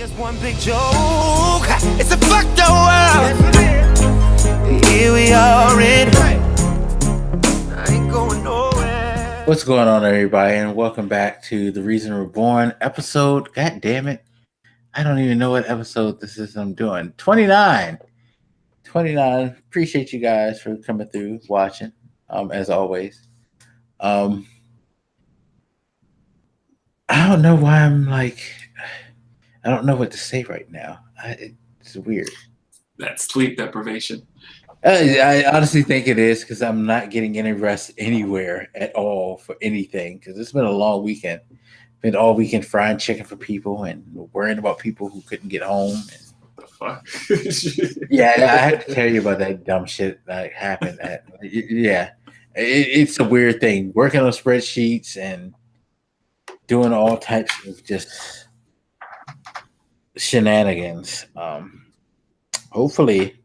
just one big joke. It's a fucked up world. Here we are in. I ain't going nowhere. What's going on, everybody, and welcome back to the Reason Reborn episode. God damn it. I don't even know what episode this is I'm doing. 29. Appreciate you guys for coming through, watching, as always. I don't know why I'm like, I don't know what to say right now. It's weird. That sleep deprivation. I honestly think it is because I'm not getting any rest anywhere at all for anything because it's been a long weekend. Been all weekend frying chicken for people and worrying about people who couldn't get home. The fuck? Yeah, I had to tell you about that dumb shit that happened. It's a weird thing. Working on spreadsheets and doing all types of just shenanigans. Hopefully,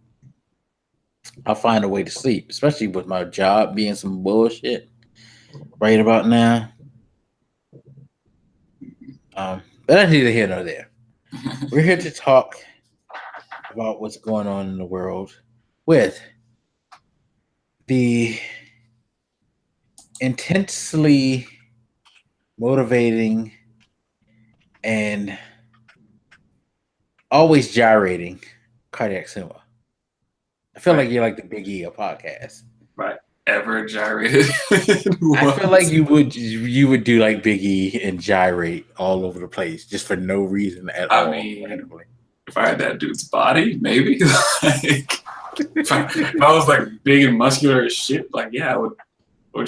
I'll find a way to sleep, especially with my job being some bullshit right about now. But that's neither here nor there. We're here to talk about what's going on in the world with the intensely motivating and always gyrating Cardiacsumo. I feel like you're like the Big E of podcasts. Right. Ever gyrated. I feel like you would do like Big E and gyrate all over the place just for no reason at all. I mean, randomly. If I had that dude's body, maybe. Like, if I was like big and muscular as shit, like yeah, I would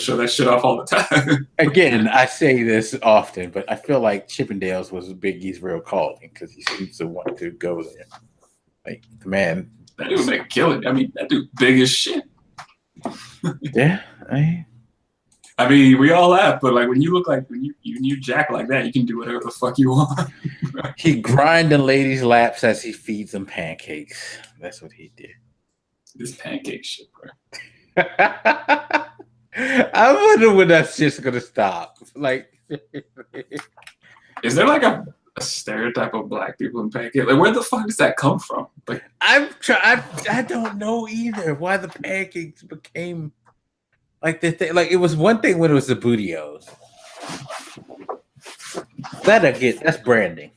show that shit off all the time. Again, I say this often, but I feel like Chippendales was Big E's real calling because he seems to want to go there. Like the man. That dude would make a killing. I mean, that dude big as shit. Yeah, I mean, we all laugh, but like when you look like when you jack like that, you can do whatever the fuck you want. He grind the ladies' laps as he feeds them pancakes. That's what he did. This pancake shit, bro. I wonder when that's just gonna stop. Like, is there like a stereotype of black people in pancakes? Like, where the fuck does that come from? Like, I don't know either why the pancakes became like the thing. Like, it was one thing when it was the Bootios. That's branding.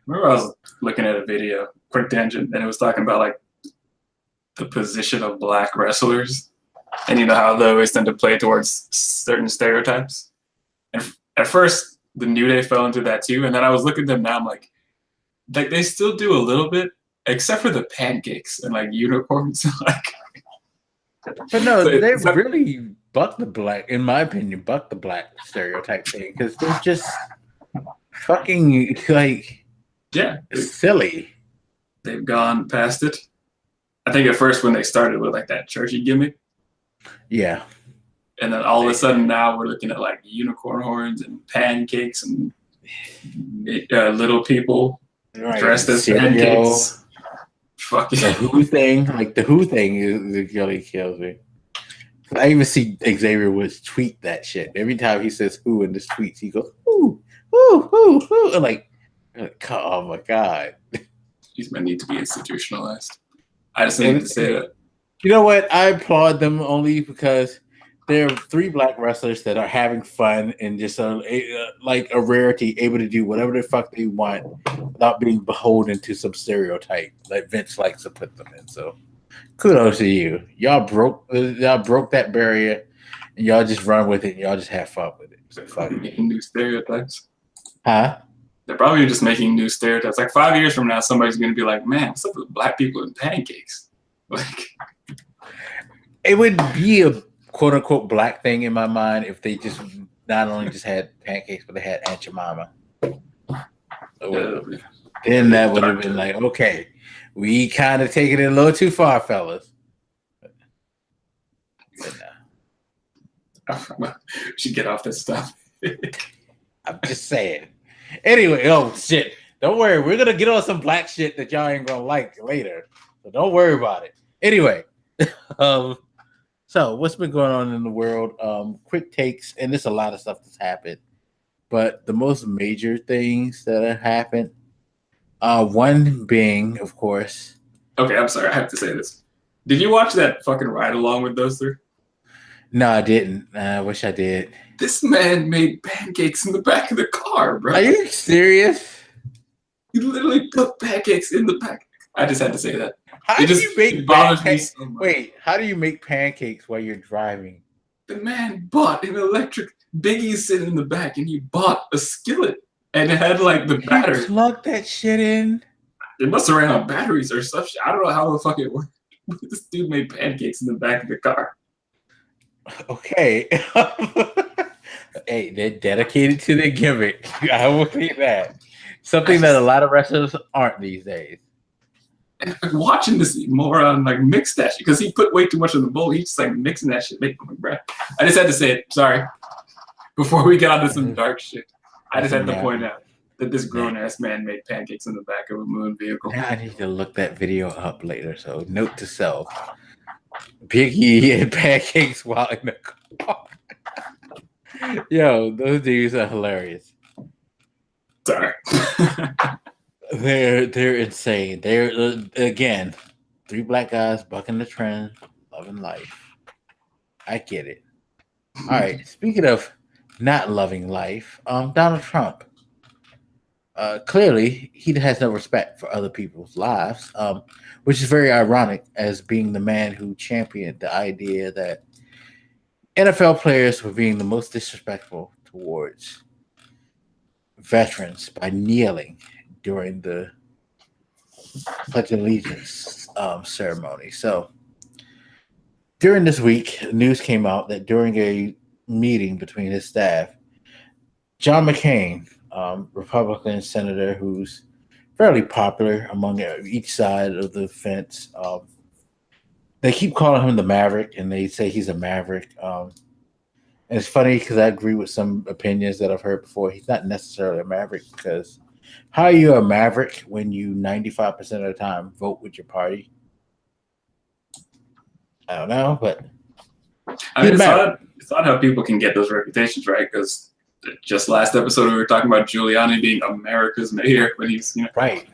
Remember, I was looking at a video, quick tangent, and it was talking about like the position of black wrestlers, and you know how they always tend to play towards certain stereotypes. And at first, the New Day fell into that too, and then I was looking at them now. I'm like they still do a little bit, except for the pancakes and like unicorns. Like, but no, they really buck the black, in my opinion, buck the black stereotype thing because they're just fucking like silly. They've gone past it. I think at first when they started with like that churchy gimmick. Yeah. And then all of a sudden now we're looking at like unicorn horns and pancakes and little people dressed as pancakes. Fucking the Who thing, like the Who thing is really kills me. I even see Xavier Woods tweet that shit. Every time he says "who" in his tweets, he goes "who." I'm like, oh my god. These men need to be institutionalized. I just need to say that. You know what? I applaud them only because there are 3 black wrestlers that are having fun and just like a rarity, able to do whatever the fuck they want without being beholden to some stereotype that Vince likes to put them in. So, kudos to you. Y'all broke that barrier, and y'all just run with it. And y'all just have fun with it. So fuck making new stereotypes. Huh? They're probably just making new stereotypes. Like 5 years from now, somebody's going to be like, "Man, what's up with black people and pancakes?" Like, it would be a quote unquote black thing in my mind if they just not only just had pancakes, but they had Aunt Jemima. Then that would have been like, okay, we kind of taking it a little too far, fellas. We should get off this stuff. I'm just saying. Anyway, oh shit. Don't worry, we're gonna get on some black shit that y'all ain't gonna like later. So don't worry about it. Anyway. So what's been going on in the world? Quick takes, and there's a lot of stuff that's happened. But the most major things that have happened One being, of course. Okay, I'm sorry. I have to say this. Did you watch that fucking ride along with those three? No, I didn't. I wish I did. This man made pancakes in the back of the car, bro. Are you serious? He literally put pancakes in the back. I just had to say that. How do you make pancakes? So wait, how do you make pancakes while you're driving? The man bought an electric. Biggie's sitting in the back, and he bought a skillet, and it had like the battery. You plug that shit in. It must have ran on batteries or stuff. I don't know how the fuck it worked. This dude made pancakes in the back of the car. Okay. Hey, they're dedicated to their gimmick. I will say that. Something that a lot of wrestlers aren't these days. And watching this moron like mix that shit because he put way too much in the bowl. He's just like mixing that shit, making my breath. I just had to say it. Sorry. Before we get onto some dark shit, I just had to point out that this grown ass man made pancakes in the back of a moon vehicle. Now I need to look that video up later. So note to self: Biggie and pancakes while in the car. Yo, those dudes are hilarious. Sorry. They're insane. They're again, three black guys bucking the trend, loving life. I get it. All right. Speaking of not loving life, Donald Trump. Clearly, he has no respect for other people's lives, which is very ironic as being the man who championed the idea that NFL players were being the most disrespectful towards veterans by kneeling during the Pledge of Allegiance ceremony. So during this week, news came out that during a meeting between his staff, John McCain, Republican senator who's fairly popular among each side of the fence, they keep calling him the Maverick, and they say he's a Maverick. And it's funny because I agree with some opinions that I've heard before. He's not necessarily a Maverick because how are you a Maverick when you 95% of the time vote with your party? I don't know, but I mean, it's odd how people can get those reputations, right? Because just last episode we were talking about Giuliani being America's mayor when he's, right.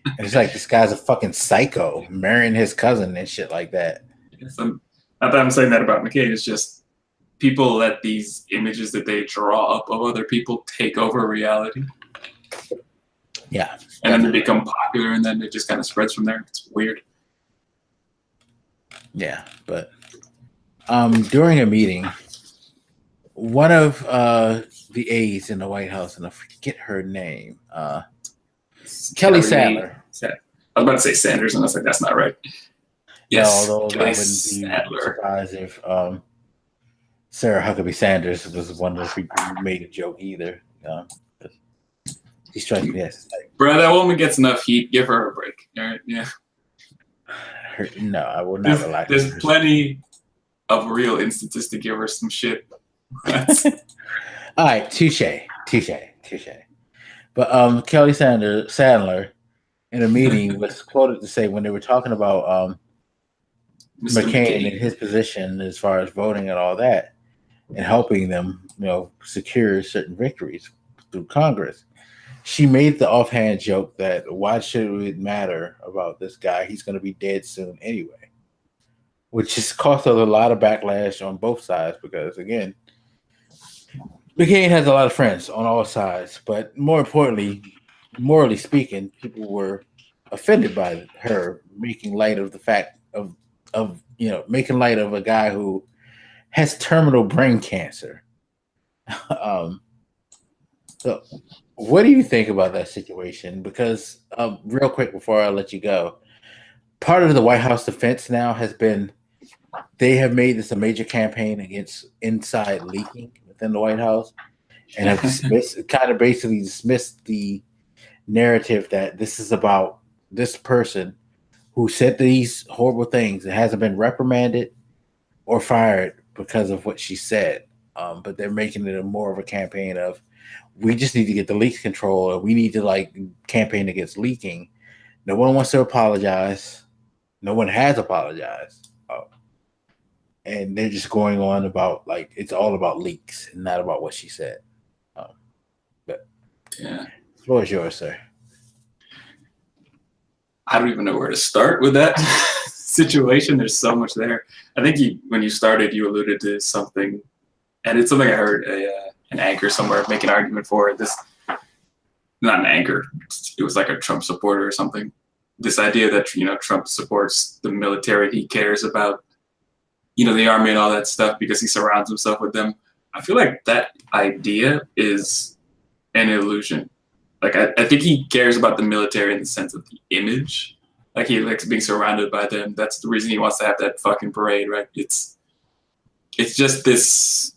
And it's like this guy's a fucking psycho, marrying his cousin and shit like that. Not that I'm saying that about McCain. It's just people let these images that they draw up of other people take over reality. Yeah. And then they become popular, and then it just kind of spreads from there. It's weird. Yeah, but during a meeting, one of the aides in the White House, and I forget her name, Kelly Sadler. I was about to say Sanders, and I was like, that's not right. Yes, although Kelly I wouldn't Sadler. be surprised if Sarah Huckabee Sanders was one of the people who made a joke either. She strikes me as bro, that woman gets enough heat. Give her a break. All right, yeah. No, I will not relax. There's plenty of real instances to give her some shit. All right, touche. But Kelly Sandler in a meeting was quoted to say when they were talking about McCain and his position as far as voting and all that, and helping them, secure certain victories through Congress. She made the offhand joke that why should it matter about this guy? He's going to be dead soon anyway, which has caused a lot of backlash on both sides because, again, McCain has a lot of friends on all sides, but more importantly, morally speaking, people were offended by her making light of the fact of making light of a guy who has terminal brain cancer. So what do you think about that situation? Because real quick before I let you go, part of the White House defense now has been they have made this a major campaign against inside leaking within the White House and have basically dismissed the narrative that this is about this person who said these horrible things and hasn't been reprimanded or fired because of what she said. But they're making it more of a campaign of we just need to get the leaks control, or we need to campaign against leaking. No one wants to apologize. No one has apologized. And they're just going on about it's all about leaks and not about what she said. But yeah, the floor is yours, sir. I don't even know where to start with that situation. There's so much there. I think when you started, you alluded to something, and it's something I heard an anchor somewhere make an argument for this. Not an anchor. It was like a Trump supporter or something. This idea that, you know, Trump supports the military. He cares about, you know, the army and all that stuff because he surrounds himself with them. I feel like that idea is an illusion. Like, I think he cares about the military in the sense of the image. Like, he likes being surrounded by them. That's the reason he wants to have that fucking parade, right? It's just this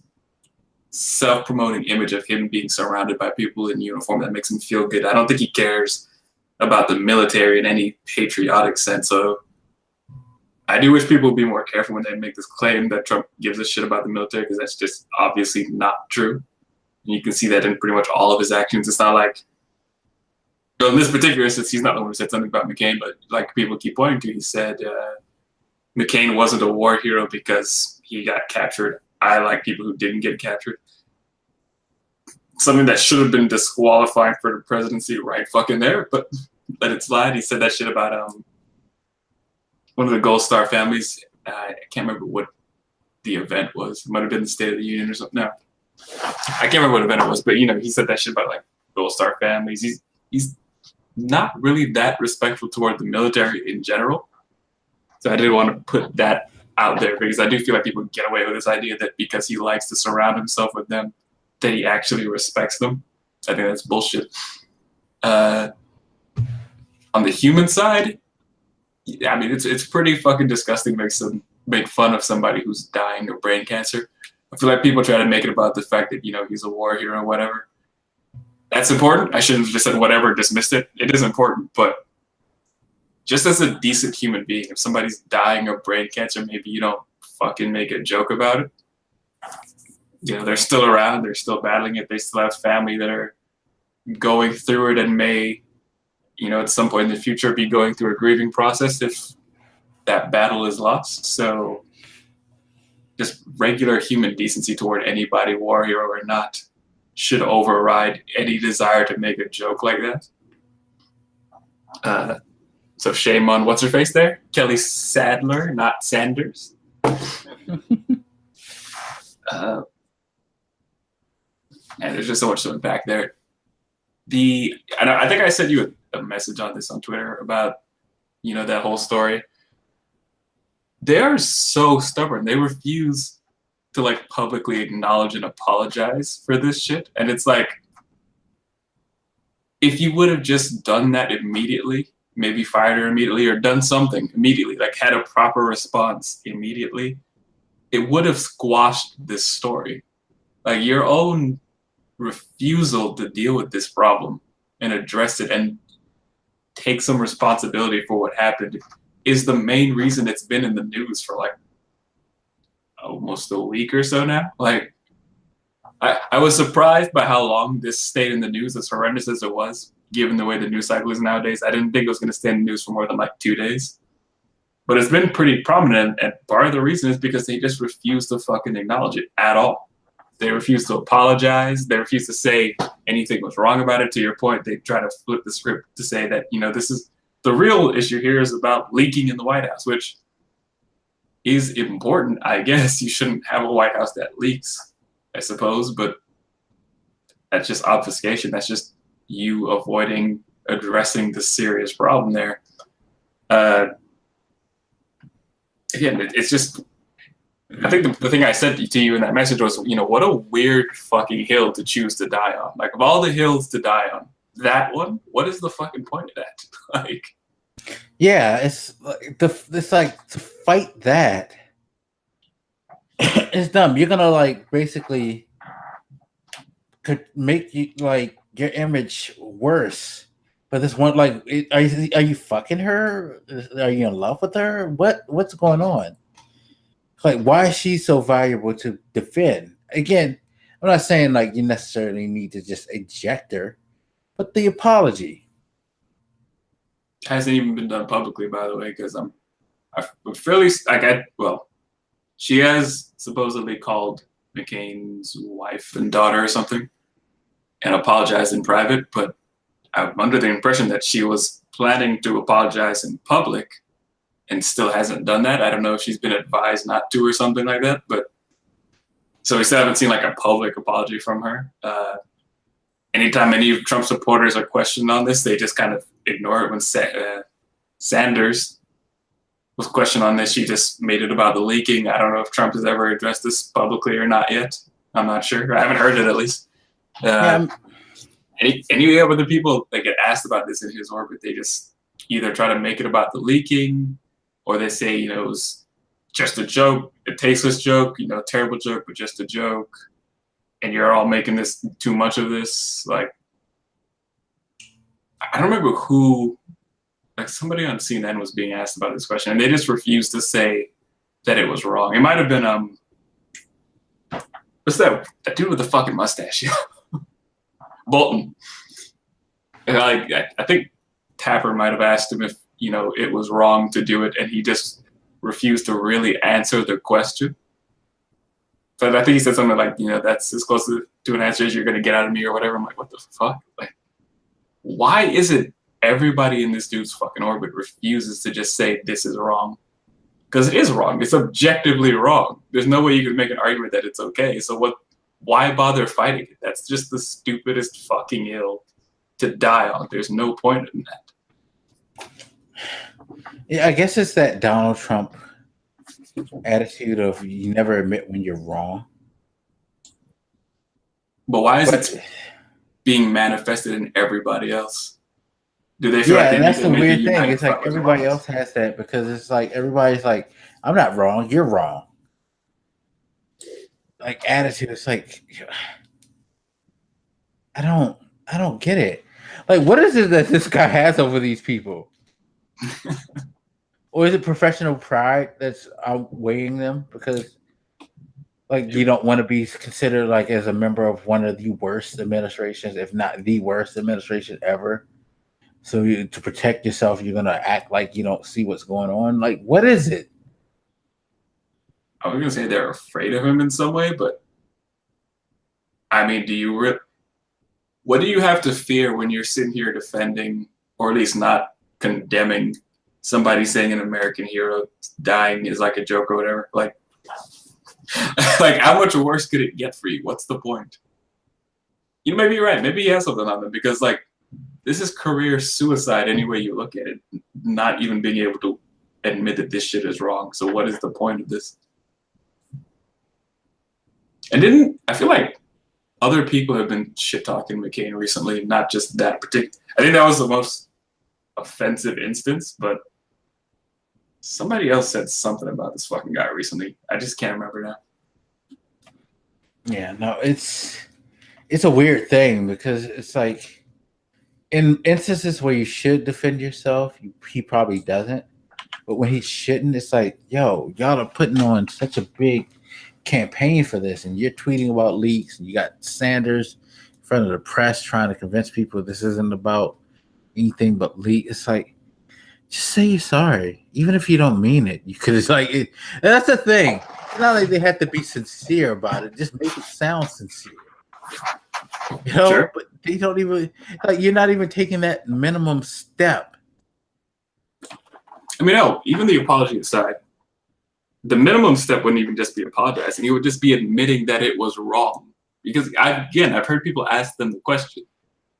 self-promoting image of him being surrounded by people in uniform that makes him feel good. I don't think he cares about the military in any patriotic sense. So I do wish people would be more careful when they make this claim that Trump gives a shit about the military, because that's just obviously not true. And you can see that in pretty much all of his actions. It's not like, you know, in this particular instance, he's not the one who said something about McCain, but like people keep pointing to, he said McCain wasn't a war hero because he got captured. I like people who didn't get captured. Something that should have been disqualifying for the presidency right fucking there, but let it slide. He said that shit about one of the Gold Star families. I can't remember what the event was. It might have been the State of the Union or something. No, I can't remember what event it was, but you know, he said that shit about like Gold Star families. He's not really that respectful toward the military in general. So I didn't want to put that out there, because I do feel like people get away with this idea that because he likes to surround himself with them, that he actually respects them. I think that's bullshit. On the human side, I mean, it's pretty fucking disgusting to make fun of somebody who's dying of brain cancer. I feel like people try to make it about the fact that, you know, he's a war hero or whatever. That's important. I shouldn't have just said whatever, dismissed it. It is important, but just as a decent human being, if somebody's dying of brain cancer, maybe you don't fucking make a joke about it. You know, they're still around, they're still battling it, they still have family that are going through it and may, you know, at some point in the future be going through a grieving process if that battle is lost. So just regular human decency toward anybody, war hero or not, should override any desire to make a joke like that. So shame on what's her face there? Kelly Sadler, not Sanders. And there's just so much to unpack there. And I think I sent you a message on this on Twitter about, you know, that whole story. They are so stubborn. They refuse to like publicly acknowledge and apologize for this shit. And it's like, if you would have just done that immediately, maybe fired her immediately or done something immediately, like had a proper response immediately, it would have squashed this story. Like, your own refusal to deal with this problem and address it and take some responsibility for what happened is the main reason it's been in the news for like almost a week or so now. Like, I was surprised by how long this stayed in the news, as horrendous as it was, given the way the news cycle is nowadays. I didn't think it was going to stay in the news for more than like 2 days. But it's been pretty prominent, and part of the reason is because they just refuse to fucking acknowledge it at all. They refuse to apologize. They refuse to say anything was wrong about it. To your point, they try to flip the script to say that, you know, this is the real issue here is about leaking in the White House, which is important, I guess. You shouldn't have a White House that leaks, I suppose, but that's just obfuscation. That's just you avoiding addressing the serious problem there. Again, it's just, I think the thing I said to you in that message was, you know, what a weird fucking hill to choose to die on. Like, of all the hills to die on, that one, what is the fucking point of that? Like, yeah, it's like to fight that. It's dumb. You're gonna like basically could make you like your image worse. But this one, like, are you fucking her? Are you in love with her? What's going on? Like, why is she so valuable to defend? Again, I'm not saying like you necessarily need to just eject her, but the apology hasn't even been done publicly, by the way, because I'm fairly she has supposedly called McCain's wife and daughter or something and apologized in private, but I'm under the impression that she was planning to apologize in public and still hasn't done that. I don't know if she's been advised not to or something like that, but so we still haven't seen like a public apology from her. Anytime any of Trump supporters are questioned on this, they just kind of ignore it. When Sanders was questioned on this, she just made it about the leaking. I don't know if Trump has ever addressed this publicly or not yet. I'm not sure. I haven't heard it, at least. Any other people that get asked about this in his orbit, they just either try to make it about the leaking, or they say, you know, it was just a joke, a tasteless joke, you know, a terrible joke, but just a joke. And you're all making this too much of this. Like, I don't remember who, like somebody on CNN was being asked about this question, and they just refused to say that it was wrong. It might have been, what's that dude with the fucking mustache? Bolton. And I think Tapper might have asked him if, you know, it was wrong to do it, and he just refused to really answer the question. But I think he said something like, you know, that's as close to an answer as you're going to get out of me or whatever. I'm like, what the fuck? Like, why is it everybody in this dude's fucking orbit refuses to just say this is wrong? Because it is wrong. It's objectively wrong. There's no way you could make an argument that it's okay. So why bother fighting it? That's just the stupidest fucking hill to die on. There's no point in that. Yeah, I guess it's that Donald Trump attitude of you never admit when you're wrong. But why is it being manifested in everybody else? Do they feel like they that's need the to make weird it thing. united It's like fuckers everybody wrongs? else has that, because it's like everybody's like, I'm not wrong, you're wrong. Like attitude, it's like I don't get it. Like, what is it that this guy has over these people? Or is it professional pride that's outweighing them? Because, like, you don't want to be considered like as a member of one of the worst administrations, if not the worst administration ever. So to protect yourself, you're gonna act like you don't see what's going on. Like, what is it? I was gonna say they're afraid of him in some way, but I mean, what do you have to fear when you're sitting here defending, or at least not condemning, somebody saying an American hero dying is like a joke or whatever? Like how much worse could it get for you? What's the point? You know, maybe you're right. Maybe he has something on them, because like this is career suicide any way you look at it. Not even being able to admit that this shit is wrong. So what is the point of this? And I feel like other people have been shit talking McCain recently, not just that particular. I think that was the most offensive instance, but somebody else said something about this fucking guy recently. I just can't remember now. Yeah, no, it's a weird thing, because it's like in instances where you should defend yourself, he probably doesn't. But when he shouldn't, it's like, yo, y'all are putting on such a big campaign for this, and you're tweeting about leaks, and you got Sanders in front of the press trying to convince people this isn't about anything but leak. It's like, just say you're sorry, even if you don't mean it. You could, it's like it. And that's the thing. It's not like they have to be sincere about it. Just make it sound sincere. You know, Sure. But they don't even, like, you're not even taking that minimum step. I mean, no, even the apology aside, the minimum step wouldn't even just be apologizing. It would just be admitting that it was wrong. Because I've heard people ask them the question,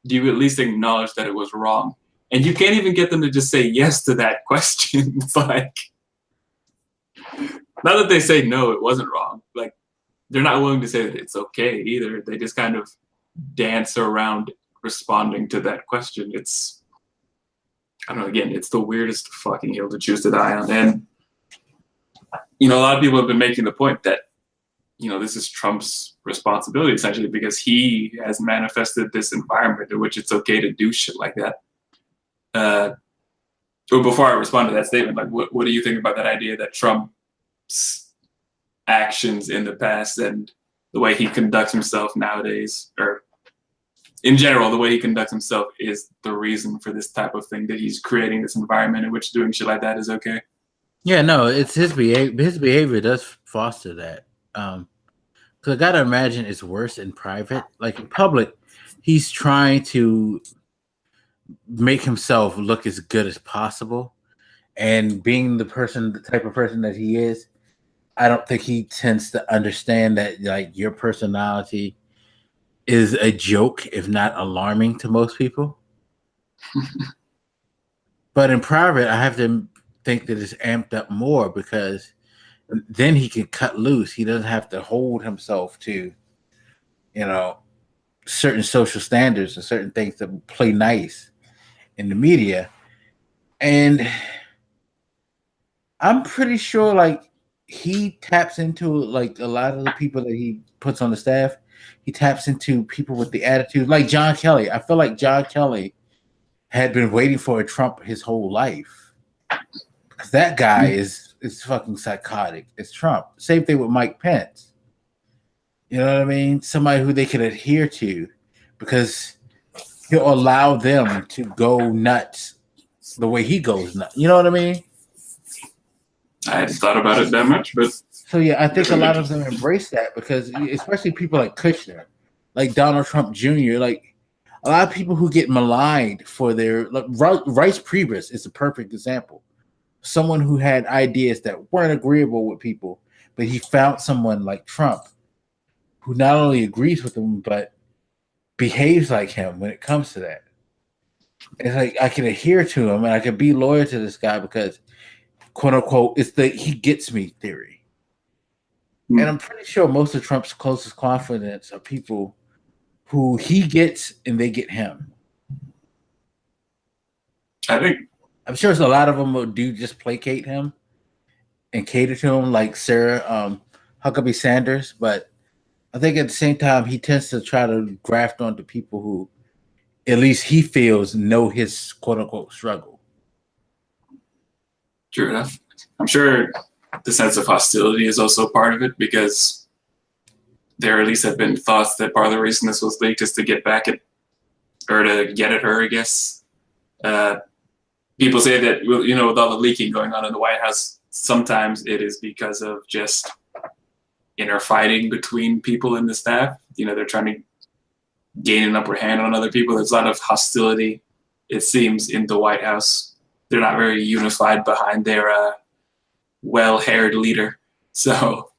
do you at least acknowledge that it was wrong? And you can't even get them to just say yes to that question. It's like, not that they say no, it wasn't wrong. Like, they're not willing to say that it's okay either. They just kind of dance around responding to that question. It's, I don't know, again, it's the weirdest fucking hill to choose to die on. And, you know, a lot of people have been making the point that, you know, this is Trump's responsibility, essentially, because he has manifested this environment in which it's okay to do shit like that. But before I respond to that statement, like, what do you think about that idea that Trump's actions in the past and the way he conducts himself nowadays, or in general, the way he conducts himself, is the reason for this type of thing, that he's creating this environment in which doing shit like that is okay? Yeah, no, it's his behavior. His behavior does foster that. Because I gotta imagine it's worse in private. Like in public, he's trying to make himself look as good as possible. And being the type of person that he is, I don't think he tends to understand that like your personality is a joke, if not alarming to most people. But in private, I have to think that it's amped up more because then he can cut loose. He doesn't have to hold himself to, certain social standards and certain things that play nice in the media. And I'm pretty sure like he taps into like a lot of the people that he puts on the staff. He taps into people with the attitude, like John Kelly. I feel like John Kelly had been waiting for a Trump his whole life. Because that guy is fucking psychotic. It's Trump. Same thing with Mike Pence. You know what I mean? Somebody who they can adhere to because he'll allow them to go nuts the way he goes nuts. You know what I mean? I hadn't thought about it that much, but so yeah, I think a lot of them embrace that because especially people like Kushner, like Donald Trump Jr., like a lot of people who get maligned for their like Rice Priebus is a perfect example. Someone who had ideas that weren't agreeable with people, but he found someone like Trump who not only agrees with him, but behaves like him when it comes to that. It's like I can adhere to him and I can be loyal to this guy because, quote unquote, it's the he gets me theory. And I'm pretty sure most of Trump's closest confidants are people who he gets and they get him. I'm sure a lot of them will do just placate him and cater to him, like Sarah Huckabee Sanders. But I think at the same time, he tends to try to graft onto people who, at least he feels, know his quote unquote struggle. True enough. I'm sure the sense of hostility is also part of it because there at least have been thoughts that part of the reason this was leaked is to get back at, or to get at her, I guess. People say that, with all the leaking going on in the White House, sometimes it is because of just inner fighting between people in the staff. They're trying to gain an upper hand on other people. There's a lot of hostility, it seems, in the White House. They're not very unified behind their well-haired leader. So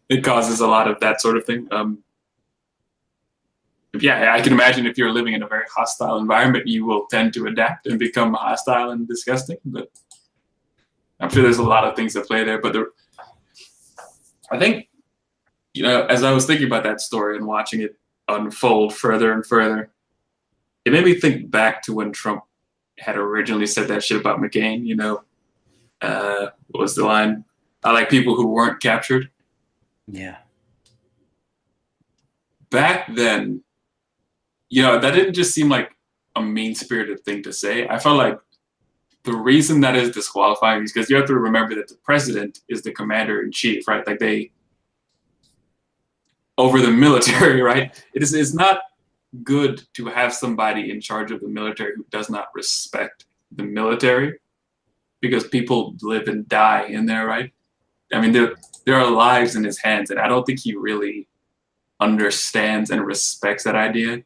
it causes a lot of that sort of thing. Yeah, I can imagine if you're living in a very hostile environment, you will tend to adapt and become hostile and disgusting. But I'm sure there's a lot of things that play there. But I think, as I was thinking about that story and watching it unfold further and further, it made me think back to when Trump had originally said that shit about McCain. What was the line? I like people who weren't captured. Yeah. Back then, that didn't just seem like a mean-spirited thing to say. I felt like the reason that is disqualifying is because you have to remember that the president is the commander-in-chief, right? Like over the military, right? It's not good to have somebody in charge of the military who does not respect the military because people live and die in there, right? I mean, there are lives in his hands, and I don't think he really understands and respects that idea.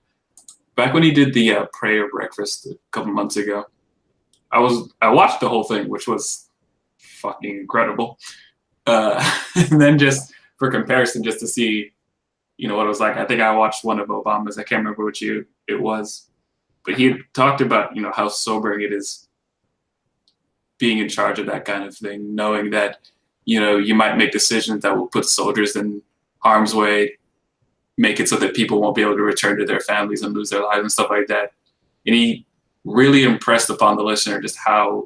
Back when he did the prayer breakfast a couple months ago, I watched the whole thing, which was fucking incredible. And then just for comparison, just to see, what it was like. I think I watched one of Obama's. I can't remember which year it was, but he talked about how sobering it is being in charge of that kind of thing, knowing that you might make decisions that will put soldiers in harm's way, make it so that people won't be able to return to their families and lose their lives and stuff like that. And he really impressed upon the listener just how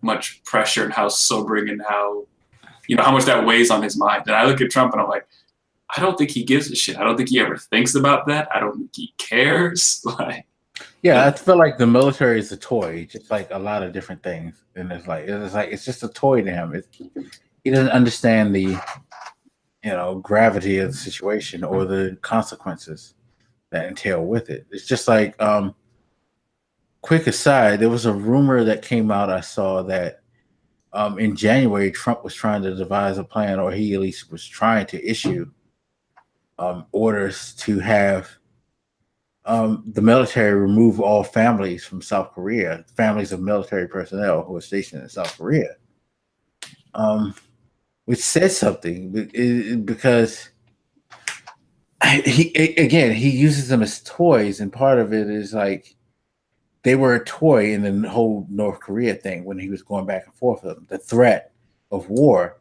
much pressure and how sobering and how much that weighs on his mind. And I look at Trump and I'm like, I don't think he gives a shit. I don't think he ever thinks about that. I don't think he cares. Yeah, I feel like the military is a toy, just like a lot of different things. And it's just a toy to him. He doesn't understand the gravity of the situation or the consequences that entail with it. It's just like, quick aside, there was a rumor that came out, I saw that in January, Trump was trying to devise a plan, or he at least was trying to issue orders to have the military removed all families from South Korea, families of military personnel who were stationed in South Korea, which says something because he uses them as toys, and part of it is like they were a toy in the whole North Korea thing when he was going back and forth with them, the threat of war.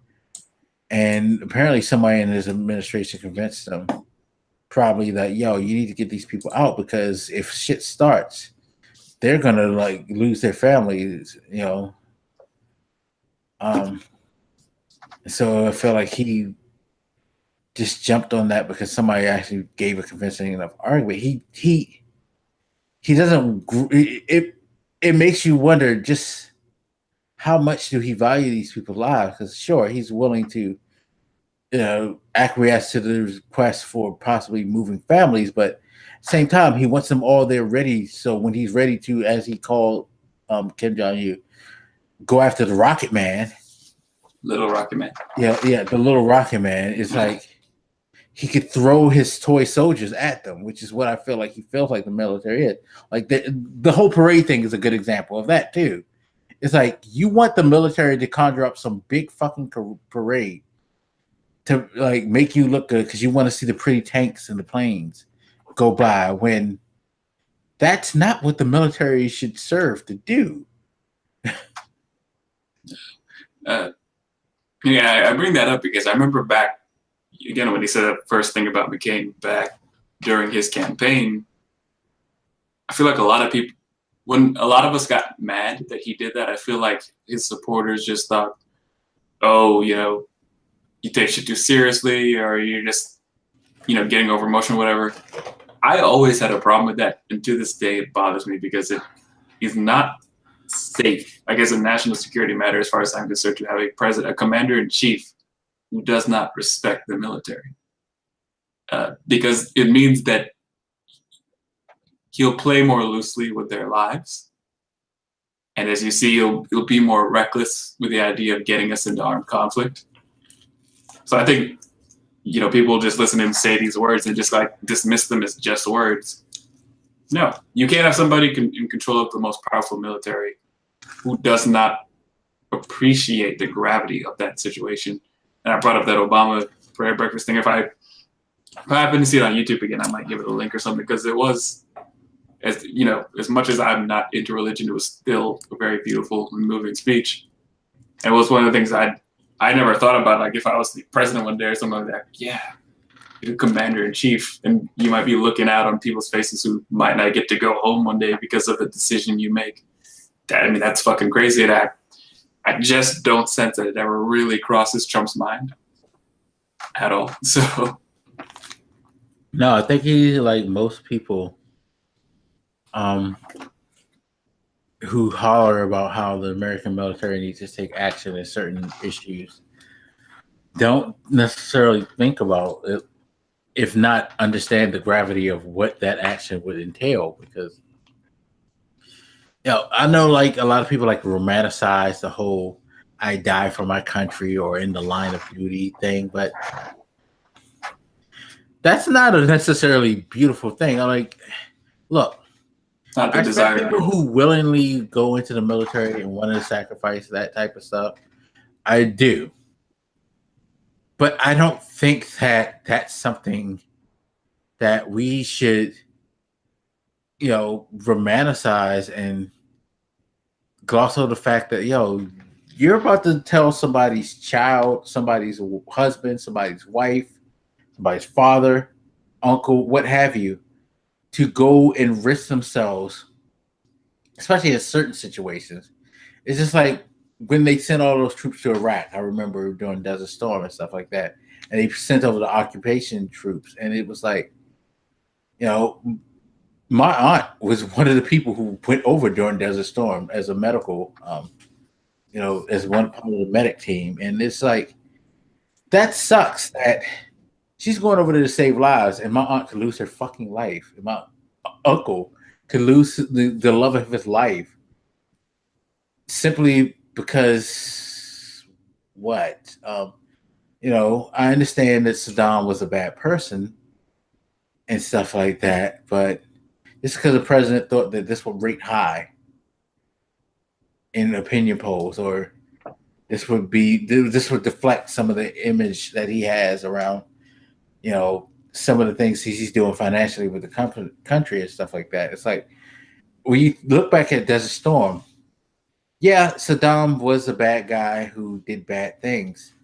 And apparently somebody in his administration convinced them probably that, yo, you need to get these people out because if shit starts, they're gonna like lose their families, you know. So I feel like he just jumped on that because somebody actually gave a convincing enough argument. He doesn't. It makes you wonder just how much do he value these people's lives? Because sure, he's willing to, you know, acquiesce to the request for possibly moving families, but at the same time, he wants them all there ready. So when he's ready to, as he called Kim Jong-un, go after the Rocket Man. Little Rocket Man. Yeah, the little Rocket Man is like he could throw his toy soldiers at them, which is what I feel like he feels like the military is. Like the whole parade thing is a good example of that too. It's like you want the military to conjure up some big fucking parade to like make you look good because you want to see the pretty tanks and the planes go by when that's not what the military should serve to do. Yeah, I bring that up because I remember back again when he said that first thing about McCain back during his campaign. I feel like a lot of people, when a lot of us got mad that he did that, I feel like his supporters just thought, oh, you know, you take shit too seriously, or you're just, you know, getting over emotion, whatever. I always had a problem with that, and to this day it bothers me because it is not safe. I guess a national security matter, as far as I'm concerned, to have a commander in chief who does not respect the military, because it means that he'll play more loosely with their lives, and as you see, he'll be more reckless with the idea of getting us into armed conflict. So I think, you know, people just listen to him say these words and just like dismiss them as just words. No, you can't have somebody in control of the most powerful military who does not appreciate the gravity of that situation. And I brought up that Obama prayer breakfast thing. If I happen to see it on YouTube again, I might give it a link or something, because it was, as you know, as much as I'm not into religion, it was still a very beautiful and moving speech. And it was one of the things I never thought about, like if I was the president one day or something like that. Yeah, you're commander in chief, and you might be looking out on people's faces who might not get to go home one day because of the decision you make. I mean, that's fucking crazy. And I just don't sense that it ever really crosses Trump's mind at all. So no, I think he's like most people who holler about how the American military needs to take action in certain issues don't necessarily think about it, if not understand the gravity of what that action would entail. Because, you know, I know like a lot of people like romanticize the whole I die for my country or in the line of duty thing, but that's not a necessarily beautiful thing. I'm like, look, not the I desire. respect people who willingly go into the military and want to sacrifice that type of stuff. I do. But I don't think that that's something that we should, you know, romanticize and gloss over the fact that, yo, you're about to tell somebody's child, somebody's husband, somebody's wife, somebody's father, uncle, what have you, to go and risk themselves, especially in certain situations. It's just like when they sent all those troops to Iraq. I remember during Desert Storm and stuff like that. And they sent over the occupation troops. And it was like, you know, my aunt was one of the people who went over during Desert Storm as a medical, you know, as one part of the medic team. And it's like, that sucks that she's going over there to save lives, and my aunt could lose her fucking life. And my uncle could lose the love of his life simply because what? You know, I understand that Saddam was a bad person and stuff like that, but Just because the president thought that this would rate high in opinion polls, or this would deflect some of the image that he has around, some of the things he's doing financially with the country and stuff like that. It's like, when you look back at Desert Storm, yeah, Saddam was a bad guy who did bad things.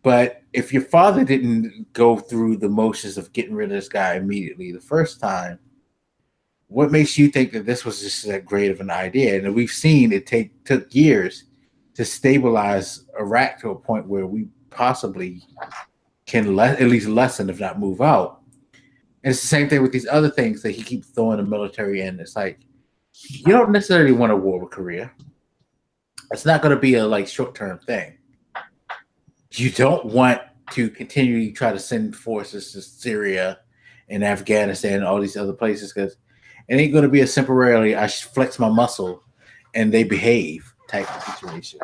But if your father didn't go through the motions of getting rid of this guy immediately the first time, what makes you think that this was just that great of an idea? And we've seen it took years to stabilize Iraq to a point where we possibly can at least lessen, if not move out. And it's the same thing with these other things that he keeps throwing the military in. It's like, you don't necessarily want a war with Korea. It's not going to be a short-term thing. You don't want to continually try to send forces to Syria and Afghanistan and all these other places, because it ain't going to be a temporarily I flex my muscle and they behave type of situation.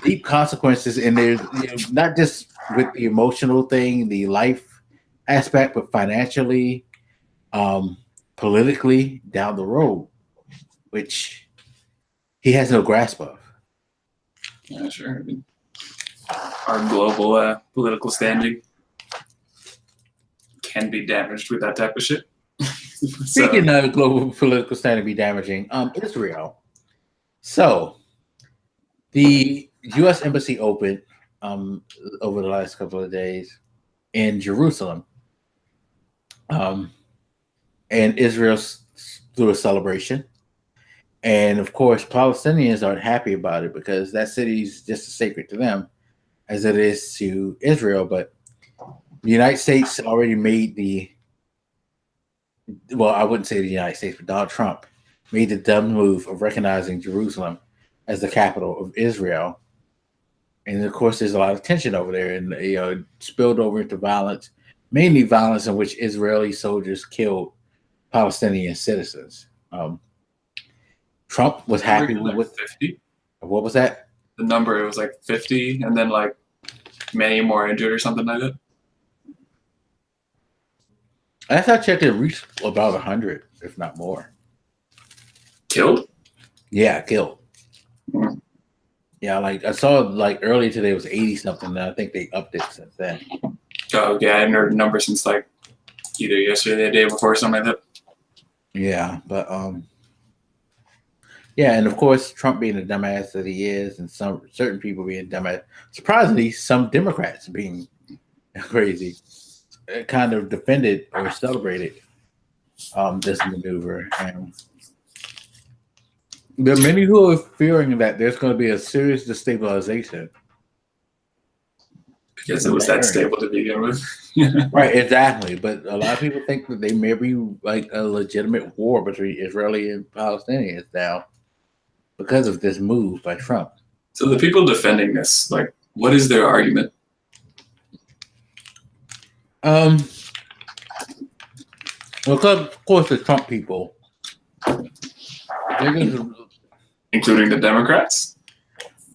Deep consequences, and there's not just with the emotional thing, the life aspect, but financially, politically down the road, which he has no grasp of. Yeah, sure. I mean, our global political standing can be damaged with that type of shit. Speaking of global political standing be damaging, Israel. So the U.S. Embassy opened over the last couple of days in Jerusalem. And Israel threw a celebration. And of course, Palestinians aren't happy about it because that city is just as sacred to them as it is to Israel. But the United States already made I wouldn't say the United States, but Donald Trump made the dumb move of recognizing Jerusalem as the capital of Israel. And of course, there's a lot of tension over there, and it spilled over into violence, mainly violence in which Israeli soldiers killed Palestinian citizens. Trump was happy with 50. What was that? The number, it was 50, and then many more injured or something like that. Last I checked, it reached about 100, if not more. Killed? Yeah, killed. Mm-hmm. Yeah, I saw earlier today it was 80 something, and I think they upped it since then. Oh yeah, I haven't heard a number since either yesterday or the day before, something like that. Yeah, but yeah, and of course Trump being the dumbass that he is, and certain people being dumbass. Surprisingly, some Democrats being crazy kind of defended or celebrated this maneuver. And there are many who are fearing that there's going to be a serious destabilization. Because it was that stable to begin with. Right, exactly. But a lot of people think that they may be a legitimate war between Israeli and Palestinians now because of this move by Trump. So the people defending this, what is their argument? Well, of course, the Trump people, including the Democrats.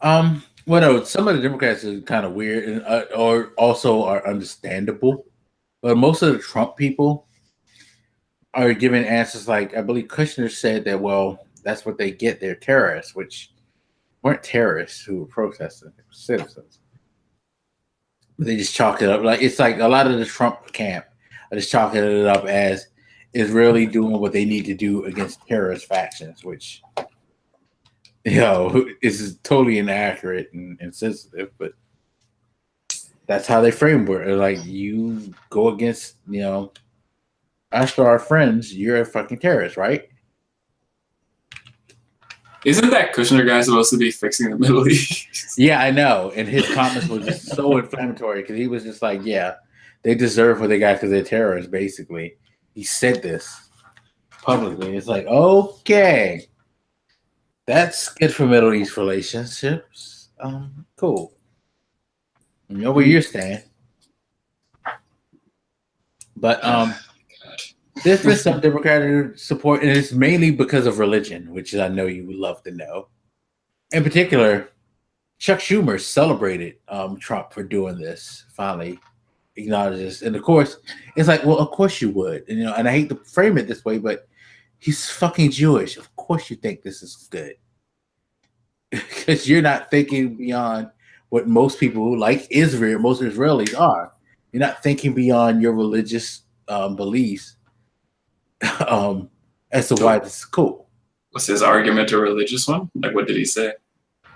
Well, no, some of the Democrats are kind of weird, and or also are understandable, but most of the Trump people are giving answers I believe Kushner said that. Well, that's what they get. They're terrorists, which weren't terrorists who were protesting; they were citizens. They just chalk it up it's a lot of the Trump camp are just chalking it up as Israeli doing what they need to do against terrorist factions, which is totally inaccurate and insensitive. But that's how they frame it. You go against us or our friends, you're a fucking terrorist, right? Isn't that Kushner guy supposed to be fixing the Middle East? Yeah, I know. And his comments were just so inflammatory because he was just yeah, they deserve what they got because they're terrorists, basically. He said this publicly. It's okay. That's good for Middle East relationships. Cool. You know where you stand. But there's been some Democratic support, and it's mainly because of religion, which I know you would love to know. In particular, Chuck Schumer celebrated Trump for doing this, finally acknowledge this. And of course, it's like, well, of course you would. And, and I hate to frame it this way, but he's fucking Jewish. Of course you think this is good. Because you're not thinking beyond what most people like Israel, most Israelis are. You're not thinking beyond your religious beliefs as to why this is cool. Was his argument a religious one? Like, what did he say?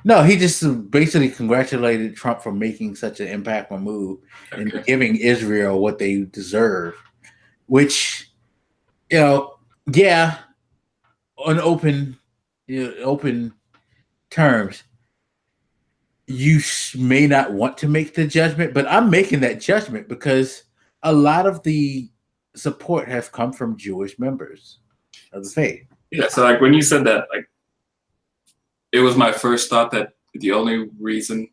No, he just basically congratulated Trump for making such an impactful move and giving Israel what they deserve, which, yeah, on open terms, you may not want to make the judgment, but I'm making that judgment because a lot of the support has come from Jewish members of the faith. Yeah, so like when you said that, like, it was my first thought that the only reason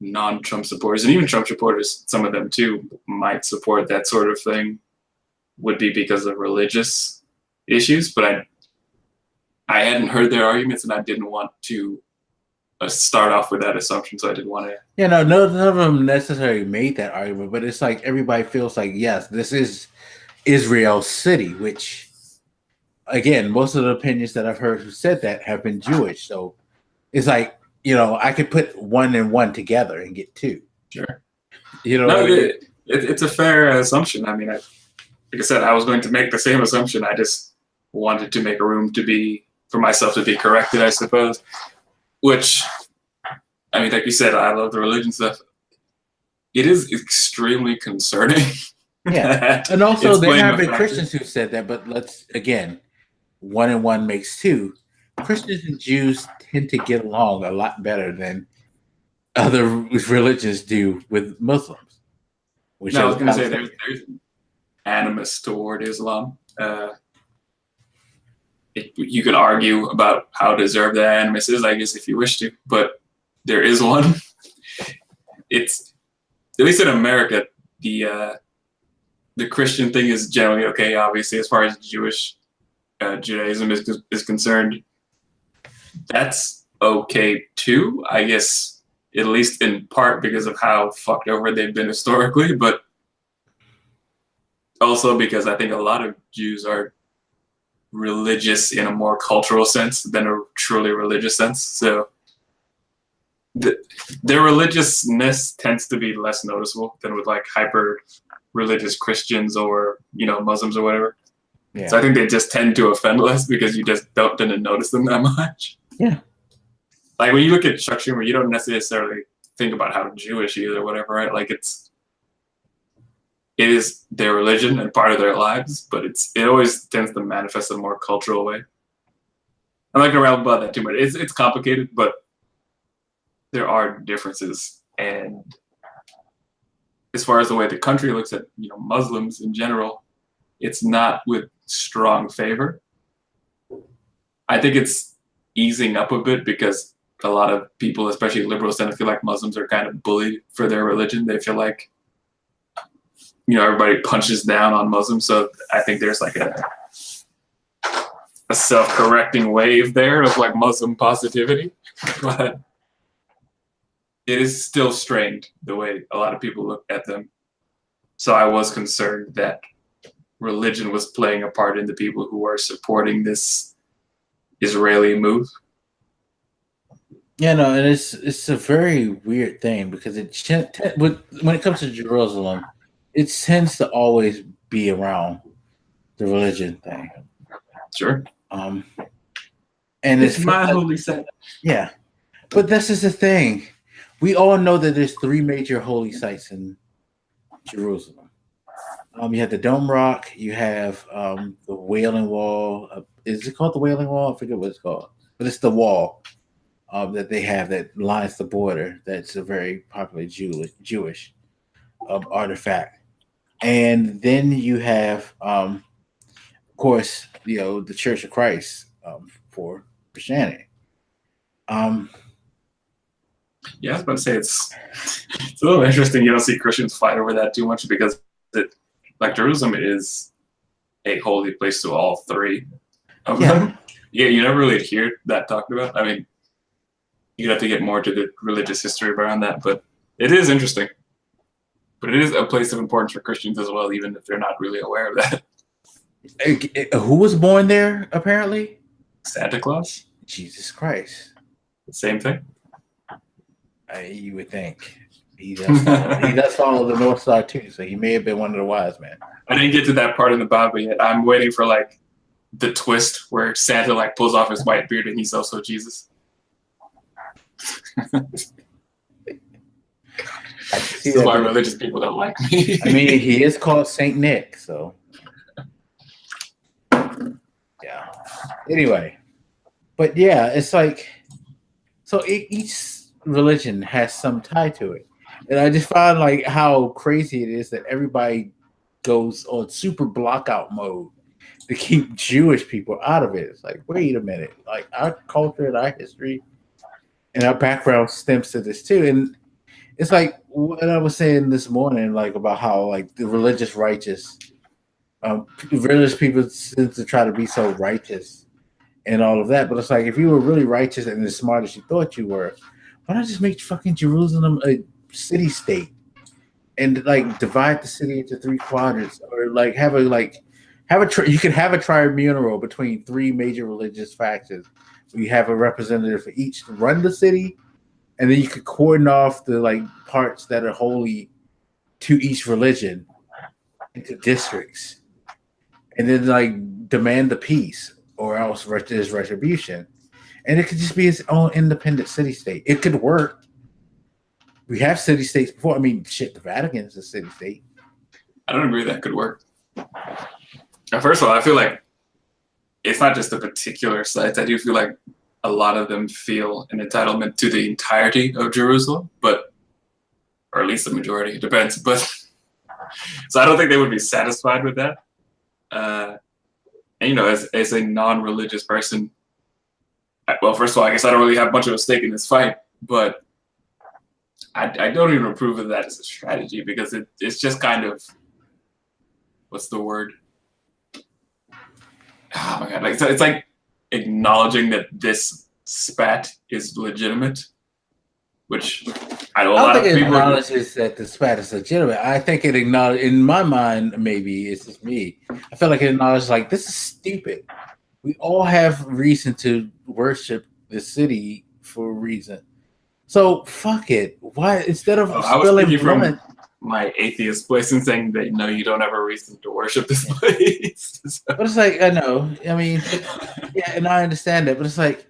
non-Trump supporters, and even Trump supporters, some of them too, might support that sort of thing would be because of religious issues. But I hadn't heard their arguments, and I didn't want to start off with that assumption, so I didn't want to. Yeah, no, none of them necessarily made that argument, but it's like everybody feels like, yes, this is Israel's city, which, again, most of the opinions that I've heard who said that have been Jewish. So it's like, I could put 1 and 1 together and get 2. Sure. It's a fair assumption. I mean, like I said, I was going to make the same assumption. I just wanted to make a room for myself to be corrected, I suppose. Which, I mean, like you said, I love the religion stuff. It is extremely concerning. Yeah, and also there have been Christians who said that, but let's, again, 1 and 1 makes 2. Christians and Jews tend to get along a lot better than other religions do with Muslims. Which I was going to say, there's animus toward Islam. You can argue about how deserved that animus is, I guess, if you wish to, but there is one. It's, at least in America, the Christian thing is generally okay, obviously, as far as Judaism is concerned. That's okay too, I guess, at least in part because of how fucked over they've been historically, but also because I think a lot of Jews are religious in a more cultural sense than a truly religious sense. So their religiousness tends to be less noticeable than with like hyper religious Christians or Muslims or whatever. Yeah. So I think they just tend to offend less because you just didn't notice them that much. Yeah. Like when you look at Chuck Schumer, you don't necessarily think about how Jewish he is or whatever, right? Like it is their religion and part of their lives, but it always tends to manifest in a more cultural way. I'm not gonna ramble about that too much. It's complicated, but there are differences. And as far as the way the country looks at Muslims in general, it's not with strong favor. I think it's easing up a bit because a lot of people, especially liberals, tend to feel like Muslims are kind of bullied for their religion. They feel like everybody punches down on Muslims. So I think there's like a self-correcting wave there of like Muslim positivity, but it is still strained the way a lot of people look at them. So I was concerned that religion was playing a part in the people who are supporting this Israeli move. Yeah, no, and it's a very weird thing because when it comes to Jerusalem, it tends to always be around the religion thing. Sure. And it's my holy site. Yeah, but this is the thing. We all know that there's 3 major holy sites in Jerusalem. You have the Dome Rock. You have the Wailing Wall. Is it called the Wailing Wall? I forget what it's called, but it's the wall that they have that lines the border. That's a very popular Jewish artifact. And then you have, of course, the Church of Christ for Christianity. Yeah, I was about to say it's a little interesting. You don't see Christians fight over that too much because Jerusalem is a holy place to all 3 of them. Yeah, you never really hear that talked about. I mean, you'd have to get more to the religious history around that, but it is interesting. But it is a place of importance for Christians as well, even if they're not really aware of that. Who was born there, apparently? Santa Claus? Jesus Christ. Same thing? You would think. He does follow the North Star too, so he may have been one of the wise men. I didn't get to that part in the Bible yet. I'm waiting for like the twist where Santa like pulls off his white beard and he's also Jesus. This is why religious people don't like me. I mean, he is called Saint Nick, so yeah. Anyway, but yeah, it's like so each religion has some tie to it, and I just find like how crazy it is that everybody goes on super blockout mode to keep Jewish people out of it. It's like, wait a minute, like our culture and our history and our background stems to this too, and it's like what I was saying this morning, like about how like the religious people seem to try to be so righteous and all of that. But it's like if you were really righteous and as smart as you thought you were, why not just make fucking Jerusalem a city-state and like divide the city into 3 quadrants, or like you could have a tribunal between 3 major religious factions. You have a representative for each to run the city. And then you could cordon off the like parts that are holy to each religion into districts, and then like demand the peace, or else there's retribution. And it could just be its own independent city-state. It could work. We have city-states before. I mean, shit, the Vatican is a city-state. I don't agree that could work. Now, first of all, I feel like it's not just the particular sites. I do feel like a lot of them feel an entitlement to the entirety of Jerusalem, or at least the majority, it depends. But so I don't think they would be satisfied with that. And you know, as a non-religious person, well, first of all, I guess I don't really have much of a stake in this fight, but I don't even approve of that as a strategy, because it's just kind of, what's the word? Oh my God, like it's like acknowledging that this spat is legitimate, which I know a lot of people acknowledges that the spat is legitimate. I think it acknowledges, in my mind, maybe it's just me, I feel like it acknowledges like this is stupid. We all have reason to worship the city for a reason. So fuck it. Why, instead of spilling blood, my atheist place and saying that no, you don't have a reason to worship this place. But it's like, I know, I mean, yeah, and I understand that, but it's like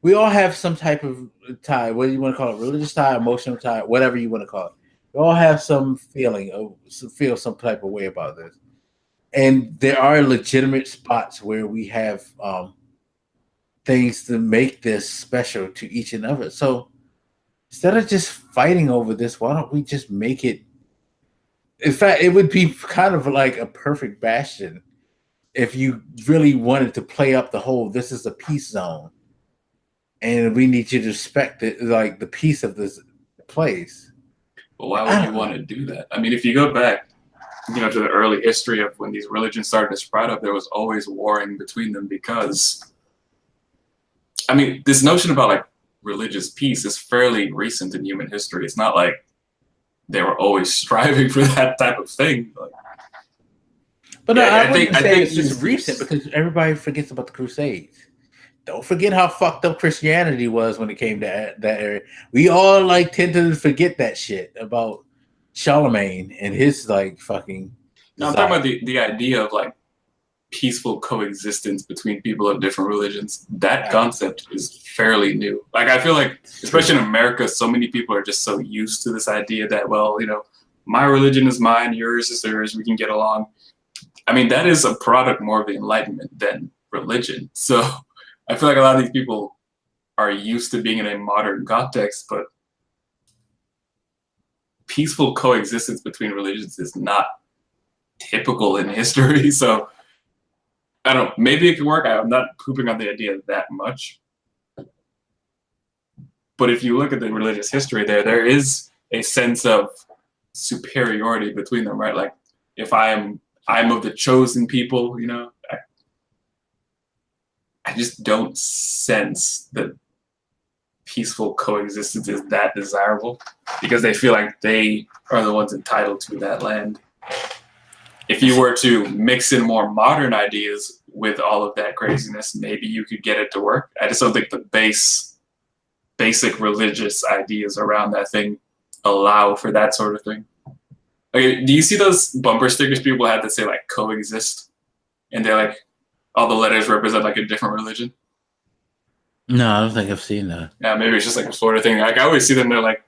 we all have some type of tie, whether you want to call it religious tie, emotional tie, whatever you want to call it. We all have some feeling of feel some type of way about this, and there are legitimate spots where we have things to make this special to each and of it. So instead of just fighting over this, why don't we just make it? In fact, it would be kind of like a perfect bastion if you really wanted to play up the whole, this is a peace zone, and we need you to respect it, like the peace of this place. But why would you want to do that? I mean, if you go back, you know, to the early history of when these religions started to sprout up, there was always warring between them, because, I mean, this notion about like religious peace is fairly recent in human history. It's not like they were always striving for that type of thing. Like, but no, I think it's just recent, because everybody forgets about the Crusades. Don't forget how fucked up Christianity was when it came to that area. We all like tend to forget that shit about Charlemagne and his like fucking. No, I'm talking about the idea of like peaceful coexistence between people of different religions. That concept is fairly new. Like, I feel like, especially in America, so many people are just so used to this idea that, well, you know, my religion is mine, yours is yours, we can get along. I mean, that is a product more of the Enlightenment than religion. So I feel like a lot of these people are used to being in a modern context, but peaceful coexistence between religions is not typical in history. So I don't know, maybe it could work. I'm not pooping on the idea that much. But if you look at the religious history there is a sense of superiority between them, right? Like, if I'm of the chosen people, you know, I just don't sense that peaceful coexistence is that desirable because they feel like they are the ones entitled to that land. If you were to mix in more modern ideas with all of that craziness, maybe you could get it to work. I just don't think the basic religious ideas around that thing allow for that sort of thing. Okay, do you see those bumper stickers people had that say like coexist? And they're like, all the letters represent like a different religion? No, I don't think I've seen that. Yeah, maybe it's just like a Florida thing. Like I always see them, they're like,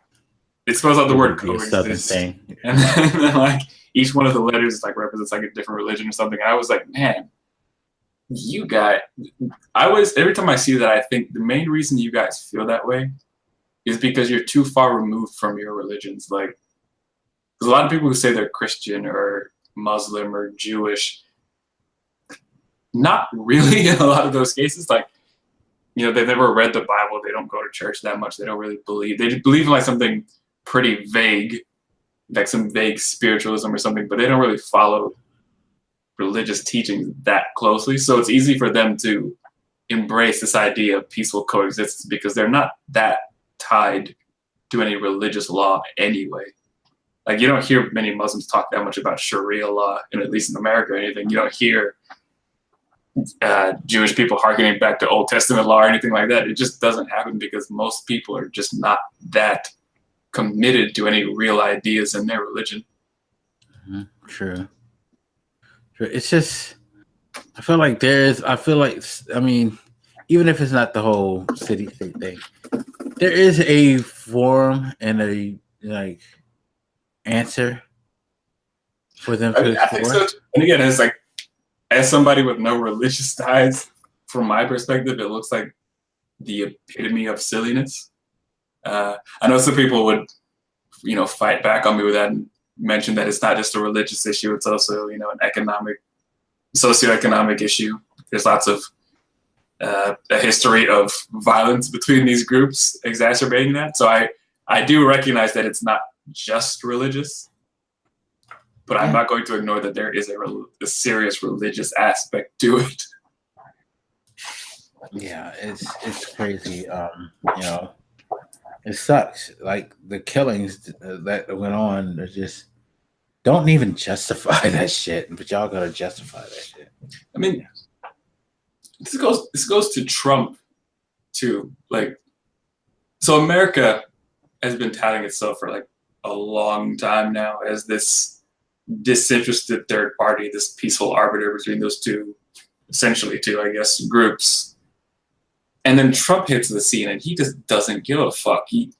it spells out the word coexist. Thing. And then like each one of the letters like represents like a different religion or something. And I was like, man, every time I see that, I think the main reason you guys feel that way is because you're too far removed from your religions. Like, there's a lot of people who say they're Christian or Muslim or Jewish. Not really in a lot of those cases. Like, you know, they've never read the Bible. They don't go to church that much. They don't really believe. They believe in like something pretty vague, like some vague spiritualism or something, but they don't really follow religious teachings that closely. So it's easy for them to embrace this idea of peaceful coexistence because they're not that tied to any religious law anyway. Like you don't hear many Muslims talk that much about Sharia law, and at least in America or anything. You don't hear Jewish people harkening back to Old Testament law or anything like that. It just doesn't happen because most people are just not that committed to any real ideas in their religion. True. It's just, I mean, even if it's not the whole city state thing, there is a form and a like answer for them to I think so. And again, it's like, as somebody with no religious ties, from my perspective, it looks like the epitome of silliness. I know some people would, you know, fight back on me with that and mention that it's not just a religious issue; it's also, you know, an socioeconomic issue. There's lots of a history of violence between these groups exacerbating that. So I do recognize that it's not just religious, but I'm not going to ignore that there is a serious religious aspect to it. Yeah, it's crazy. You know, it sucks. Like the killings that went on, they just don't even justify that shit. But y'all gotta justify that shit. I mean, this goes to Trump too. Like, so America has been touting itself for like a long time now as this disinterested third party, this peaceful arbiter between those two, essentially two, I guess, groups. And then Trump hits the scene and he just doesn't give a fuck. He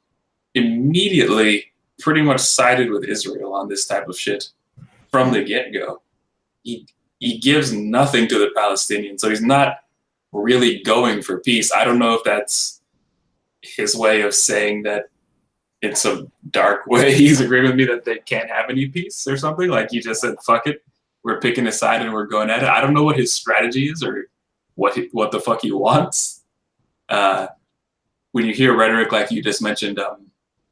immediately pretty much sided with Israel on this type of shit from the get-go. He gives nothing to the Palestinians, so he's not really going for peace. I don't know if that's his way of saying that in some dark way he's agreeing with me that they can't have any peace or something. Like he just said, fuck it, we're picking a side and we're going at it. I don't know what his strategy is or what the fuck he wants. When you hear rhetoric like you just mentioned,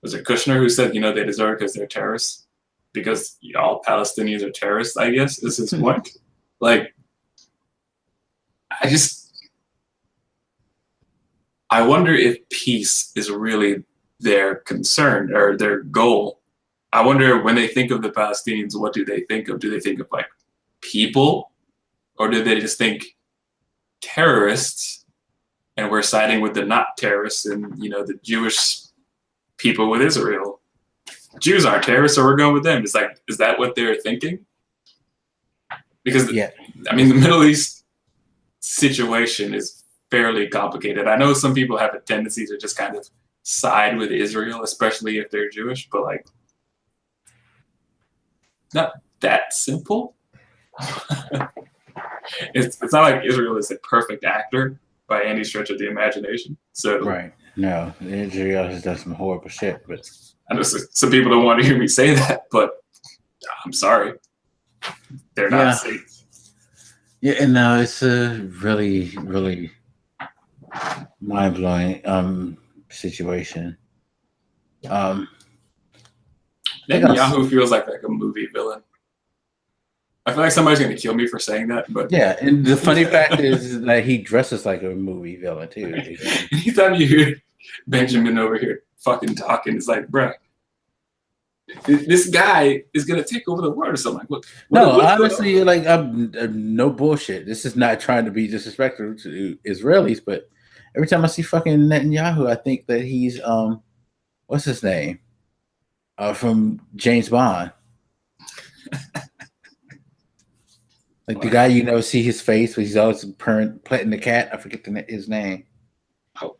was it Kushner who said, you know, they deserve it because they're terrorists? Because all Palestinians are terrorists, I guess, is his point. Like, I wonder if peace is really their concern or their goal. I wonder when they think of the Palestinians, what do they think of? Do they think of like people, or do they just think terrorists and we're siding with the not terrorists and, you know, the Jewish people with Israel? Jews aren't terrorists, so we're going with them. It's like, is that what they're thinking? Because I mean, the Middle East situation is fairly complicated. I know some people have a tendency to just kind of side with Israel, especially if they're Jewish, but like, not that simple. It's not like Israel is a perfect actor by any stretch of the imagination. So right, no, Israel has done some horrible shit, but I know some people don't want to hear me say that, but I'm sorry, they're not safe. Yeah, and now it's a really, really mind-blowing situation. Netanyahu feels like a movie villain. I feel like somebody's going to kill me for saying that, but yeah. And the funny fact is that he dresses like a movie villain too. Anytime you Benjamin over here fucking talking. It's like, bruh, this guy is gonna take over the world or something. Like, what No, what's honestly, like I'm no bullshit. This is not trying to be disrespectful to Israelis, but every time I see fucking Netanyahu, I think that he's what's his name? From James Bond. Like the guy you never see his face, but he's always petting the cat. I forget his name. Oh,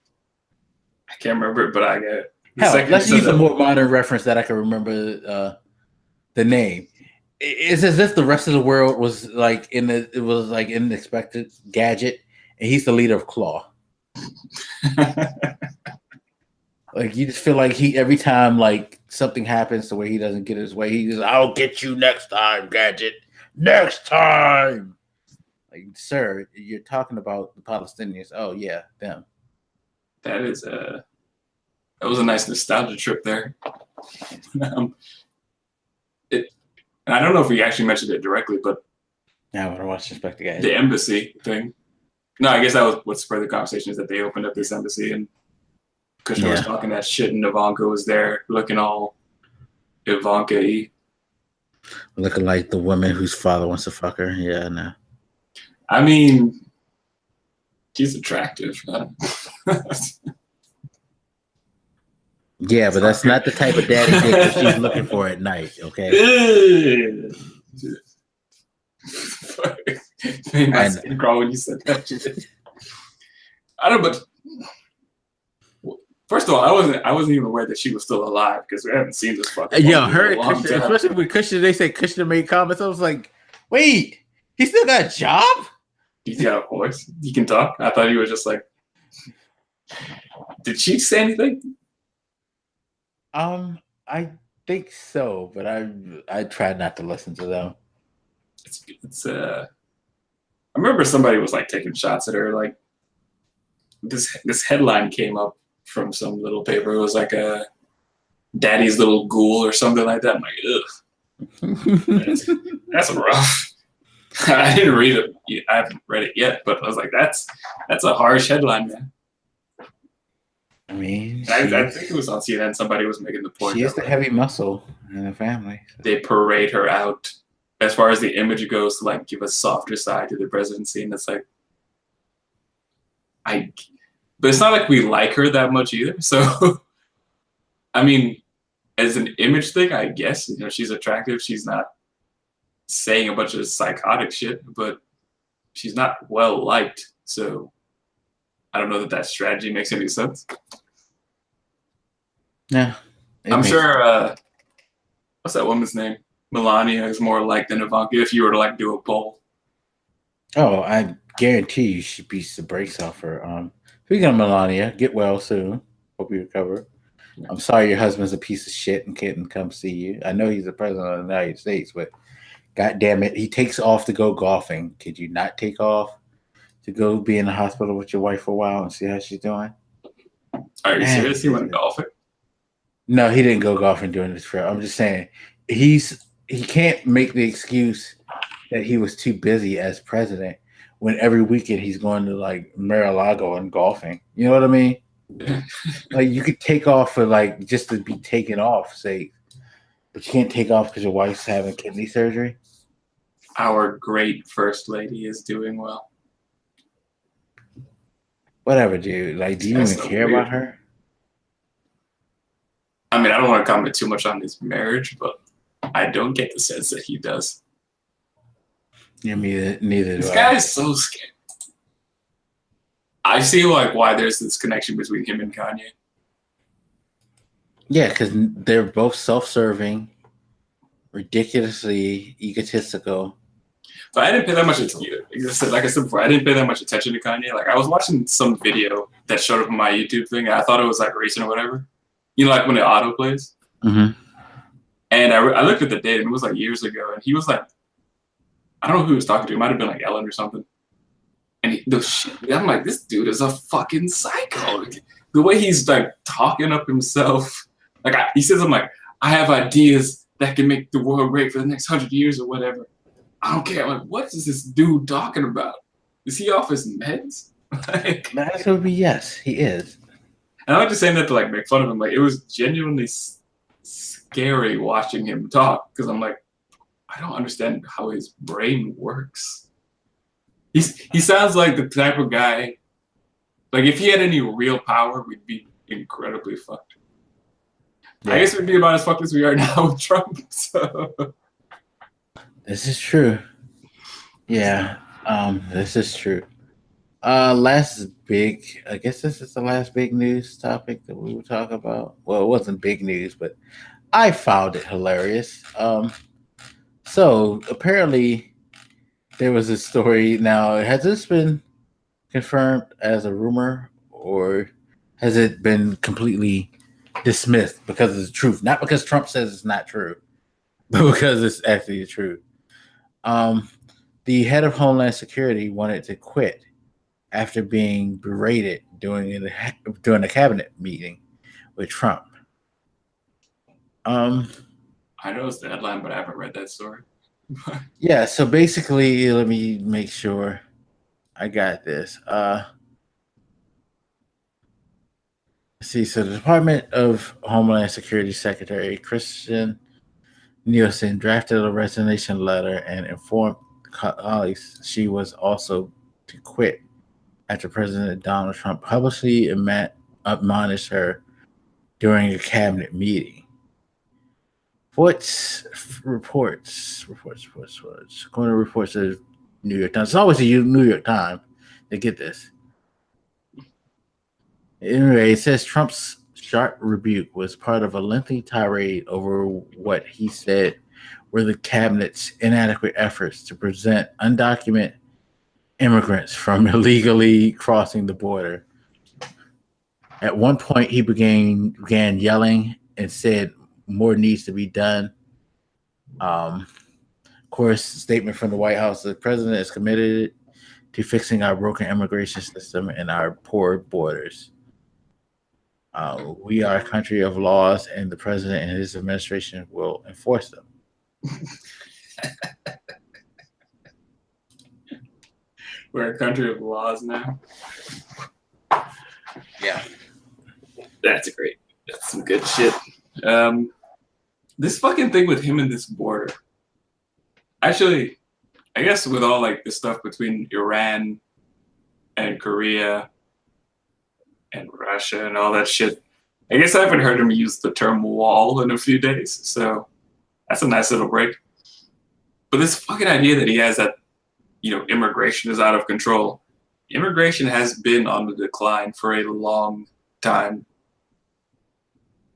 I can't remember it, but I get it. Hell, let's use a more modern reference that I can remember the name. It's as if the rest of the world was like it was like an unexpected gadget, and he's the leader of Claw. Like you just feel like every time like something happens to where he doesn't get his way, he just, I'll get you next time, gadget. Next time. Like, sir, you're talking about the Palestinians. Oh yeah, them. That was a nice nostalgia trip there. And I don't know if we actually mentioned it directly, but yeah, I want to watch Respect the Guy. The embassy thing. No, I guess that was what spurred the conversation, is that they opened up this embassy and Kushner was talking that shit, and Ivanka was there looking all Ivanka-y. Looking like the woman whose father wants to fuck her. Yeah, no. I mean, she's attractive. Yeah, but that's not the type of daddy dick that she's looking for at night, okay? Made my skin crawl when you said that. I don't know, but first of all, I wasn't even aware that she was still alive because we haven't seen this fucking. Yo, her, Kushner, especially with Kushner, they said Kushner made comments. I was like, wait, he still got a job? He's got a voice. He can talk. I thought he was just like. Did she say anything? I think so, but I try not to listen to them. I remember somebody was like taking shots at her. Like this headline came up from some little paper. It was like a daddy's little ghoul or something like that. I'm like, ugh, that's rough. I didn't read it. I haven't read it yet, but I was like, that's a harsh headline, man. I mean, I think it was on CNN. Somebody was making the point. She is the heavy muscle in the family. So. They parade her out as far as the image goes to like give a softer side to the presidency, and it's like, but it's not like we like her that much either. So, I mean, as an image thing, I guess she's attractive. She's not saying a bunch of psychotic shit, but she's not well liked. So, I don't know that strategy makes any sense. Yeah, I'm sure. What's that woman's name? Melania is more liked than Ivanka. If you were to like do a poll. Oh, I guarantee you she beats the brakes off her. Speaking of Melania, get well soon. Hope you recover. I'm sorry your husband's a piece of shit and couldn't come see you. I know he's the president of the United States, but God damn it, he takes off to go golfing. Could you not take off to go be in the hospital with your wife for a while and see how she's doing? Are you serious? He went golfing? No, he didn't go golfing during this trip. I'm just saying he can't make the excuse that he was too busy as president when every weekend he's going to like Mar-a-Lago and golfing. You know what I mean? Like you could take off for like just to be taken off, say, but you can't take off because your wife's having kidney surgery. Our great first lady is doing well. Whatever, dude. Like, do you even care about her? I mean, I don't want to comment too much on his marriage, but I don't get the sense that he does. Yeah, neither do I. This guy is so scared. I see like why there's this connection between him and Kanye. Yeah, because they're both self-serving, ridiculously egotistical. But I didn't pay that much attention. Like I said before, I didn't pay that much attention to Kanye. Like I was watching some video that showed up on my YouTube thing, and I thought it was like Reason or whatever. You know, like when the auto plays. Mm-hmm. And I looked at the date, and it was like years ago, and he was like, I don't know who he was talking to. It might have been like Ellen or something. And I'm like, this dude is a fucking psycho. The way he's like talking up himself. Like he says, I'm like, I have ideas that can make the world great for the next 100 years or whatever. I don't care. I'm like, what is this dude talking about? Is he off his meds? The answer would be yes, he is. And I'm not just saying that to like make fun of him. Like it was genuinely scary watching him talk because I'm like, I don't understand how his brain works. He sounds like the type of guy. Like if he had any real power, we'd be incredibly fucked. Yeah. I guess we'd be about as fucked as we are now with Trump. So this is true. Yeah, this is true. Last big, I guess this is the last big news topic that we will talk about. Well, it wasn't big news, but I found it hilarious. So apparently there was a story. Now, has this been confirmed as a rumor, or has it been completely dismissed because it's the truth? Not because Trump says it's not true, but because it's actually the truth. The head of Homeland Security wanted to quit after being berated during a cabinet meeting with Trump. I know it's the headline, but I haven't read that story. Yeah, so basically, let me make sure I got this. See, so the Department of Homeland Security Secretary Christian Nielsen drafted a resignation letter and informed colleagues she was also to quit after President Donald Trump publicly admonished her during a cabinet meeting. Reports. According to reports of New York Times. It's always the New York Times to get this. Anyway, it says Trump's sharp rebuke was part of a lengthy tirade over what he said were the cabinet's inadequate efforts to prevent undocumented immigrants from illegally crossing the border. At one point, he began yelling and said more needs to be done. Of course, statement from the White House: the president is committed to fixing our broken immigration system and our poor borders. We are a country of laws, and the president and his administration will enforce them. We're a country of laws now. Yeah. That's great. That's some good shit. This fucking thing with him and this border. Actually, I guess with all like the stuff between Iran and Korea and Russia and all that shit, I guess I haven't heard him use the term wall in a few days. So that's a nice little break. But this fucking idea that he has that, immigration is out of control. Immigration has been on the decline for a long time.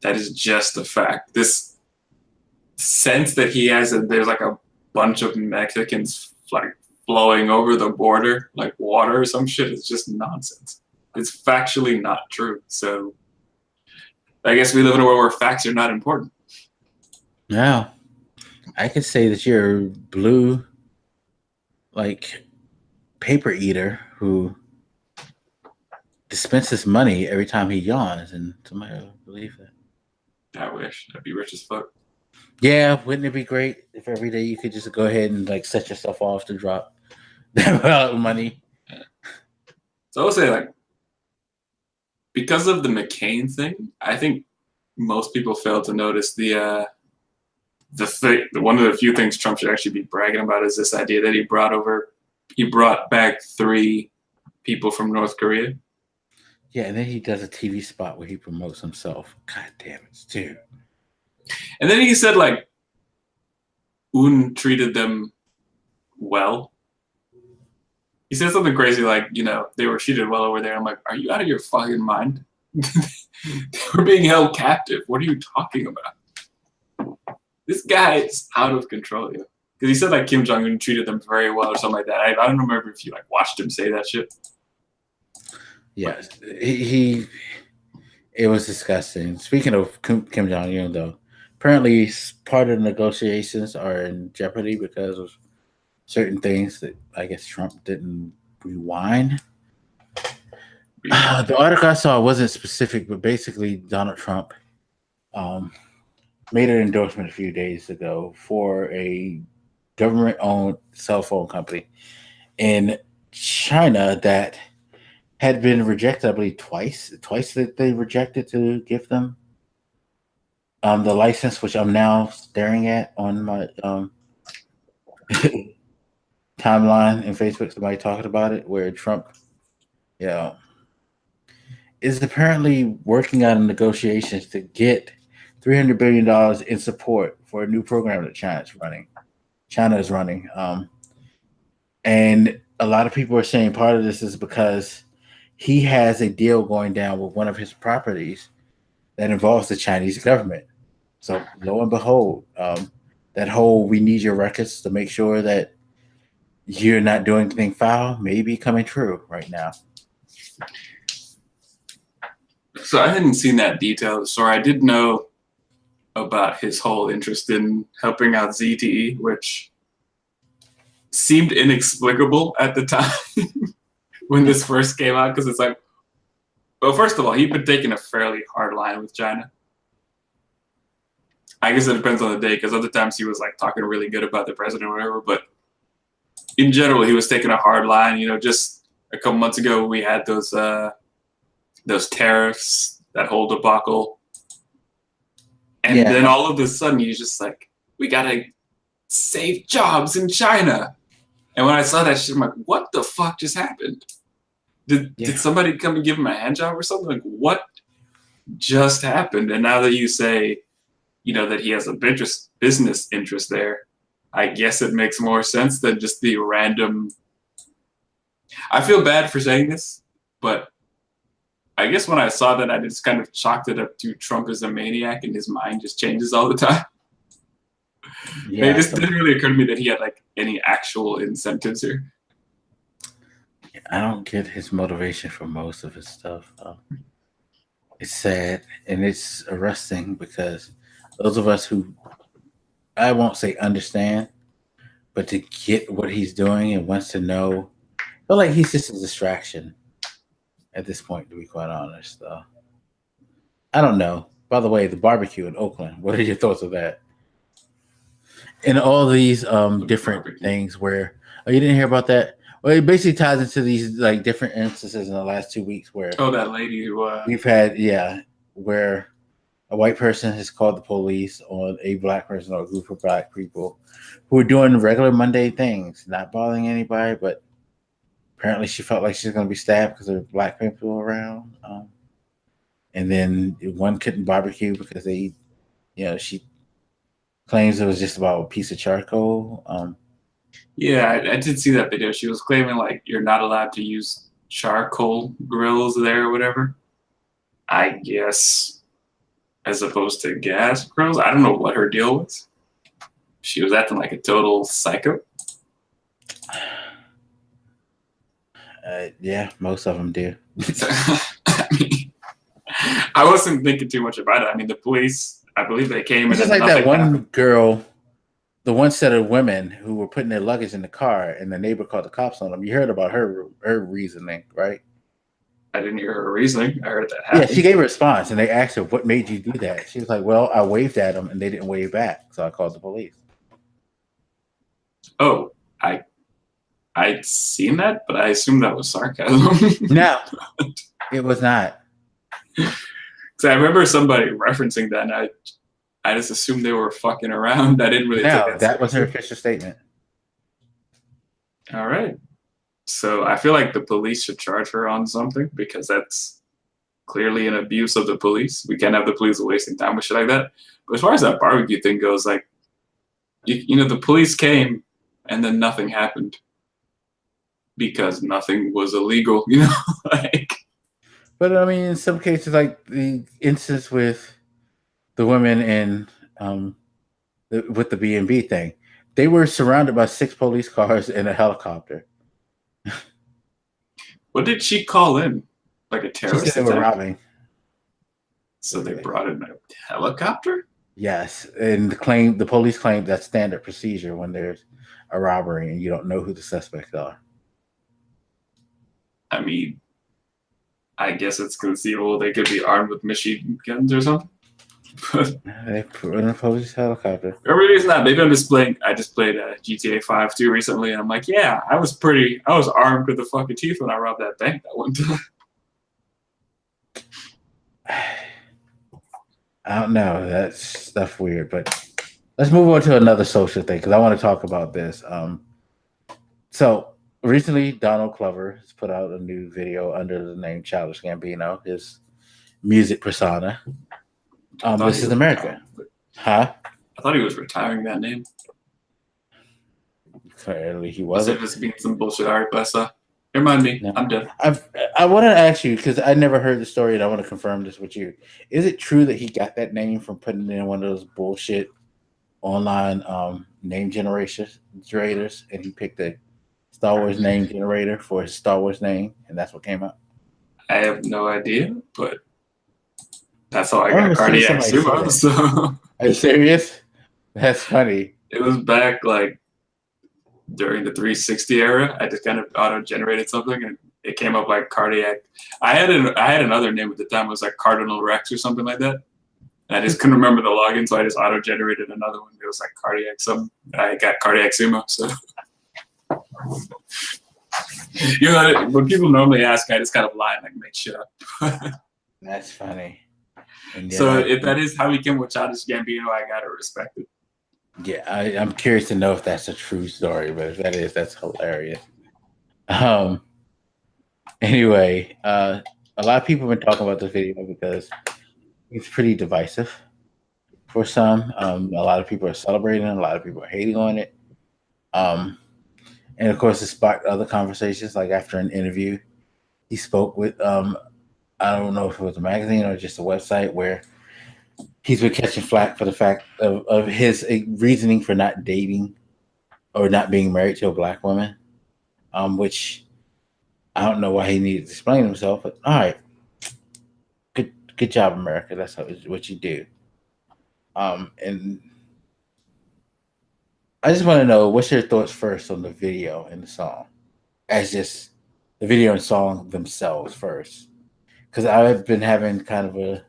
That is just a fact. This sense that he has that there's like a bunch of Mexicans like flowing over the border like water or some shit is just nonsense. It's factually not true. So I guess we live in a world where facts are not important. Now, I could say that you're a blue, like, paper eater who dispenses money every time he yawns, and somebody will believe that. I wish. I'd be rich as fuck. Yeah, wouldn't it be great if every day you could just go ahead and like set yourself off to drop that amount of money? Yeah. So I would say, like, because of the McCain thing, I think most people fail to notice one of the few things Trump should actually be bragging about is this idea that he brought back 3 people from North Korea. Yeah, and then he does a TV spot where he promotes himself. God damn it, dude. And then he said, like, Un treated them well. He said something crazy like, they were treated well over there. I'm like, are you out of your fucking mind? They were being held captive. What are you talking about? This guy is out of control, Because he said, like, Kim Jong-un treated them very well or something like that. I don't remember if you, like, watched him say that shit. Yes, it was disgusting. Speaking of Kim Jong-un, though, apparently part of the negotiations are in jeopardy because of certain things that I guess Trump didn't rewind. The article I saw wasn't specific, but basically Donald Trump made an endorsement a few days ago for a government-owned cell phone company in China that had been rejected, I believe, twice. Twice that they rejected to give them the license, which I'm now staring at on my timeline in Facebook. Somebody talking about it, where Trump, is apparently working on negotiations to get $300 billion in support for a new program that China is running. And a lot of people are saying part of this is because he has a deal going down with one of his properties that involves the Chinese government. So lo and behold, that whole "we need your records to make sure that you're not doing anything foul" may be coming true right now. So I hadn't seen that detailed story. I did know about his whole interest in helping out ZTE, which seemed inexplicable at the time when this first came out, because it's like, well, first of all, he'd been taking a fairly hard line with China. I guess it depends on the day, because other times he was like talking really good about the president or whatever, but in general, he was taking a hard line. You know, just a couple months ago, we had those tariffs, that whole debacle. And then all of a sudden, he's just like, we gotta save jobs in China. And when I saw that shit, I'm like, what the fuck just happened? Did somebody come and give him a hand job or something? Like, what just happened? And now that you say, you know, that he has a business interest there, I guess it makes more sense than just the random. I feel bad for saying this, but I guess when I saw that, I just kind of chalked it up to Trump as a maniac and his mind just changes all the time. It just didn't really occur to me that he had like any actual incentives here. I don't get his motivation for most of his stuff. It's sad and it's arresting, because those of us who, I won't say understand, but to get what he's doing and wants to know, I feel like he's just a distraction at this point, to be quite honest. I don't know. By the way, the barbecue in Oakland, what are your thoughts of that? And all these different things where, oh, you didn't hear about that? Well, it basically ties into these like different instances in the last 2 weeks where that lady who we've had, where a white person has called the police on a black person or a group of black people who are doing regular Monday things, not bothering anybody, but apparently she felt like she's going to be stabbed because there were black people around. And then one couldn't barbecue because they, she claims it was just about a piece of charcoal. I did see that video. She was claiming like you're not allowed to use charcoal grills there or whatever. I guess, as opposed to gas grills. I don't know what her deal was. She was acting like a total psycho. Most of them do. I mean, I wasn't thinking too much about it. I mean, the police, I believe they came. It's just like that one girl, the one set of women who were putting their luggage in the car, and the neighbor called the cops on them. You heard about her reasoning, right? I didn't hear her reasoning. I heard that happened. Yeah, she gave a response, and they asked her, "What made you do that?" She was like, "Well, I waved at them, and they didn't wave back, so I called the police." Oh, I'd seen that, but I assumed that was sarcasm. No, it was not. So I remember somebody referencing that, and I just assumed they were fucking around. I didn't really take that was her official statement. All right. So I feel like the police should charge her on something, because that's clearly an abuse of the police. We can't have the police wasting time with shit like that. But as far as that barbecue thing goes, like, the police came and then nothing happened because nothing was illegal, like. But I mean, in some cases, like the instance with the women in with the B&B thing, they were surrounded by 6 police cars and a helicopter. What did she call in? Like a terrorist She said they were robbing. So they brought in a helicopter? Yes, and the police claim that's standard procedure when there's a robbery and you don't know who the suspects are. I mean, I guess it's conceivable they could be armed with machine guns or something. They put in a police helicopter. Or maybe it's not. Maybe I'm just playing. I just played GTA 5 too recently, and I'm like, yeah, I was armed with the fucking teeth when I robbed that bank that one time. I don't know. That's stuff weird, but let's move on to another social thing because I want to talk about this. So recently, Donald Glover has put out a new video under the name Childish Gambino, his music persona. This is America. Huh? I thought he was retiring that name. Clearly, he wasn't. Just being some bullshit art, but remind me. No. I'm done. I want to ask you because I never heard the story, and I want to confirm this with you. Is it true that he got that name from putting in one of those bullshit online name generators, and he picked a Star Wars name generator for his Star Wars name, and that's what came up? I have no idea, but that's how I got Cardiacsumo. So. Are you serious? That's funny. It was back like during the 360 era. I just kind of auto-generated something, and it came up like Cardiac. I had another name at the time. It was like Cardinal Rex or something like that. And I just couldn't remember the login, so I just auto-generated another one. It was like Cardiac something. I got Cardiacsumo. So, you know, when people normally ask, I just kind of lie and like make shit up. That's funny. And so if that is how he came with Childish Gambino, I gotta respect it. Yeah, I'm curious to know if that's a true story, but if that is, that's hilarious. Anyway, a lot of people have been talking about this video because it's pretty divisive for some. A lot of people are celebrating it, a lot of people are hating on it. And of course, it sparked other conversations. Like after an interview, he spoke with I don't know if it was a magazine or just a website where he's been catching flack for the fact of his reasoning for not dating or not being married to a black woman, which I don't know why he needed to explain himself. But all right, good job, America. That's what you do. And I just want to know what's your thoughts first on the video and the song, as just the video and song themselves first, because I've been having kind of a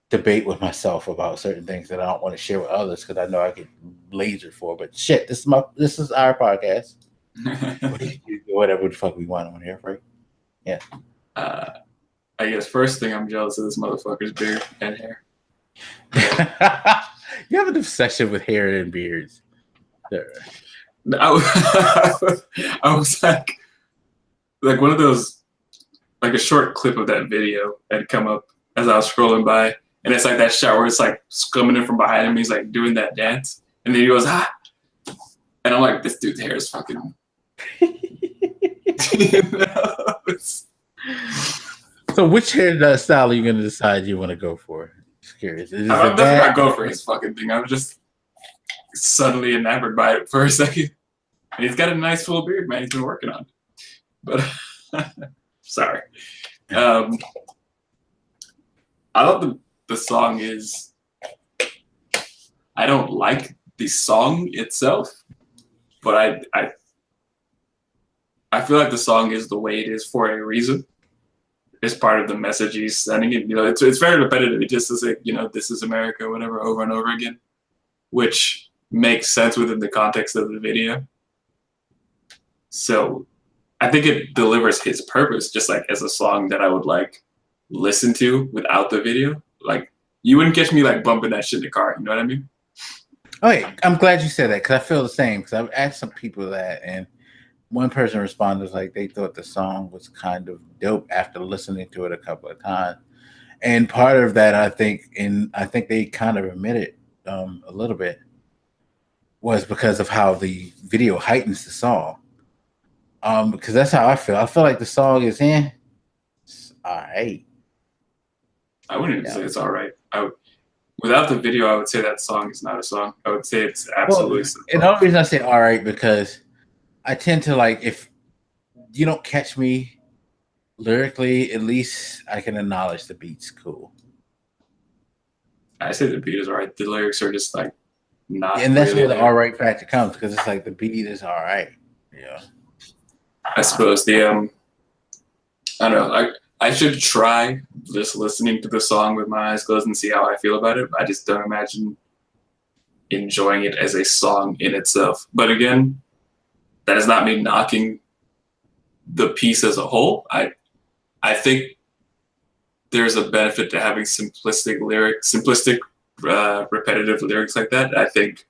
debate with myself about certain things that I don't want to share with others because I know I get laser for. But shit, this is our podcast. Whatever the fuck we want on here, right? Yeah. I guess first thing, I'm jealous of this motherfucker's beard and hair. You have an obsession with hair and beards. I was like one of those, like a short clip of that video had come up as I was scrolling by, and it's like that shot where it's like coming in from behind him. He's like doing that dance, and then he goes ah, and I'm like, this dude's hair is fucking. So which hair style are you gonna decide you want to go for? Just curious. I'm definitely not going for his fucking thing. I was just suddenly enamored by it for a second. And he's got a nice full beard, man. He's been working on it. But sorry. I thought the song is. I don't like the song itself, but I feel like the song is the way it is for a reason. It's part of the message he's sending it. You know, it's very repetitive. It just is like, you know, this is America, whatever, over and over again, which makes sense within the context of the video. So I think it delivers his purpose, just like as a song that I would like listen to without the video. Like you wouldn't catch me like bumping that shit in the car. You know what I mean? Oh, yeah. I'm glad you said that because I feel the same. Because I've asked some people that, and one person responded like they thought the song was kind of dope after listening to it a couple of times. And part of that, I think they kind of admitted a little bit, was because of how the video heightens the song. Because that's how I feel. I feel like the song is it's all right. I wouldn't even say it's all right. Without the video, I would say that song is not a song. I would say it's absolutely. Well, and the only reason I say all right because I tend to like, if you don't catch me lyrically, at least I can acknowledge the beat's cool. I say the beat is all right. The lyrics are just like not. And that's really where the all right factor comes, because it's like the beat is all right. Yeah. I suppose I don't know. I should try just listening to the song with my eyes closed and see how I feel about it. I just don't imagine enjoying it as a song in itself. But again, that is not me knocking the piece as a whole. I think there's a benefit to having simplistic, repetitive lyrics like that. I think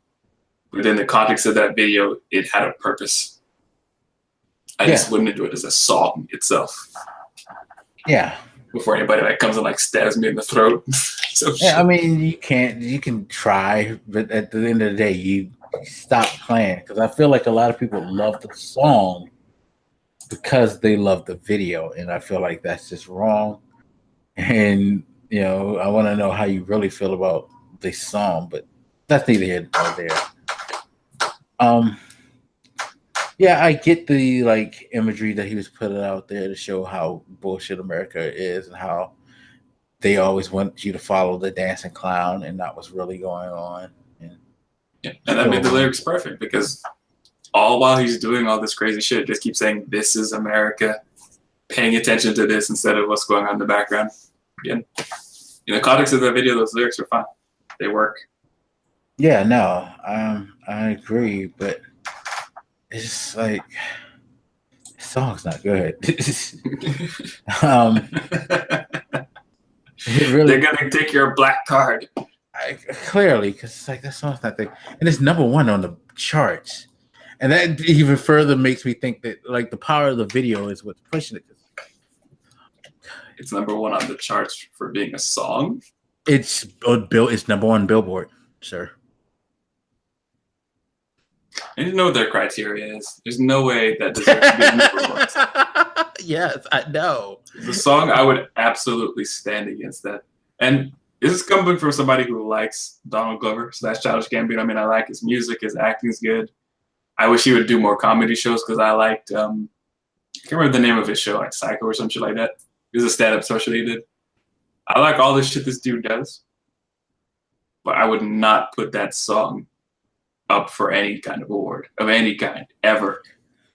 within the context of that video, it had a purpose. I just wouldn't do it as a song itself. Yeah. Before anybody like comes and like stabs me in the throat. So I mean, you can try, but at the end of the day, you stop playing, because I feel like a lot of people love the song because they love the video, and I feel like that's just wrong. And you know, I want to know how you really feel about the song, but that's neither here nor there. Yeah, I get the like imagery that he was putting out there to show how bullshit America is and how they always want you to follow the dancing clown and not what's really going on. And that made the lyrics perfect, because all while he's doing all this crazy shit, just keep saying, "This is America," paying attention to this instead of what's going on in the background. Again, in the context of the video, those lyrics are fine. They work. Yeah, no, I agree, but it's just like the song's not good. Really, they're gonna take your black card. Clearly, because it's like that song's not there, and it's #1 on the charts, and that even further makes me think that like the power of the video is what's pushing it. It's #1 on the charts for being a song. It's #1 Billboard, sir. I need to know what their criteria is. There's no way that deserves to be #1. Yes, I know. The song, I would absolutely stand against that. And this is coming from somebody who likes Donald Glover, so that's Childish Gambino. I mean, I like his music, his acting is good. I wish he would do more comedy shows, because I liked, I can't remember the name of his show, like Psycho or some shit like that. It was a stand-up special he did. I like all the shit this dude does, but I would not put that song up for any kind of award of any kind, ever.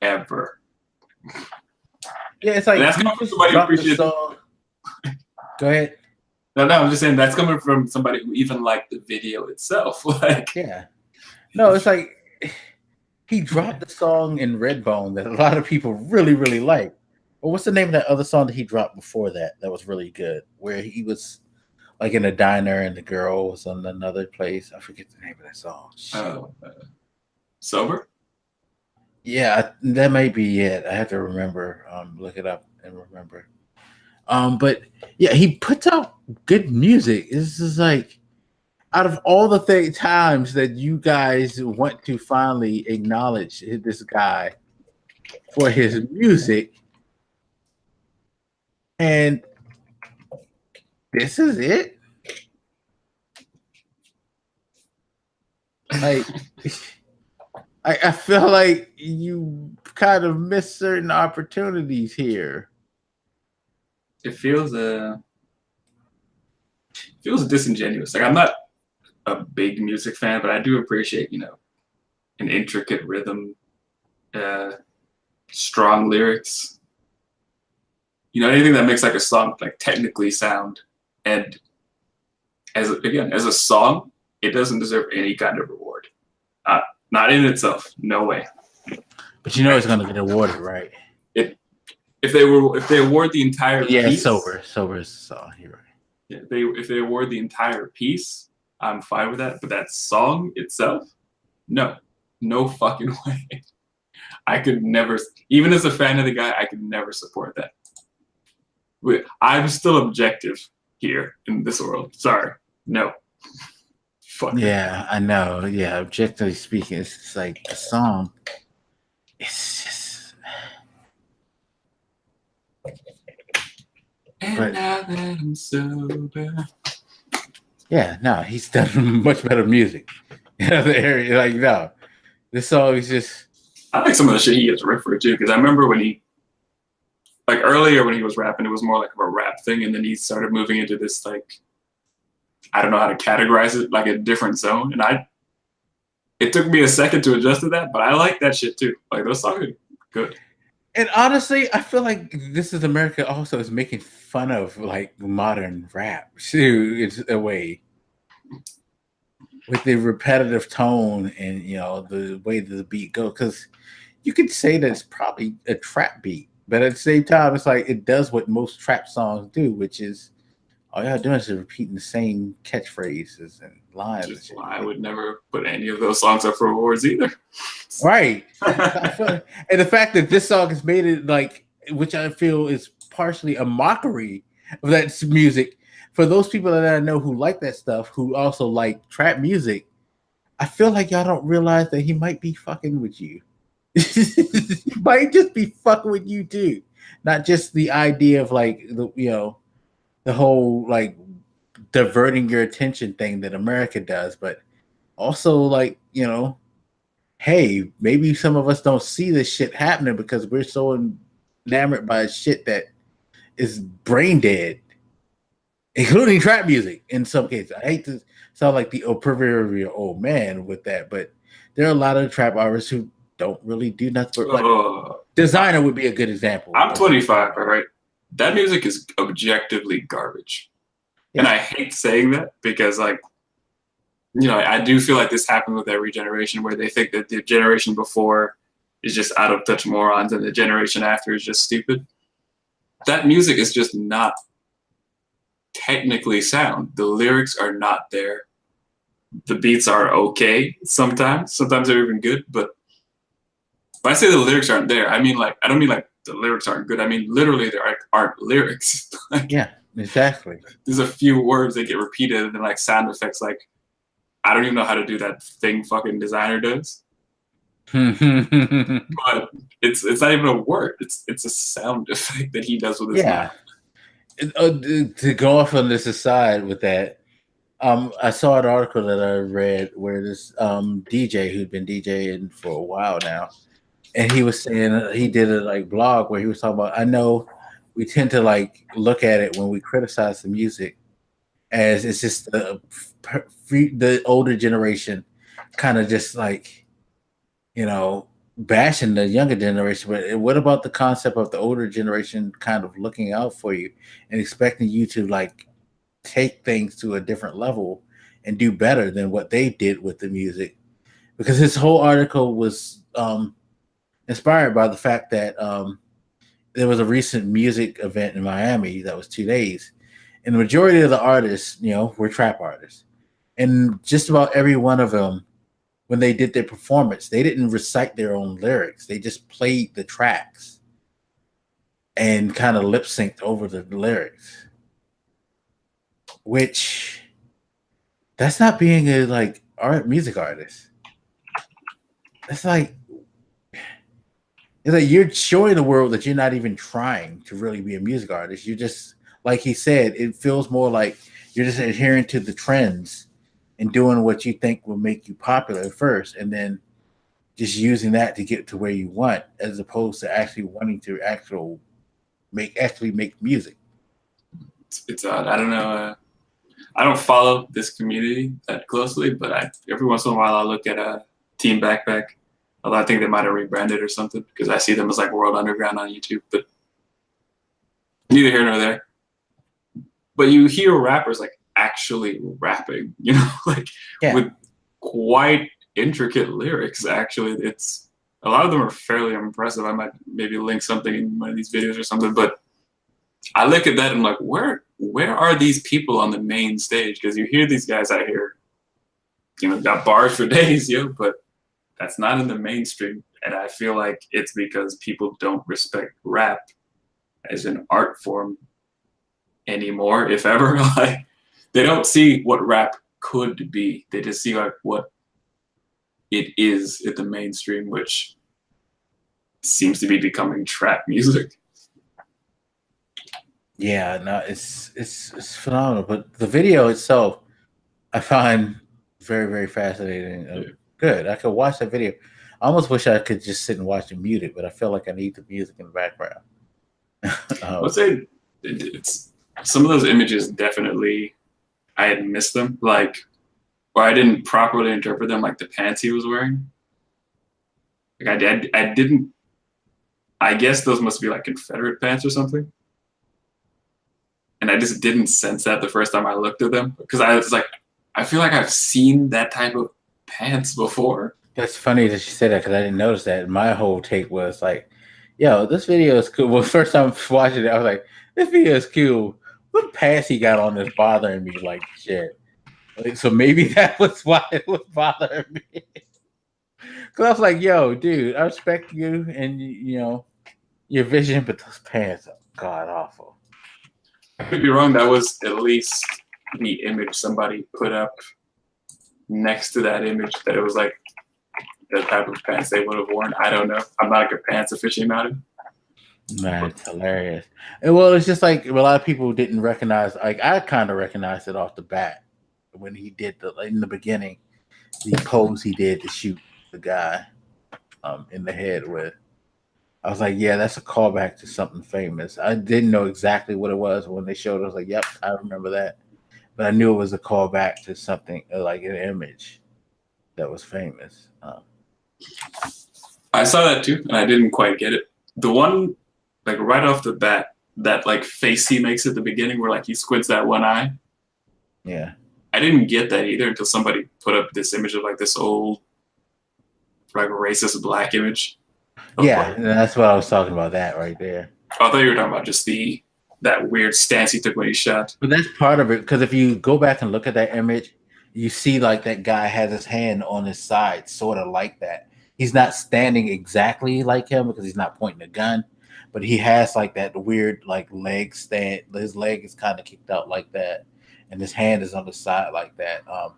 Yeah, it's like that's coming from somebody who appreciates. Go ahead. No, I'm just saying that's coming from somebody who even liked the video itself. Like, yeah, no, it's like he dropped the song in Redbone that a lot of people really, really like. Well, what's the name of that other song that he dropped before that was really good, where he was like in a diner and the girl was on another place? I forget the name of that song. Sober? Yeah, that may be it. I have to remember, look it up and remember. But yeah, he puts out good music. This is like, out of all the times that you guys want to finally acknowledge this guy for his music, and this is it. Like, I feel like you kind of missed certain opportunities here. It feels disingenuous. Like, I'm not a big music fan, but I do appreciate, you know, an intricate rhythm, strong lyrics. You know, anything that makes like a song like technically sound. And as a song, it doesn't deserve any kind of reward. Not in itself, no way. But you know it's gonna get awarded, right? If they award the entire piece, sober is the song. You're right. Yeah, if they award the entire piece, I'm fine with that. But that song itself, no fucking way. I could never, even as a fan of the guy, I could never support that. I'm still objective here in this world. Sorry, no. Fuck yeah, I know. Yeah, objectively speaking, it's just like the song. It's just. And now that I'm sober. Yeah, no, he's done much better music in other areas. Like, no, this song is just. I like some of the shit he gets ripped for too, because I remember when he, like earlier when he was rapping, it was more like of a rap thing, and then he started moving into this like, I don't know how to categorize it, like a different zone, and it took me a second to adjust to that, but I like that shit too. Like, those songs are good. And honestly, I feel like This Is America also is making fun of like modern rap too. It's a way with the repetitive tone and the way the beat goes. Because you could say that it's probably a trap beat, but at the same time, it's like it does what most trap songs do, which is all y'all doing is repeating the same catchphrases and lines. Which is why I would never put any of those songs up for awards either. Right. I feel, and the fact that this song has made it like, which I feel is partially a mockery of that music. For those people that I know who like that stuff, who also like trap music, I feel like y'all don't realize that he might be fucking with you. He might just be fucking with you too. Not just the idea of like the whole like diverting your attention thing that America does, but also like, hey, maybe some of us don't see this shit happening because we're so enamored by shit that is brain dead, including trap music in some cases. I hate to sound like the proverbial old man with that, but there are a lot of trap artists who don't really do nothing. But Designer would be a good example. I'm 25, right? That music is objectively garbage. Yeah. And I hate saying that because, like, I do feel like this happens with every generation where they think that the generation before is just out of touch morons and the generation after is just stupid. That music is just not technically sound. The lyrics are not there. The beats are okay sometimes. Sometimes they're even good. But when I say the lyrics aren't there, I mean, like, I don't mean like the lyrics aren't good. I mean, literally there aren't lyrics. Like, yeah, exactly. There's a few words that get repeated and then like sound effects like, I don't even know how to do that thing fucking Designer does. But it's not even a word. It's a sound effect that he does with his mouth. To go off on this aside with that, I saw an article that I read where this DJ who'd been DJing for a while now, and he was saying he did a like blog where he was talking about, I know we tend to like look at it when we criticize the music as it's just the older generation kind of just like, bashing the younger generation. But what about the concept of the older generation kind of looking out for you and expecting you to like take things to a different level and do better than what they did with the music? Because his whole article was inspired by the fact that there was a recent music event in Miami that was 2 days. And the majority of the artists, were trap artists. And just about every one of them, when they did their performance, they didn't recite their own lyrics. They just played the tracks and kind of lip synced over the lyrics. Which, that's not being a like music artist. That's like, it's like you're showing the world that you're not even trying to really be a music artist. You're just, like he said, it feels more like you're just adhering to the trends and doing what you think will make you popular first, and then just using that to get to where you want, as opposed to actually wanting to actually make music. It's odd. I don't know. I don't follow this community that closely, but every once in a while I look at Team Backpack. Although I think they might have rebranded or something because I see them as like World Underground on YouTube. But neither here nor there. But you hear rappers like actually rapping, like with quite intricate lyrics. Actually, it's a lot of them are fairly impressive. I might maybe link something in one of these videos or something. But I look at that and I'm like, where are these people on the main stage? Because you hear these guys out here, got bars for days, but that's not in the mainstream. And I feel like it's because people don't respect rap as an art form anymore, if ever. Like, they don't see what rap could be. They just see like what it is in the mainstream, which seems to be becoming trap music. Yeah, no, it's phenomenal. But the video itself, I find very, very fascinating. Good. I could watch that video. I almost wish I could just sit and watch it muted, but I feel like I need the music in the background. I would say it's some of those images definitely I had missed them, like, or I didn't properly interpret them, like the pants he was wearing. Like I I guess those must be like Confederate pants or something. And I just didn't sense that the first time I looked at them because I was like, I feel like I've seen that type of pants before. That's funny that you said that because I didn't notice that. My whole take was like, yo, this video is cool. Well, first time watching it, I was like, this video is cool. What pants he got on is bothering me like shit. Like, so maybe that was why it was bothering me. Because I was like, yo, dude, I respect you and, you know, your vision, but those pants are god awful. I could be wrong. That was at least the image somebody put up next to that image that it was like the type of pants they would have worn. I don't know. I'm not like a pants aficionado. Man, it's hilarious. And well, it's just like a lot of people didn't recognize. Like I kind of recognized it off the bat when he did in the beginning, the pose he did to shoot the guy in the head with. I was like, yeah, that's a callback to something famous. I didn't know exactly what it was when they showed it. I was like, yep, I remember that. But I knew it was a callback to something like an image that was famous. I saw that too, and I didn't quite get it. The one, like right off the bat, that like face he makes at the beginning where like he squints that one eye. Yeah. I didn't get that either until somebody put up this image of like this old, like racist black image. Yeah, and that's what I was talking about. That right there. I thought you were talking about just that weird stance he took when he shot. But that's part of it because if you go back and look at that image, you see like that guy has his hand on his side, sort of like that. He's not standing exactly like him because he's not pointing a gun, but he has like that weird like leg stand. His leg is kind of kicked out like that, and his hand is on the side like that. I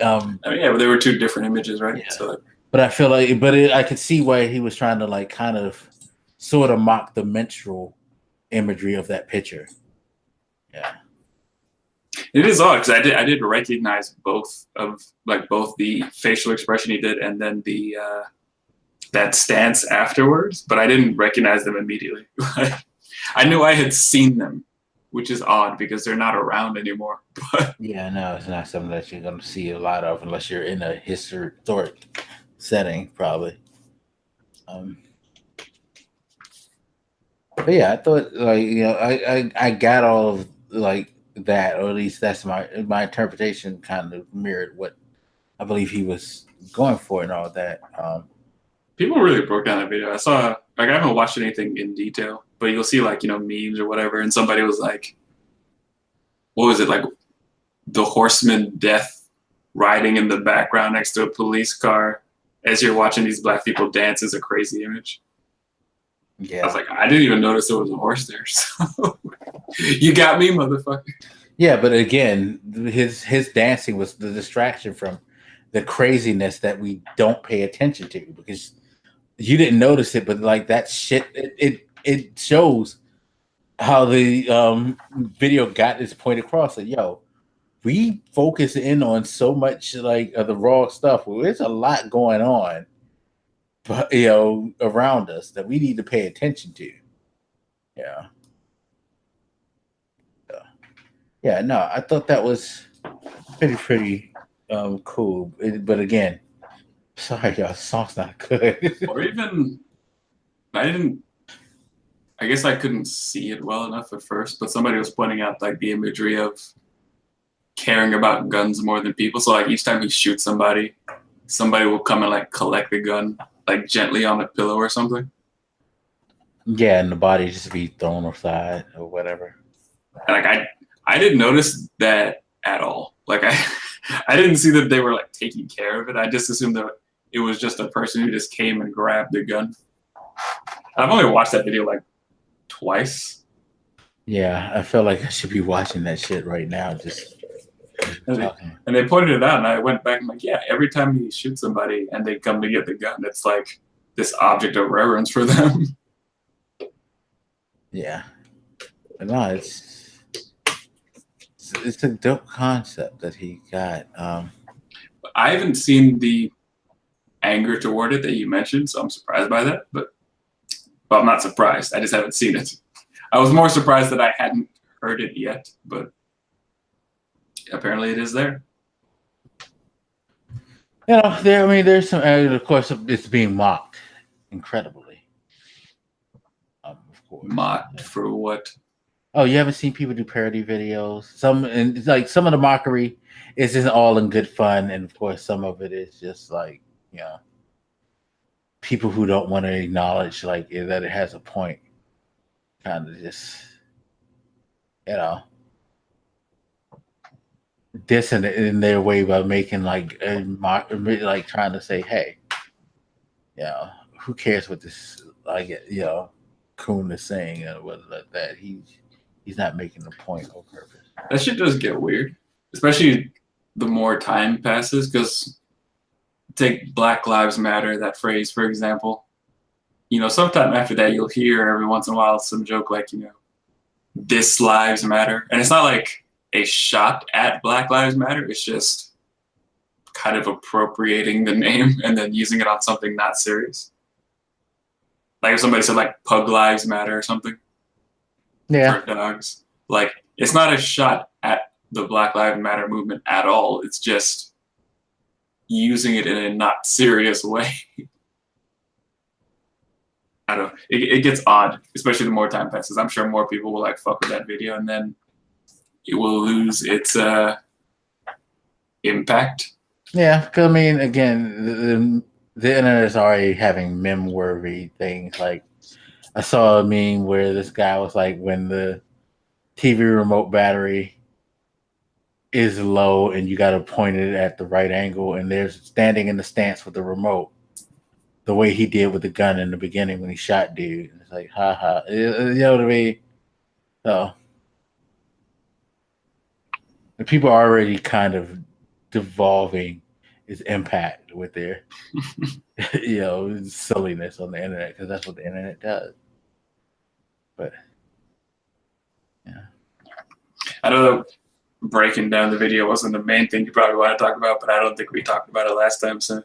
mean, yeah, but there were two different images, right? Yeah. So, but I feel like, I could see why he was trying to like kind of sort of mock the menstrual imagery of that picture. Yeah. It is odd because I did recognize both the facial expression he did and then the that stance afterwards, but I didn't recognize them immediately. I knew I had seen them, which is odd because they're not around anymore. But yeah, no, it's not something that you're gonna see a lot of unless you're in a historic setting, probably. But yeah, I thought like I got all of like that, or at least that's my interpretation kind of mirrored what I believe he was going for and all that. People really broke down that video. I saw I haven't watched anything in detail, but you'll see like memes or whatever, and somebody was like, what was it, like the horseman death riding in the background next to a police car as you're watching these black people dance is a crazy image. Yeah, I was like, I didn't even notice there was a horse there. So you got me, motherfucker. Yeah, but again, his dancing was the distraction from the craziness that we don't pay attention to because you didn't notice it, but like that shit, it shows how the video got its point across. That we focus in on so much like of the raw stuff. Well, there's a lot going on, but around us that we need to pay attention to. Yeah. Yeah, no, I thought that was pretty cool. But again, sorry, y'all, the song's not good. Or even, I guess I couldn't see it well enough at first, but somebody was pointing out like the imagery of caring about guns more than people. So like each time he shoots somebody will come and like collect the gun like gently on a pillow or something. Yeah, and the body just be thrown aside or whatever. And like I didn't notice that at all. Like I didn't see that they were like taking care of it. I just assumed that it was just a person who just came and grabbed the gun. I've only watched that video like twice. Yeah, I feel like I should be watching that shit right now. And they pointed it out, and I went back and like, yeah, every time you shoot somebody and they come to get the gun, it's like this object of reverence for them. Yeah, but no, it's a dope concept that he got. I haven't seen the anger toward it that you mentioned, so I'm surprised by that. But well, I'm not surprised. I just haven't seen it. I was more surprised that I hadn't heard it yet, but apparently it is there. There's some, of course, it's being mocked incredibly. course. Mocked for what? Oh, you haven't seen people do parody videos? Some and it's like some of the mockery is just all in good fun, and of course some of it is just like, you know, people who don't want to acknowledge like that it has a point, kind of just, you know, dissing it in their way by making like a mock, like trying to say, hey, you know, who cares what this, like, you know, coon is saying or whether that he's not making a point on purpose. That shit does get weird, especially the more time passes. Because take Black Lives Matter, that phrase, for example. You know, sometime after that, you'll hear every once in a while some joke like, you know, this lives matter. And it's not like a shot at Black Lives Matter. It's just kind of appropriating the name and then using it on something not serious. Like if somebody said like Pug Lives Matter or something. Yeah. For dogs. Like, it's not a shot at the Black Lives Matter movement at all. It's just using it in a not serious way. I don't know. It gets odd, especially the more time passes. I'm sure more people will like fuck with that video, and then it will lose its impact. Yeah, because I mean, again, the internet is already having meme-worthy things. Like, I saw a meme where this guy was like, when the TV remote battery is low and you got to point it at the right angle, and they're standing in the stance with the remote, the way he did with the gun in the beginning when he shot dude. It's like, haha. You know what I mean? So, the people are already kind of devolving its impact with their, you know, silliness on the internet, because that's what the internet does. But, yeah. I know breaking down the video wasn't the main thing you probably want to talk about, but I don't think we talked about it last time, so.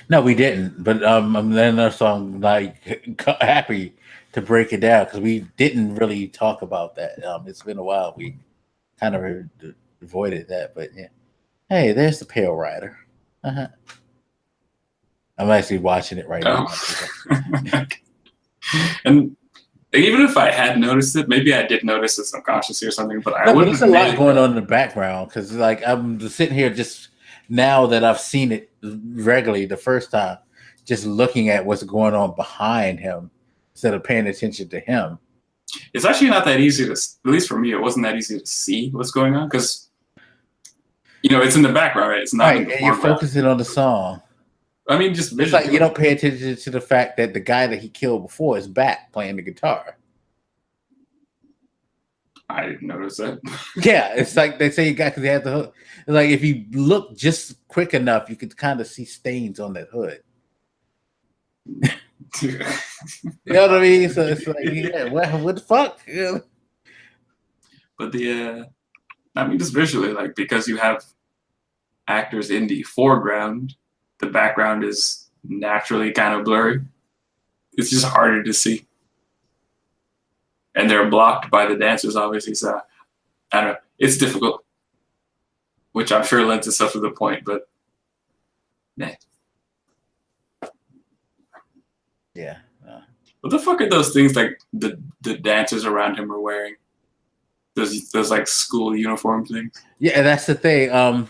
No, we didn't. But then so I'm like happy to break it down, because we didn't really talk about that. It's been a while. We kind of avoided that, but yeah. Hey, there's the Pale Rider. Uh-huh. I'm actually watching it right now. And even if I had noticed it, maybe I did notice it subconsciously or something, but I wouldn't. There's a lot going on in the background, because like I'm sitting here just now that I've seen it regularly the first time, just looking at what's going on behind him instead of paying attention to him. It's actually not that easy to, at least for me, it wasn't that easy to see what's going on, because, you know, it's in the background, right? It's not right, in the and you're focusing on the song. I mean, just it's like you don't pay attention to the fact that the guy that he killed before is back playing the guitar. I didn't notice that. Yeah, it's like they say you got, because they have the hood. It's like if you look just quick enough, you could kind of see stains on that hood. You know what I mean? So it's like, yeah, what the fuck? Yeah. But I mean, just visually, like, because you have actors in the foreground, the background is naturally kind of blurry. It's just harder to see. And they're blocked by the dancers, obviously, so I don't know. It's difficult, which I'm sure lends itself to the point, but nah. Yeah. What the fuck are those things like the dancers around him are wearing? Those like school uniform things? Yeah, that's the thing.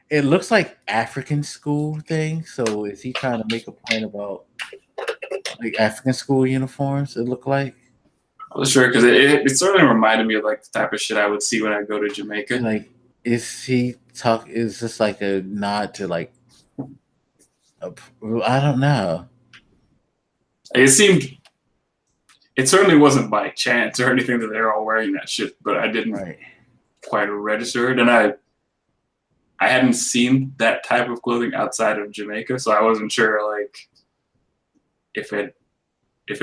It looks like African school thing. So is he trying to make a point about like African school uniforms? It look like. I was sure, because it certainly reminded me of like the type of shit I would see when I go to Jamaica. Like, is this like a nod to like? I don't know. It certainly wasn't by chance or anything that they're all wearing that shit, but I didn't quite register it, and I hadn't seen that type of clothing outside of Jamaica, so I wasn't sure like if it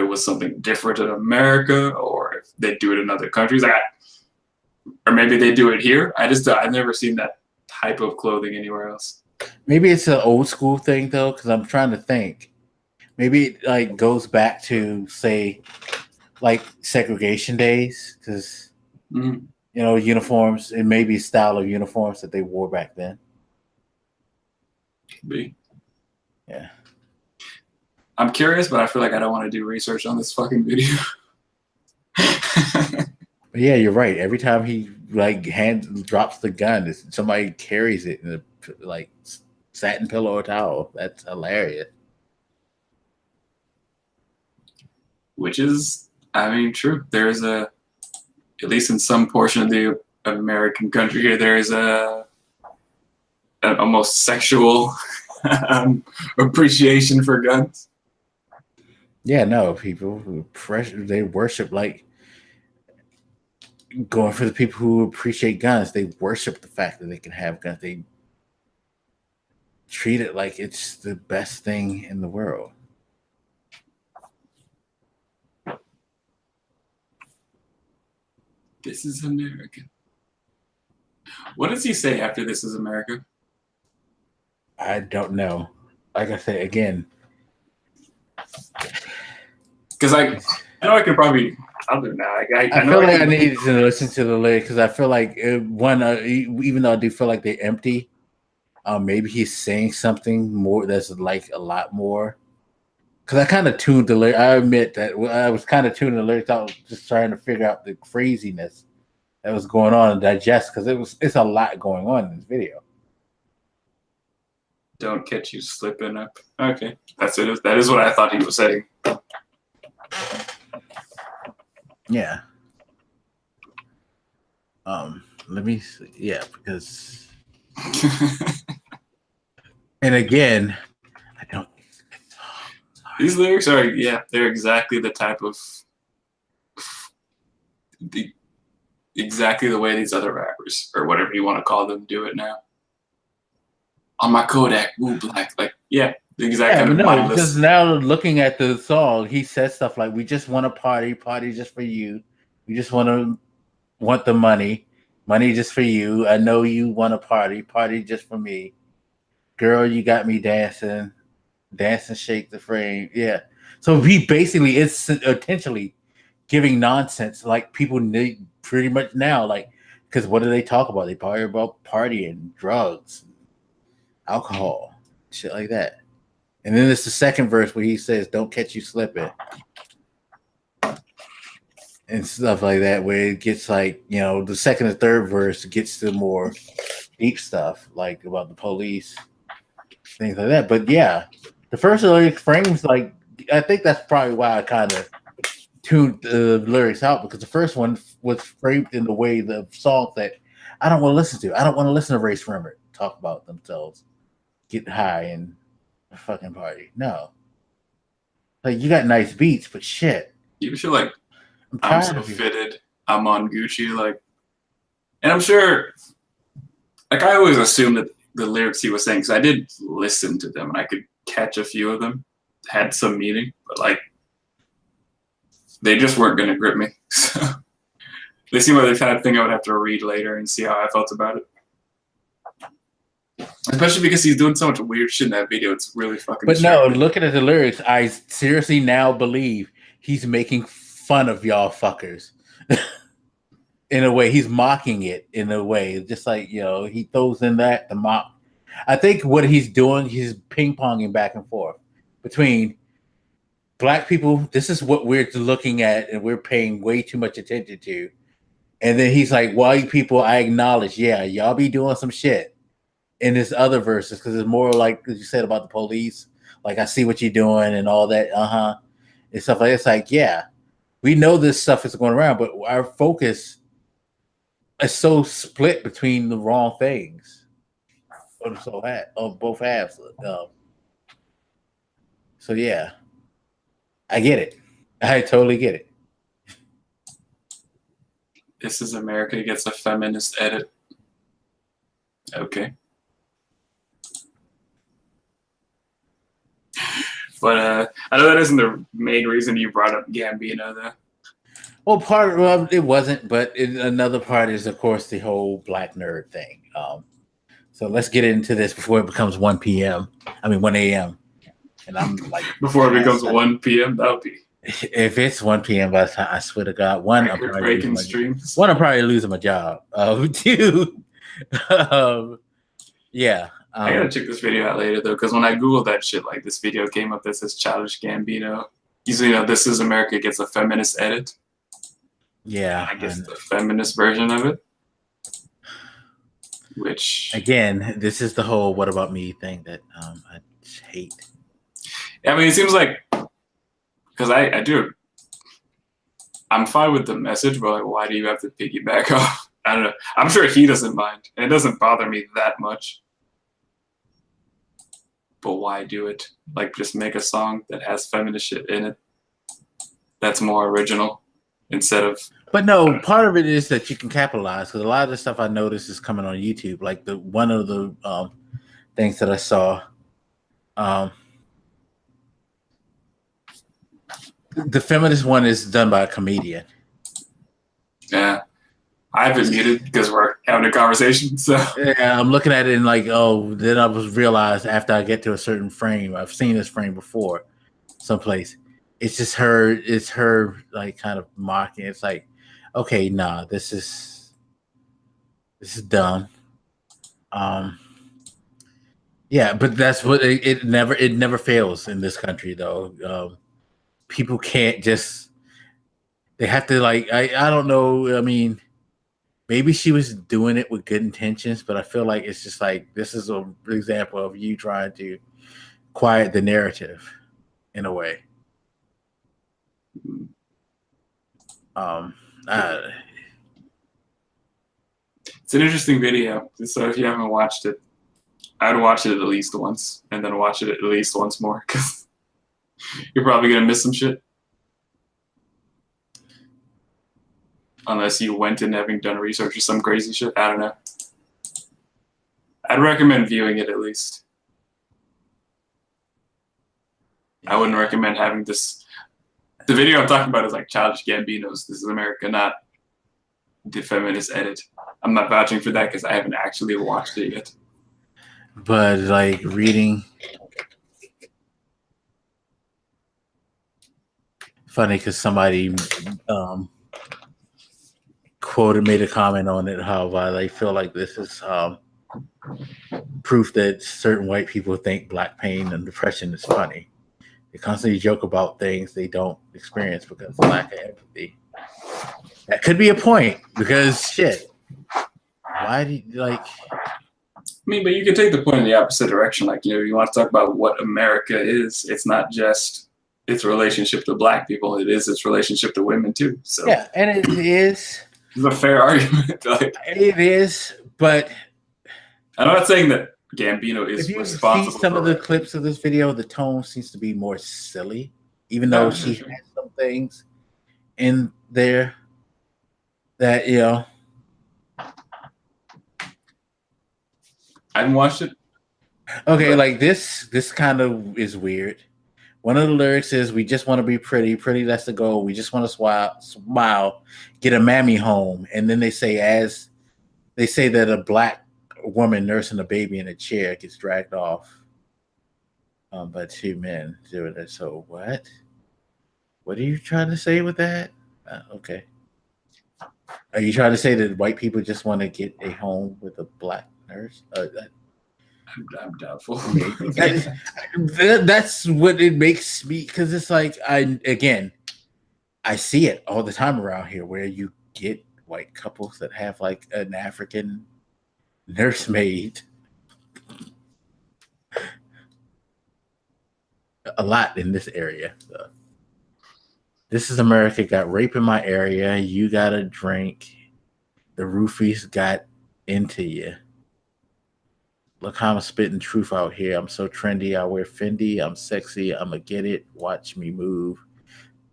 was something different in America or if they do it in other countries, or maybe they do it here. I've never seen that type of clothing anywhere else. Maybe it's an old school thing though, because I'm trying to think. Maybe it like goes back to say like segregation days, because you know, uniforms, it may be style of uniforms that they wore back then. Could be. Yeah. I'm curious, but I feel like I don't want to do research on this fucking video. But yeah, you're right. Every time he like drops the gun, somebody carries it in a like satin pillow or towel. That's hilarious. Which is, I mean, true. There is at least in some portion of the American country here, there is an almost sexual appreciation for guns. Yeah, no, people who they worship like going for the people who appreciate guns. They worship the fact that they can have guns. They treat it like it's the best thing in the world. This is America. What does he say after "This is America"? I don't know. Like I say again, because I know I could probably. I'll do it now. I feel like I need to listen to the lyrics because I feel like even though I do feel like they're empty, maybe he's saying something more that's like a lot more. Because I kind of tuned the lyrics. I admit that I was kind of tuning the lyrics out, just trying to figure out the craziness that was going on and digest. Because it's a lot going on in this video. Don't catch you slipping up. Okay, that's it. That is what I thought he was saying. Yeah. Let me see. Yeah, because and again, I don't. These lyrics are they're exactly the type of exactly the way these other rappers or whatever you want to call them do it now. On my Kodak, woo black, like the exact kind of mindless. Because now looking at the song, he says stuff like, "We just want to party just for you. We just want the money just for you. I know you want to party just for me. Girl, you got me dancing, shake the frame." Yeah. So he basically is intentionally giving nonsense like people need pretty much now. Like, because what do they talk about? They talk about partying, drugs, alcohol, shit like that. And then there's the second verse where he says, "Don't catch you slipping," and stuff like that, where it gets like, the second and third verse gets to more deep stuff, like about the police, things like that. But yeah, the first lyric frames, like, I think that's probably why I kind of tuned the lyrics out, because the first one was framed in the way the songs that I don't want to listen to. I don't want to listen to Race Remember talk about themselves, get high and fucking party. No. Like, you got nice beats, but shit. You feel like I'm so fitted. I'm on Gucci, like, and I'm sure, like, I always assumed that the lyrics he was saying, because I did listen to them and I could catch a few of them, had some meaning, but like, they just weren't gonna grip me. So they seem like the kind of thing I would have to read later and see how I felt about it. Especially because he's doing so much weird shit in that video. It's really fucking. But no, looking at the lyrics, I seriously now believe he's making fun of y'all fuckers. In a way, he's mocking it in a way, just like, he throws in that the mock. I think what he's doing, he's ping-ponging back and forth between black people. This is what we're looking at and we're paying way too much attention to. And then he's like, white people, I acknowledge, y'all be doing some shit in this other verses, because it's more like you said about the police, like, I see what you're doing and all that, and stuff like that. It's like, yeah, we know this stuff is going around, but our focus is so split between the wrong things on both halves. So yeah, I get it. I totally get it. This is America gets a feminist edit. Okay. But I know that isn't the main reason you brought up Gambino, though. Well, it wasn't, but another part is, of course, the whole black nerd thing. So let's get into this before it becomes 1 p.m. I mean, 1 a.m. And I'm like... Before it becomes 1 p.m., that would be... If it's 1 p.m. by the time, I swear to God, I'm probably losing my job. Two, yeah. I gotta check this video out later, though, because when I Googled that shit, like, this video came up that says Childish Gambino. This is America gets a feminist edit. Yeah, I guess the feminist version of it. Which again, this is the whole "what about me" thing that I hate. I mean, it seems like because I do. I'm fine with the message, but like, why do you have to piggyback off? I don't know. I'm sure he doesn't mind, and it doesn't bother me that much. But why do it? Like, just make a song that has feminist shit in it. That's more original instead of. But no, part of it is that you can capitalize because a lot of the stuff I noticed is coming on YouTube. Like the one of the things that I saw, the feminist one is done by a comedian. Yeah, I have it muted because we're having a conversation. So yeah, I'm looking at it and like, oh, then I was realized after I get to a certain frame, I've seen this frame before, someplace. It's just her. It's her like kind of mocking. It's like, okay, nah, this is dumb. Yeah, but that's what it never fails in this country though. People can't just, they have to like, I don't know. I mean, maybe she was doing it with good intentions, but I feel like it's just like, this is an example of you trying to quiet the narrative in a way. It's an interesting video. So if you haven't watched it, I'd watch it at least once and then watch it at least once more because you're probably going to miss some shit. Unless you went in having done research or some crazy shit. I don't know. I'd recommend viewing it at least. I wouldn't recommend having this. The video I'm talking about is like Childish Gambino's This Is America, not the feminist edit. I'm not vouching for that because I haven't actually watched it yet. But like reading, funny because somebody quoted, made a comment on it, how they feel like this is proof that certain white people think black pain and depression is funny. They constantly joke about things they don't experience because of lack of empathy. That could be a point because shit. Why do you like? I mean, but you can take the point in the opposite direction. Like, you know, you want to talk about what America is. It's not just its relationship to black people. It is its relationship to women too. So yeah, and it is. It's a fair argument. Like, it is, but I'm not saying that Gambino is if you responsible. See some of the it. clips of this video, the tone seems to be more silly, even though she has some things in there that, you know. I haven't watched it. Okay, like this kind of is weird. One of the lyrics is, "We just want to be pretty, pretty. That's the goal. We just want to smile, get a mammy home." And then they say that a black woman nursing a baby in a chair gets dragged off by two men doing it. So what? What are you trying to say with that? Okay. Are you trying to say that white people just want to get a home with a black nurse? I'm doubtful. That's what it makes me, because it's like I see it all the time around here where you get white couples that have like an African nursemaid. A lot in this area. So. This Is America got rape in my area. You got a drink. The roofies got into you. Look how I'm spitting truth out here. I'm so trendy. I wear Fendi. I'm sexy. I'ma get it. Watch me move.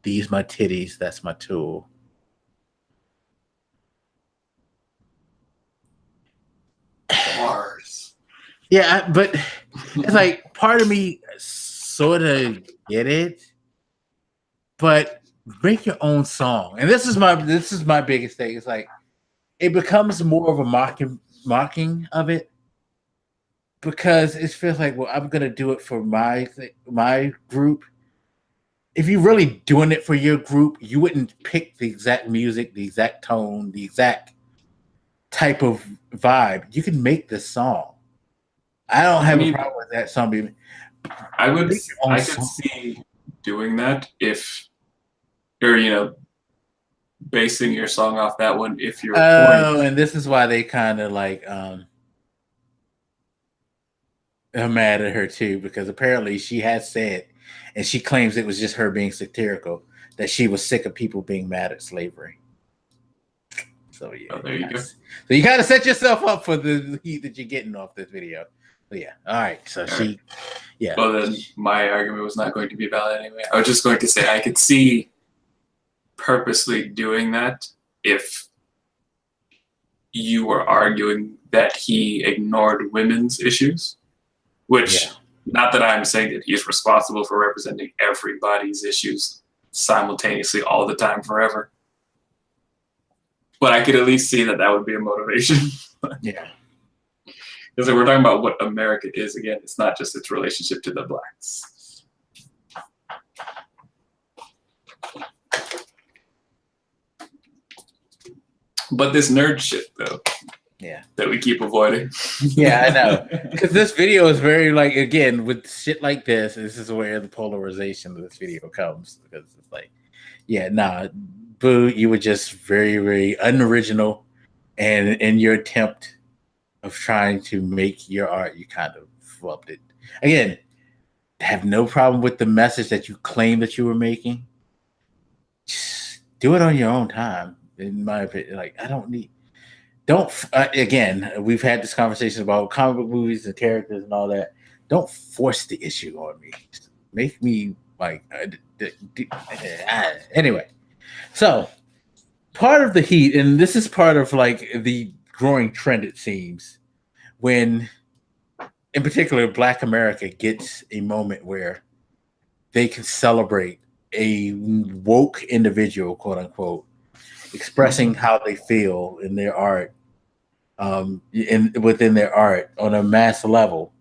These my titties. That's my tool. Bars. Yeah, but it's like part of me sort of get it, but make your own song. And this is my biggest thing. It's like it becomes more of a mocking of it. Because it feels like, well, I'm gonna do it for my group. If you're really doing it for your group, you wouldn't pick the exact music, the exact tone, the exact type of vibe. You can make this song. I don't have a problem with that song being. I could see doing that if, or basing your song off that one if your Oh, and this is why they kind of like are mad at her too, because apparently she has said, and she claims it was just her being satirical, that she was sick of people being mad at slavery. So yeah, there you go. So you kind of set yourself up for the heat that you're getting off this video. But yeah, all right. So yeah. Well, then my argument was not going to be valid anyway. I was just going to say I could see purposely doing that if you were arguing that he ignored women's issues, which, not that I'm saying that he's responsible for representing everybody's issues simultaneously all the time forever. But I could at least see that would be a motivation. Yeah. Because we're talking about what America is, again, it's not just its relationship to the blacks. But this nerd shit, though, that we keep avoiding. Yeah, I know. Because this video is very, like, again, with shit like this is where the polarization of this video comes. Because it's like, boo, you were just very, very unoriginal. And in your attempt of trying to make your art, you kind of flubbed it. Again, have no problem with the message that you claim that you were making. Just do it on your own time. In my opinion, like, again, we've had this conversation about comic book movies and characters and all that. Don't force the issue on me. Just make me like, anyway. So part of the heat, and this is part of like the growing trend, it seems, when in particular Black America gets a moment where they can celebrate a woke individual, quote unquote, expressing how they feel in their art, within their art on a mass level,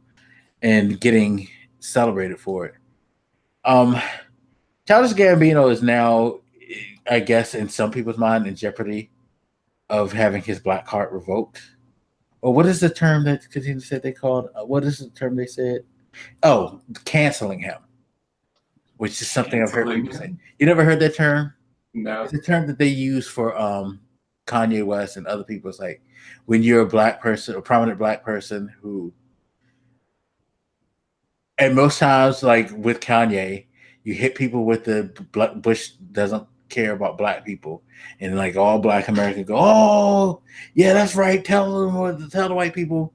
and getting celebrated for it. Childish Gambino is now, I guess, in some people's mind, in jeopardy of having his black card revoked. Or what is the term that Katina said they called? What is the term they said? Oh, canceling him, which is something I've heard people say. You never heard that term? No. It's a term that they use for Kanye West and other people. It's like when you're a black person, a prominent black person who, and most times, like with Kanye, you hit people with the Bush doesn't care about black people, and like all Black Americans go, oh yeah, that's right. Tell the white people,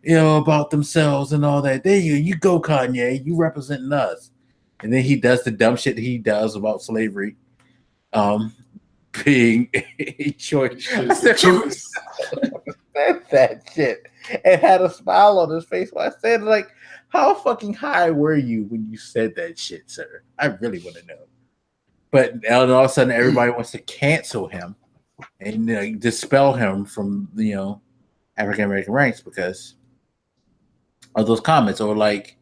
about themselves and all that. There you go, Kanye. You representing us. And then he does the dumb shit he does about slavery. Being a choice. That shit, and had a smile on his face while I said, like, how fucking high were you when you said that shit, sir? I really want to know. But all of a sudden, everybody wants to cancel him and dispel him from African American ranks because of those comments. Or like,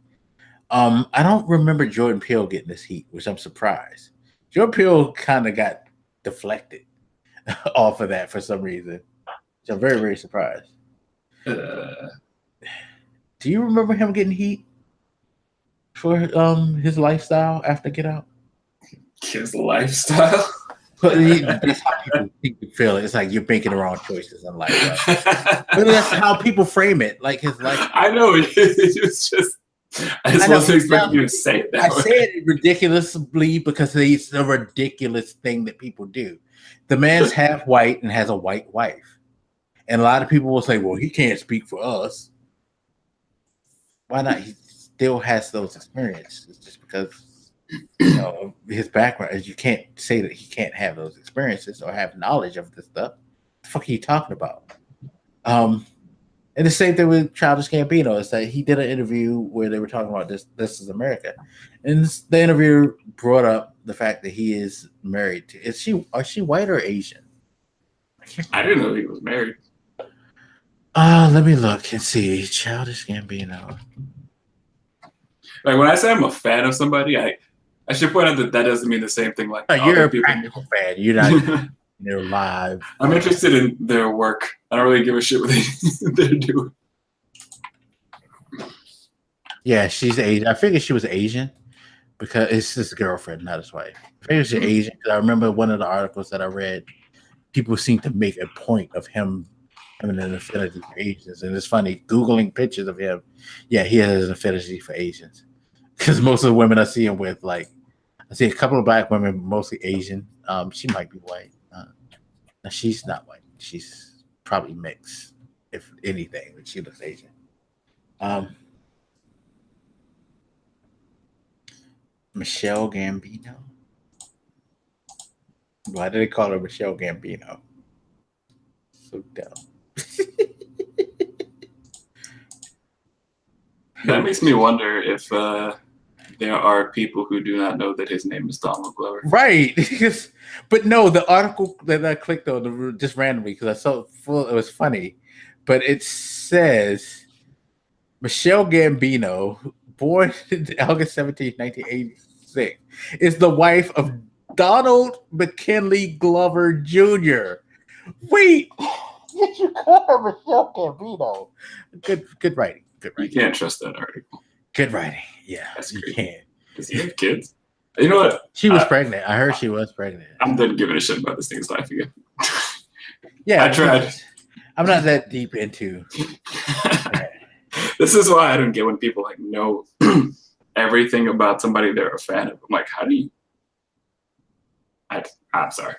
I don't remember Jordan Peele getting this heat, which I'm surprised. Jordan Peele kind of got deflected off of that for some reason. So I'm very, very surprised. Do you remember him getting heat for his lifestyle after Get Out? His lifestyle? But it's how people think you feel it. It's like you're making the wrong choices in life. Right? But that's how people frame it. Like his life. I know. It's just. I just wasn't expecting you to say it that way. I said it ridiculously because it's a ridiculous thing that people do. The man's half white and has a white wife. And a lot of people will say, well, he can't speak for us. Why not? He still has those experiences just because his background is. You can't say that he can't have those experiences or have knowledge of this stuff. What the fuck are you talking about? And the same thing with Childish Gambino is that he did an interview where they were talking about this is America. And the interviewer brought up the fact that he is married to, are she white or Asian? I didn't know he was married. Let me look and see. Childish Gambino. Like when I say I'm a fan of somebody, I should point out that doesn't mean the same thing. Like you're a practical fan. You're not they're live. I'm interested in their work. I don't really give a shit what they're doing. Yeah, she's Asian. I figured she was Asian, because it's his girlfriend, not his wife. Maybe it's Asian. I remember one of the articles that I read. People seem to make a point of him having an affinity for Asians, and it's funny googling pictures of him. Yeah, he has an affinity for Asians because most of the women I see him with, like, I see a couple of black women, mostly Asian. She might be white. No, she's not white. She's probably mixed, if anything. But she looks Asian. Micheal Gambino. Why do they call her Micheal Gambino? So dumb. That makes me wonder if there are people who do not know that his name is Donald Glover. Right. But no, the article that I clicked on just randomly because I saw it was funny, but it says Micheal Gambino, born August 17, 1986, is the wife of Donald McKinley Glover Jr. Wait, did you call her Micheal Gambino? Good writing. Good writing. You can't trust that article. Good writing. Yeah, That's you great. can't. Does he have kids? You know what? She was pregnant. I heard she was pregnant. I'm done giving a shit about this thing's life again. Yeah, I tried. I'm not that deep into. This is why I don't get when people like know everything about somebody they're a fan of. I'm like, how do you? I'm sorry.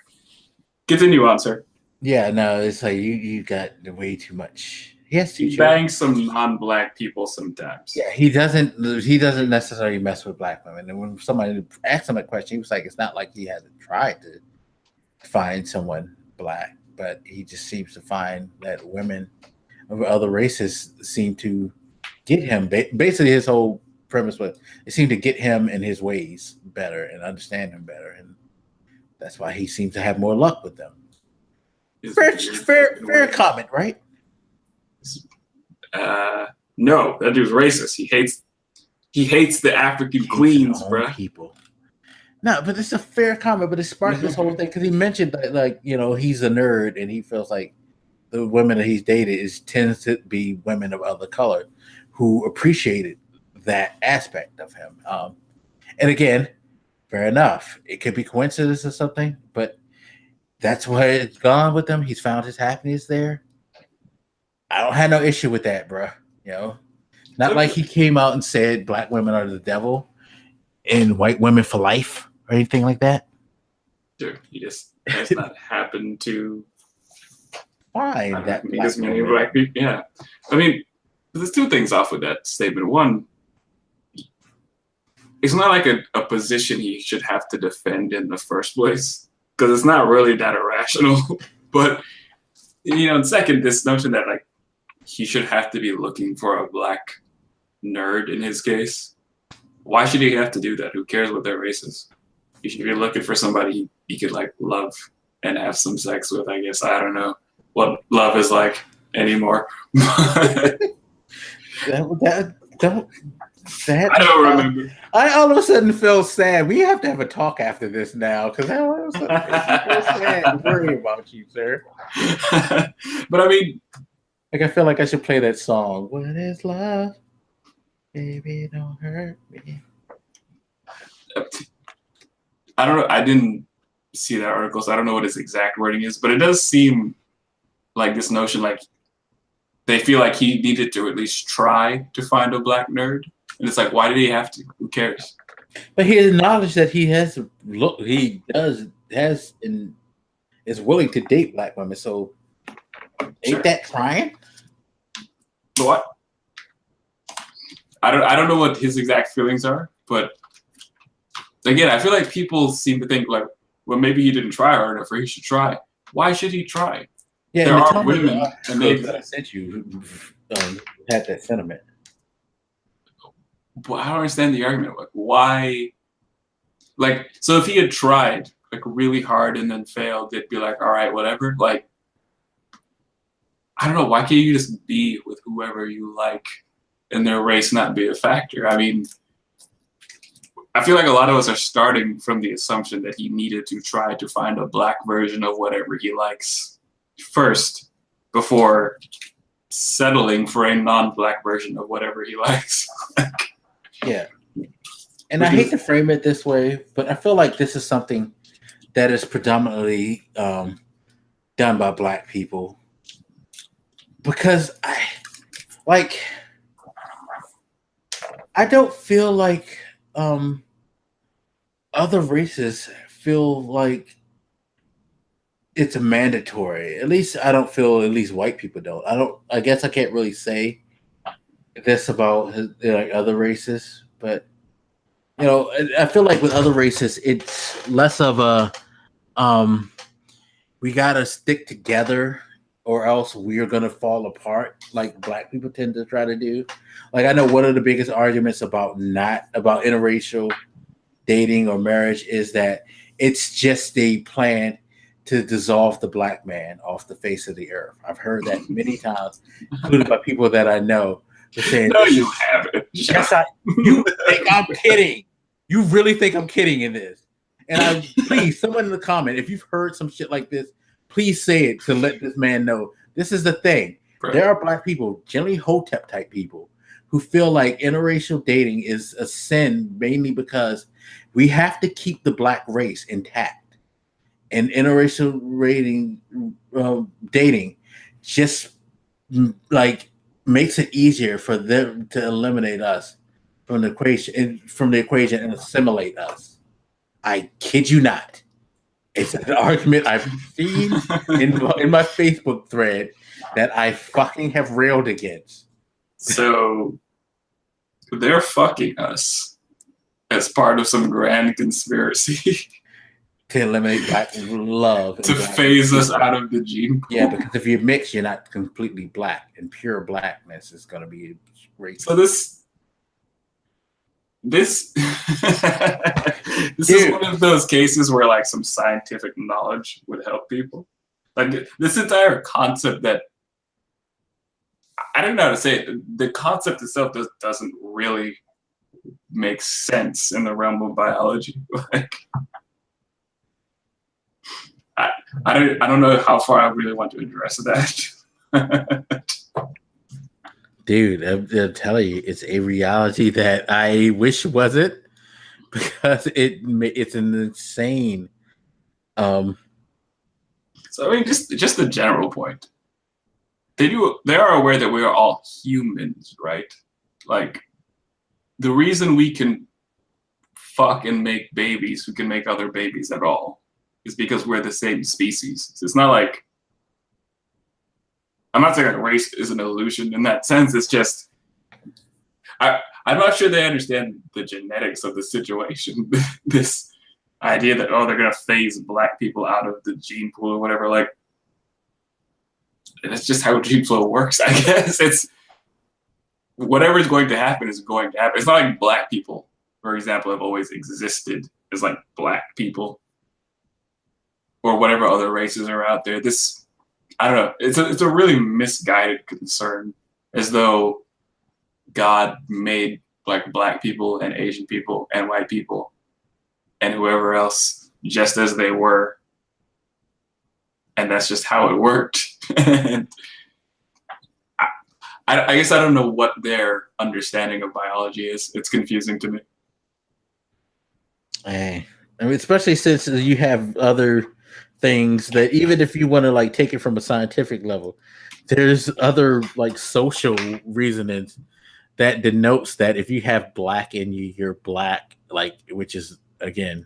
Continue on, sir. Yeah, no, it's like you got way too much. Yes, he bangs some non-black people sometimes. Yeah, he doesn't necessarily mess with black women. And when somebody asked him a question, he was like, "It's not like he hasn't tried to find someone black, but he just seems to find that women of other races seem to get him." Basically, his whole premise was they seem to get him in his ways better and understand him better, and that's why he seems to have more luck with them. Fair comment, right? No, that dude's racist. He hates the African queens, bro. People. No, but it's a fair comment. But it sparked this whole thing because he mentioned that, like, you know, he's a nerd and he feels like the women that he's dated tends to be women of other color who appreciated that aspect of him. And again, fair enough. It could be coincidence or something, but that's where it's gone with him. He's found his happiness there. I don't have no issue with that, bro. You know, not like he came out and said black women are the devil and white women for life or anything like that. Sure, he just has not happened to find that as many black people. Yeah, I mean, there's two things off with that statement. One, it's not like a position he should have to defend in the first place because it's not really that irrational. But you know, and second, this notion that like he should have to be looking for a black nerd in his case. Why should he have to do that? Who cares what their race is? He should be looking for somebody he could like love and have some sex with, I guess. I don't know what love is like anymore. I don't remember. I all of a sudden feel sad. We have to have a talk after this now because I all of a sudden feel sad and worry about you, sir. But I mean, like, I feel like I should play that song. What is love? Baby, don't hurt me. I don't know. I didn't see that article, so I don't know what his exact wording is, but it does seem like this notion, like they feel like he needed to at least try to find a black nerd. And it's like, why did he have to? Who cares? But he acknowledged that he is willing to date black women. So ain't that trying? What? I don't know what his exact feelings are, but again, I feel like people seem to think like, well, maybe he didn't try hard enough, or he should try. Why should he try? Yeah, there are women, and they sent you had that sentiment. Well, I don't understand the argument. Like, why? Like, so if he had tried like really hard and then failed, it'd be like, all right, whatever. Like, I don't know. Why can't you just be with whoever you like and their race not be a factor? I mean, I feel like a lot of us are starting from the assumption that he needed to try to find a black version of whatever he likes first before settling for a non-black version of whatever he likes. Yeah. And I hate to frame it this way, but I feel like this is something that is predominantly done by Black people, because I don't feel like other races feel like it's mandatory. At least I don't feel. At least white people don't. I guess I can't really say this about like other races, but I feel like with other races, it's less of a we gotta stick together or else we're gonna fall apart, like Black people tend to try to do. Like, I know one of the biggest arguments about interracial dating or marriage is that it's just a plan to dissolve the Black man off the face of the earth. I've heard that many times, including by people that I know. They're saying, no, you haven't. Yes, you think I'm kidding? You really think I'm kidding in this? And please, someone in the comment, if you've heard some shit like this, please say it to let this man know. This is the thing. Right. There are Black people, generally Hotep type people, who feel like interracial dating is a sin mainly because we have to keep the Black race intact. And interracial dating just like makes it easier for them to eliminate us from the equation and assimilate us. I kid you not. It's an argument I've seen in my Facebook thread that I fucking have railed against. So they're fucking us as part of some grand conspiracy to eliminate Black love, to phase us out of the gene pool. Yeah, because if you mix, you're not completely Black, and pure Blackness is going to be racist. So this is one of those cases where like some scientific knowledge would help people. Like this entire concept that I don't know how to say it. The concept itself doesn't really make sense in the realm of biology. Like I don't know how far I really want to address that. Dude, I'm telling you, it's a reality that I wish wasn't, because it's an insane. So I mean, just the general point. They are aware that we are all humans, right? Like the reason we can fuck and make babies, we can make other babies at all, is because we're the same species. So it's not like, I'm not saying that race is an illusion in that sense. It's just, I'm not sure they understand the genetics of the situation. This idea that, oh, they're going to phase Black people out of the gene pool or whatever. Like, that's just how gene flow works, I guess. It's whatever is going to happen is going to happen. It's not like Black people, for example, have always existed as like Black people or whatever other races are out there. This, I don't know. It's a really misguided concern, as though God made like Black people and Asian people and white people and whoever else just as they were, and that's just how it worked. And I guess I don't know what their understanding of biology is. It's confusing to me. Hey, I mean, especially since you have other things that, even if you want to like take it from a scientific level, there's other like social reasonings that denotes that if you have Black in you, you're Black, like, which is again,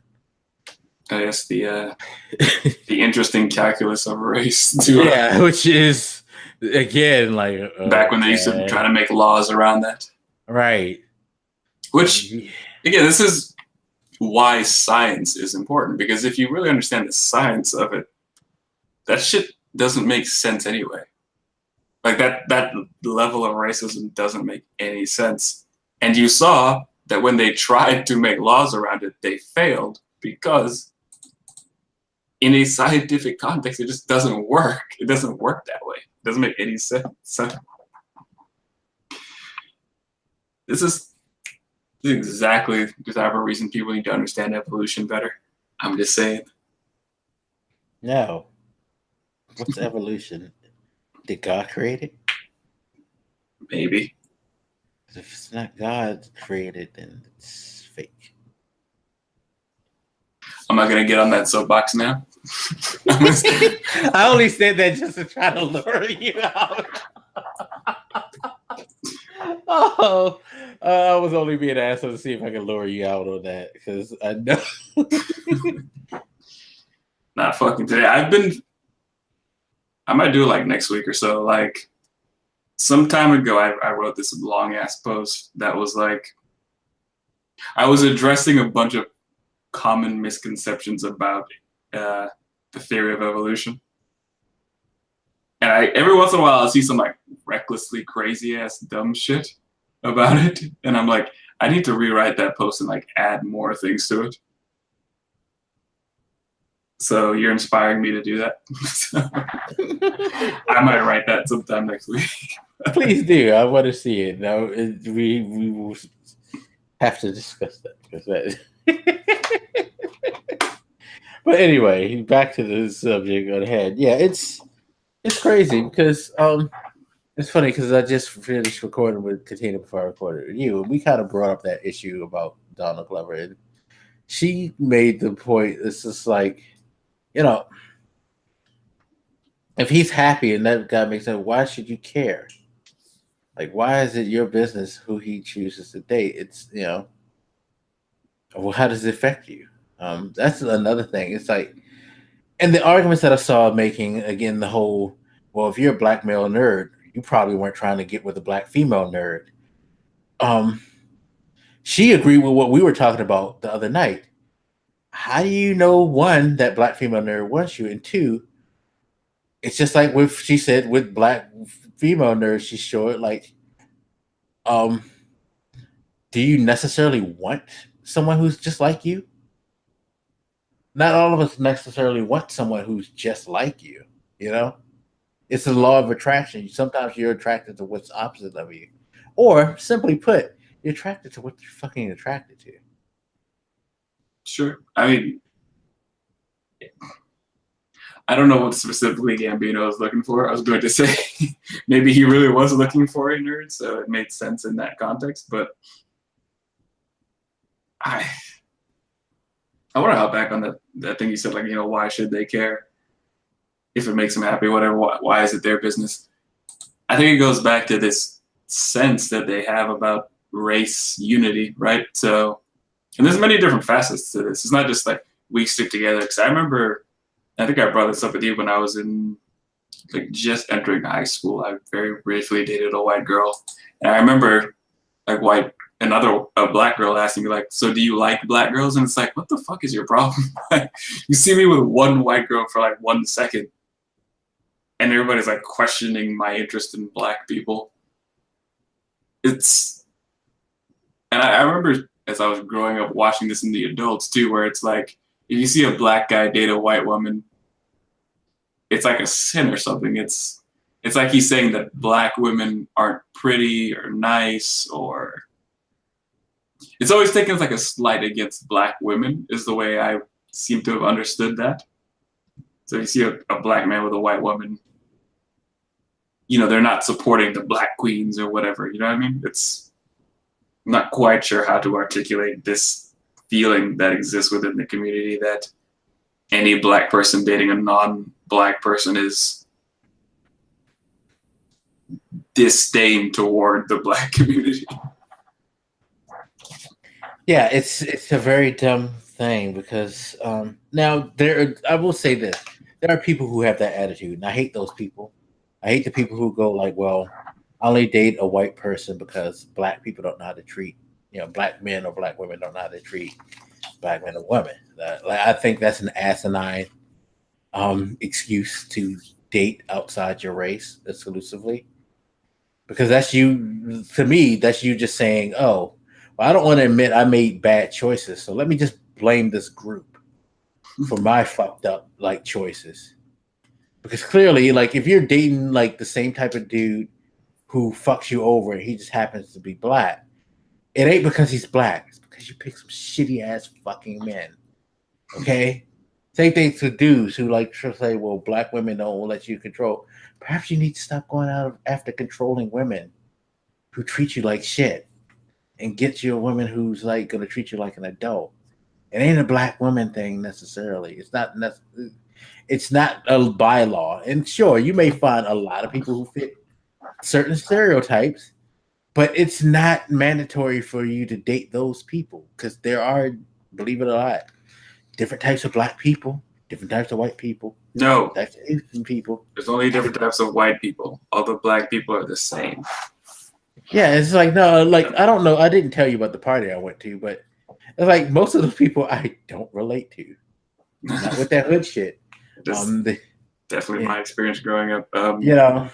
I guess the interesting calculus of race too. Yeah, which is again like back when they used to try to make laws around that, right? Which again, this is why science is important, because if you really understand the science of it, that shit doesn't make sense anyway. Like that level of racism doesn't make any sense. And you saw that when they tried to make laws around it, they failed, because in a scientific context, it just doesn't work. It doesn't work that way. It doesn't make any sense. This is exactly the type of reason people need to understand evolution better. I'm just saying. No. What's evolution? Did God create it? Maybe. If it's not God created, then it's fake. not gonna get on that soapbox now. I only said that just to try to lure you out. I was only being asked to see if I could lure you out on that because I know. Not fucking today. I might do it like next week or so. Like some time ago, I wrote this long ass post that was like, I was addressing a bunch of common misconceptions about the theory of evolution. And every once in a while I'll see some like recklessly crazy ass dumb shit about it. And I'm like, I need to rewrite that post and like add more things to it. So you're inspiring me to do that. I might write that sometime next week. Please do. I want to see it. Now we will have to discuss that because that. But anyway, back to the subject at hand. Yeah, it's crazy because it's funny because I just finished recording with Katina before I recorded with you, and we kind of brought up that issue about Donald Glover, and she made the point. It's just like, you know, if he's happy and that guy makes sense, why should you care? Like, why is it your business who he chooses to date? It's, you know, well, how does it affect you? That's another thing. It's like, and the arguments that I saw making, again, the whole, well, if you're a black male nerd, you probably weren't trying to get with a black female nerd. She agreed with what we were talking about the other night. How do you know, one, that black female nerd wants you, and two, it's just like with, she said, with black female nerds, she's short, like, do you necessarily want someone who's just like you? Not all of us necessarily want someone who's just like you, you know? It's the law of attraction. Sometimes you're attracted to what's opposite of you. Or, simply put, you're attracted to what you're fucking attracted to. Sure. I mean, I don't know what specifically Gambino was looking for. I was going to say maybe he really was looking for a nerd, so it made sense in that context. But I want to hop back on that thing you said, like, you know, why should they care? If it makes them happy, whatever, why is it their business? I think it goes back to this sense that they have about race unity, right? So, and there's many different facets to this. It's not just like we stick together. Because I remember, I think I brought this up with you when I was in, like, just entering high school. I very briefly dated a white girl. And I remember, like, a black girl asking me, like, so do you like black girls? And it's like, what the fuck is your problem? You see me with one white girl for like 1 second, and everybody's like questioning my interest in black people. And I remember as I was growing up watching this in the adults too, where it's like, if you see a black guy date a white woman, it's like a sin or something. It's like he's saying that black women aren't pretty or nice, or it's always taken as like a slight against black women is the way I seem to have understood that. So you see a black man with a white woman, you know, they're not supporting the black queens or whatever, you know what I mean? I'm not quite sure how to articulate this feeling that exists within the community that any black person dating a non-black person is disdain toward the black community. Yeah, it's a very dumb thing because now I will say this. There are people who have that attitude, and I hate those people. I hate the people who go like, well, I only date a white person because black people don't know how to treat, you know, black men or black women don't know how to treat black men or women. I think that's an asinine excuse to date outside your race exclusively. Because that's you, to me, that's you just saying, oh, well, I don't want to admit I made bad choices, so let me just blame this group for my fucked up like choices. Because clearly, like, if you're dating like the same type of dude who fucks you over and he just happens to be black, it ain't because he's black. It's because you pick some shitty ass fucking men. Okay? Same thing to dudes who like to say, well, black women don't let you control. Perhaps you need to stop going out after controlling women who treat you like shit and get you a woman who's like going to treat you like an adult. It ain't a black woman thing necessarily. It's not a bylaw. And sure, you may find a lot of people who fit certain stereotypes, but it's not mandatory for you to date those people because there are, believe it or not, different types of black people, different types of white people, No, types of Asian people. there's only different types of white people. All the black people are the same. Yeah, it's like no, like I don't know. I didn't tell you about the party I went to, but it's like most of the people I don't relate to. Not with that hood shit. Definitely my experience growing up. You know,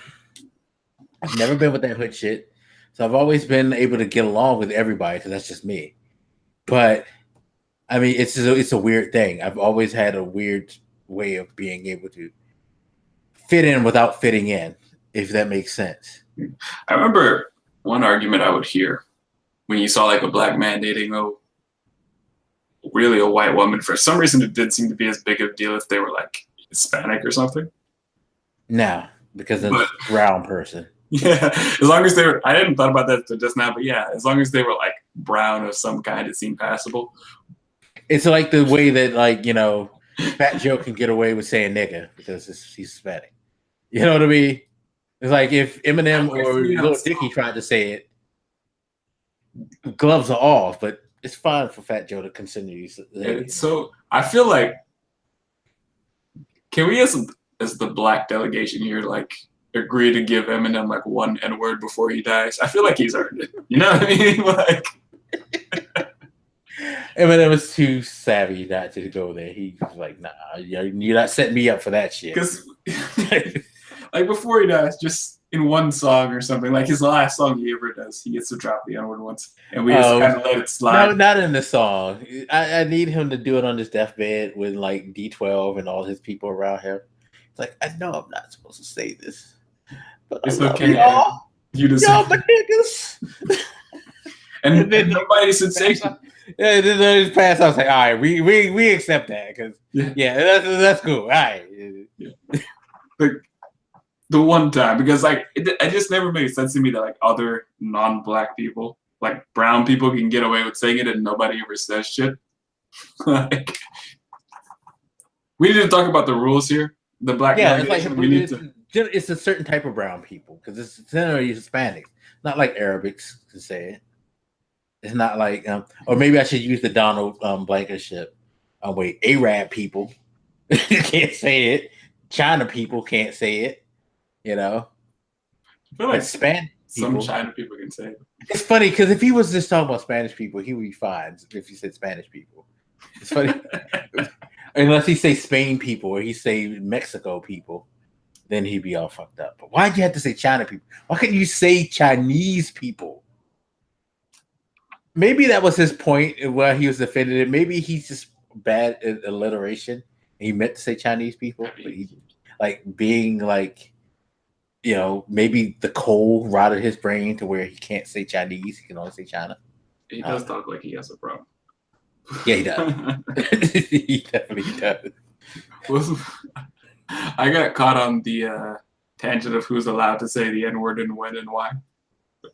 I've never been with that hood shit, so I've always been able to get along with everybody because that's just me. But I mean, it's a weird thing. I've always had a weird way of being able to fit in without fitting in, if that makes sense. I remember one argument I would hear when you saw like a black man dating really a white woman. For some reason, it didn't seem to be as big of a deal if they were like Hispanic or something. No, because it's a brown person. Yeah, as long as they were, I hadn't thought about that just now, but yeah, as long as they were like brown of some kind, it seemed passable. It's like the way that, like, you know, Fat Joe can get away with saying nigga because he's Hispanic. You know what I mean? It's like if Eminem or Lil Dicky tried to say it, gloves are off, but it's fine for Fat Joe to continue. So I feel like, can we as the black delegation here, like, agree to give Eminem like one N-word before he dies? I feel like he's earned it. You know what I mean? Like, Eminem was too savvy not to go there. He was like, nah, you're not setting me up for that shit. Because like before he dies, just in one song or something, like his last song he ever does, he gets to drop the N-word once, and we just kind of let it slide. No, not in the song. I need him to do it on his deathbed with like D12 and all his people around him. It's like, I know I'm not supposed to say this, but it's okay. You just y'all but niggas. and then nobody sensation. Yeah, then pass. I was like, all right, we accept that because that's cool. All right. Yeah. Like the one time, because like it just never made sense to me that like other non-black people, like brown people, can get away with saying it and nobody ever says shit. Like, we need to talk about the rules here. The black it's a certain type of brown people because it's generally Hispanics, not like Arabics can say it. It's not like or maybe I should use the Donald Blankenship. Wait, Arab people can't say it. China people can't say it. You know, I feel like Spanish some China people can say it. It's funny because if he was just talking about Spanish people, he would be fine if he said Spanish people. It's funny. Unless he say Spain people or he say Mexico people, then he'd be all fucked up. But why'd you have to say China people? Why couldn't you say Chinese people? Maybe that was his point where he was offended. Maybe he's just bad at alliteration. He meant to say Chinese people, but he, like being like, you know, maybe the coal rotted his brain to where he can't say Chinese. He can only say China. He does talk like he has a problem. Yeah, he does. He definitely does. I got caught on the tangent of who's allowed to say the N-word and when and why.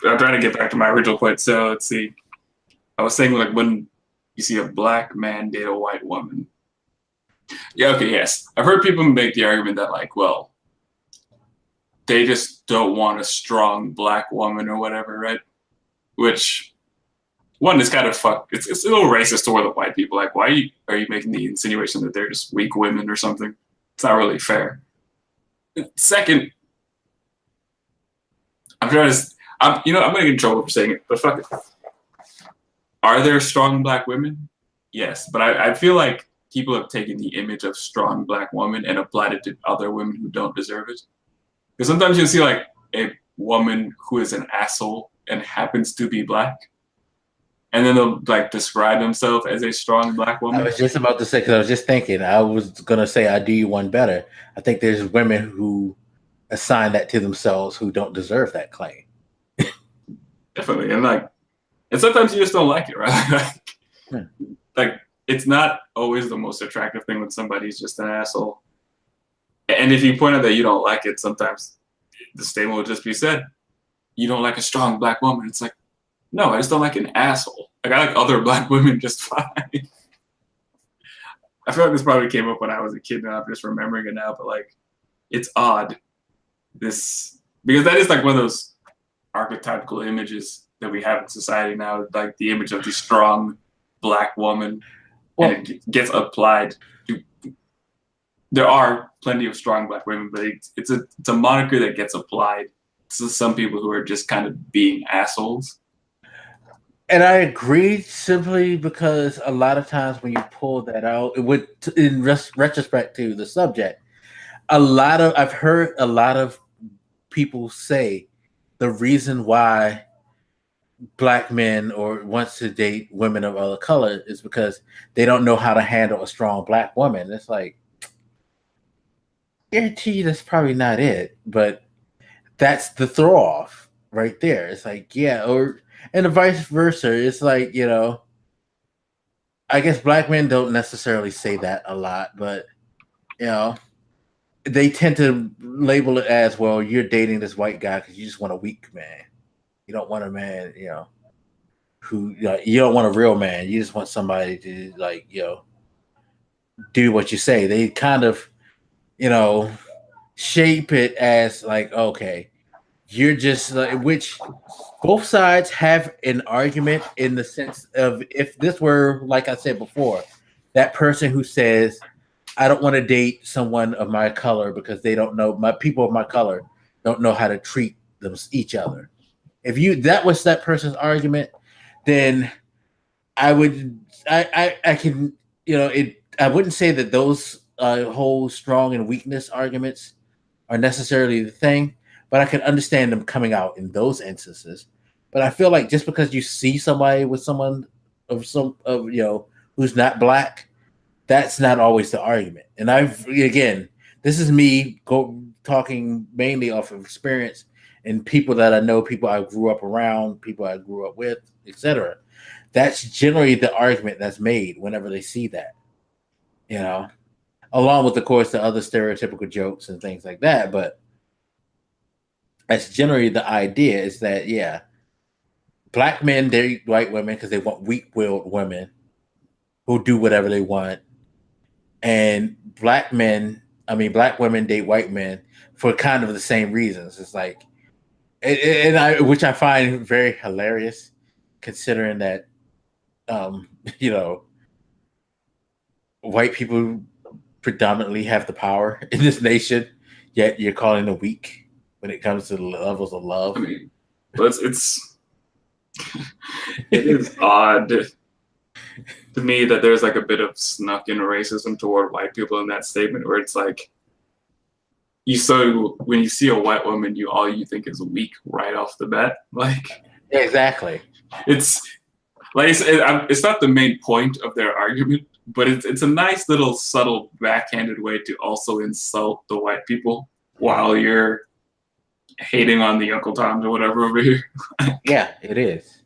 I'm trying to get back to my original point. So let's see. I was saying, like, when you see a black man date a white woman. Yeah, okay, yes. I've heard people make the argument that, like, well, they just don't want a strong black woman or whatever, right? Which, one, is kind of fucked. It's a little racist toward the white people. Like, why are you making the insinuation that they're just weak women or something? It's not really fair. Second, I'm going to get in trouble for saying it, but fuck it. Are there strong black women? Yes, but I feel like people have taken the image of strong black woman and applied it to other women who don't deserve it. Because sometimes you'll see like a woman who is an asshole and happens to be black, and then they'll like describe themselves as a strong black woman. I was just about to say, because I was just thinking, I was gonna say I do you one better. I think there's women who assign that to themselves who don't deserve that claim. Definitely, and sometimes you just don't like it, right? Like, it's not always the most attractive thing when somebody's just an asshole. And if you point out that you don't like it, sometimes the statement will just be said, you don't like a strong black woman. It's like, no, I just don't like an asshole. Like, I like other black women just fine. I feel like this probably came up when I was a kid, and I'm just remembering it now. But like, it's odd because that is like one of those archetypical images that we have in society now, like the image of the strong Black woman, and it gets applied to. There are plenty of strong Black women, but it's a moniker that gets applied to some people who are just kind of being assholes. And I agree simply because a lot of times when you pull that out, in retrospect to the subject, I've heard a lot of people say the reason why Black men or wants to date women of other color is because they don't know how to handle a strong Black woman. It's like, guarantee that's probably not it, but that's the throw off right there. It's like, yeah, and the vice versa. It's like, I guess Black men don't necessarily say that a lot, but they tend to label it as, well, you're dating this white guy because you just want a weak man. You don't want a man, who you don't want a real man. You just want somebody to do what you say. They kind of, shape it as like, okay, you're just which both sides have an argument in the sense of, if this were, like I said before, that person who says, I don't want to date someone of my color because they don't know, my people of my color don't know how to treat each other. If that was that person's argument, then I would, I can, I wouldn't say that those whole strong and weakness arguments are necessarily the thing, but I can understand them coming out in those instances. But I feel like just because you see somebody with someone who's not Black, that's not always the argument. And this is me talking mainly off of experience and people that I know, people I grew up around, people I grew up with, etc. That's generally the argument that's made whenever they see that, along with, of course, the other stereotypical jokes and things like that. But that's generally the idea, is that, yeah, Black men date white women because they want weak-willed women who do whatever they want. And Black women date white men for kind of the same reasons. It's like, which I find very hilarious, considering that, white people predominantly have the power in this nation, yet you're calling them weak when it comes to the levels of love. I mean, but it is odd to me that there's like a bit of snuck in racism toward white people in that statement, where it's like, when you see a white woman, all you think is weak right off the bat. Like, exactly. It's like, it's not the main point of their argument, but it's a nice little subtle backhanded way to also insult the white people while you're hating on the Uncle Toms or whatever over here. Yeah, it is.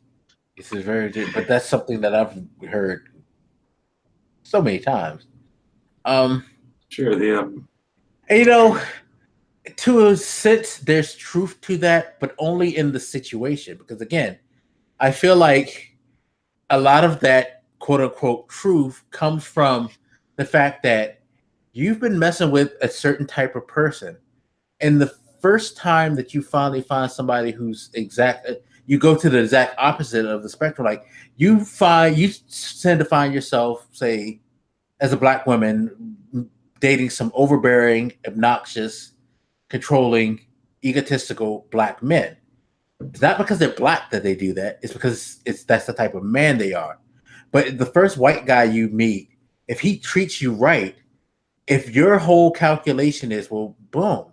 This is very good, but that's something that I've heard so many times. Sure, to a sense, there's truth to that, but only in the situation. Because again, I feel like a lot of that quote unquote truth comes from the fact that you've been messing with a certain type of person, and the first time that you finally find somebody who's you go to the exact opposite of the spectrum. Like, you tend to find yourself, say, as a Black woman, dating some overbearing, obnoxious, controlling, egotistical Black men. It's not because they're Black that they do that. It's because that's the type of man they are. But the first white guy you meet, if he treats you right, if your whole calculation is, well, boom,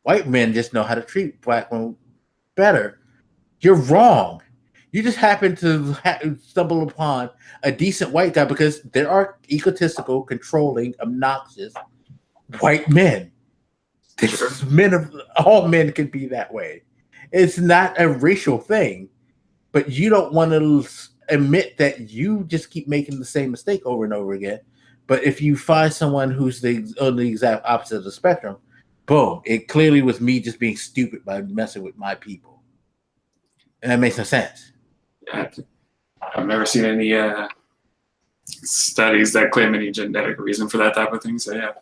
white men just know how to treat Black women better, you're wrong. You just happen to stumble upon a decent white guy, because there are egotistical, controlling, obnoxious white men. All men can be that way. It's not a racial thing, but you don't want to admit that you just keep making the same mistake over and over again. But if you find someone who's on the exact opposite of the spectrum, boom, it clearly was me just being stupid by messing with my people. And that makes no sense. I've never seen any studies that claim any genetic reason for that type of thing. So yeah,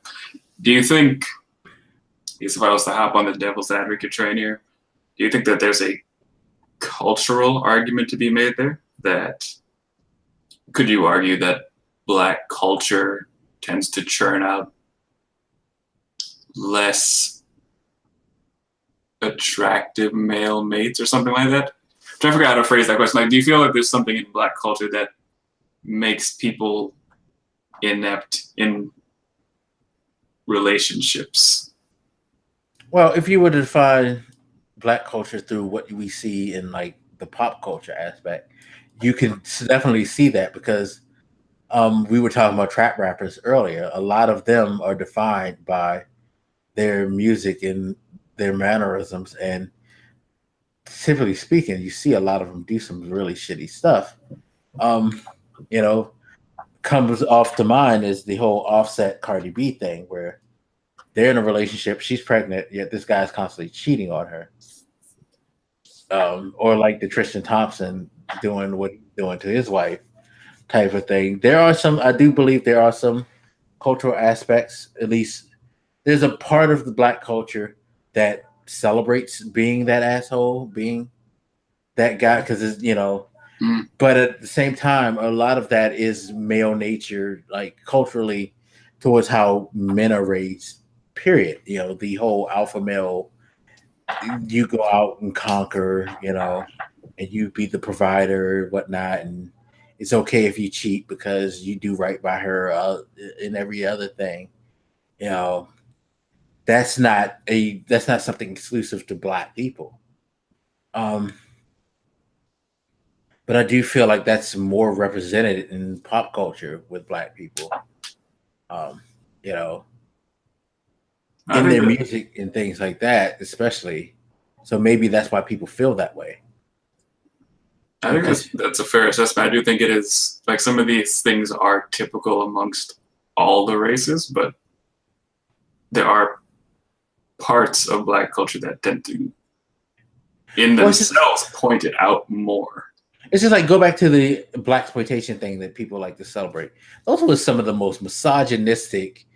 do you think, if I was to hop on the devil's advocate train here, do you think that there's a cultural argument to be made there? That could you argue that Black culture tends to churn out less attractive male mates or something like that? I'm trying to figure out how to phrase that question. Like, do you feel like there's something in Black culture that makes people inept in relationships? Well, if you were to define Black culture through what we see in like the pop culture aspect, you can definitely see that because we were talking about trap rappers earlier. A lot of them are defined by their music and their mannerisms, and typically speaking, you see a lot of them do some really shitty stuff. You know, comes off to mind is the whole Offset Cardi B thing, where they're in a relationship, she's pregnant, yet this guy's constantly cheating on her. Or like the Tristan Thompson doing what he's doing to his wife type of thing. I do believe there are some cultural aspects, at least there's a part of the Black culture that celebrates being that asshole, being that guy, because it's, but at the same time, a lot of that is male nature, like culturally, towards how men are raised, period. The whole alpha male, you go out and conquer, and you be the provider, whatnot, and it's okay if you cheat because you do right by her in every other thing. That's not something exclusive to Black people. But I do feel like that's more represented in pop culture with Black people. In their music and things like that, especially. So maybe that's why people feel that way. I think that's a fair assessment. I do think it is, like, some of these things are typical amongst all the races, but there are parts of Black culture that tend to, in themselves, point it out more. It's just like, go back to the blaxploitation thing that people like to celebrate. Those were some of the most misogynistic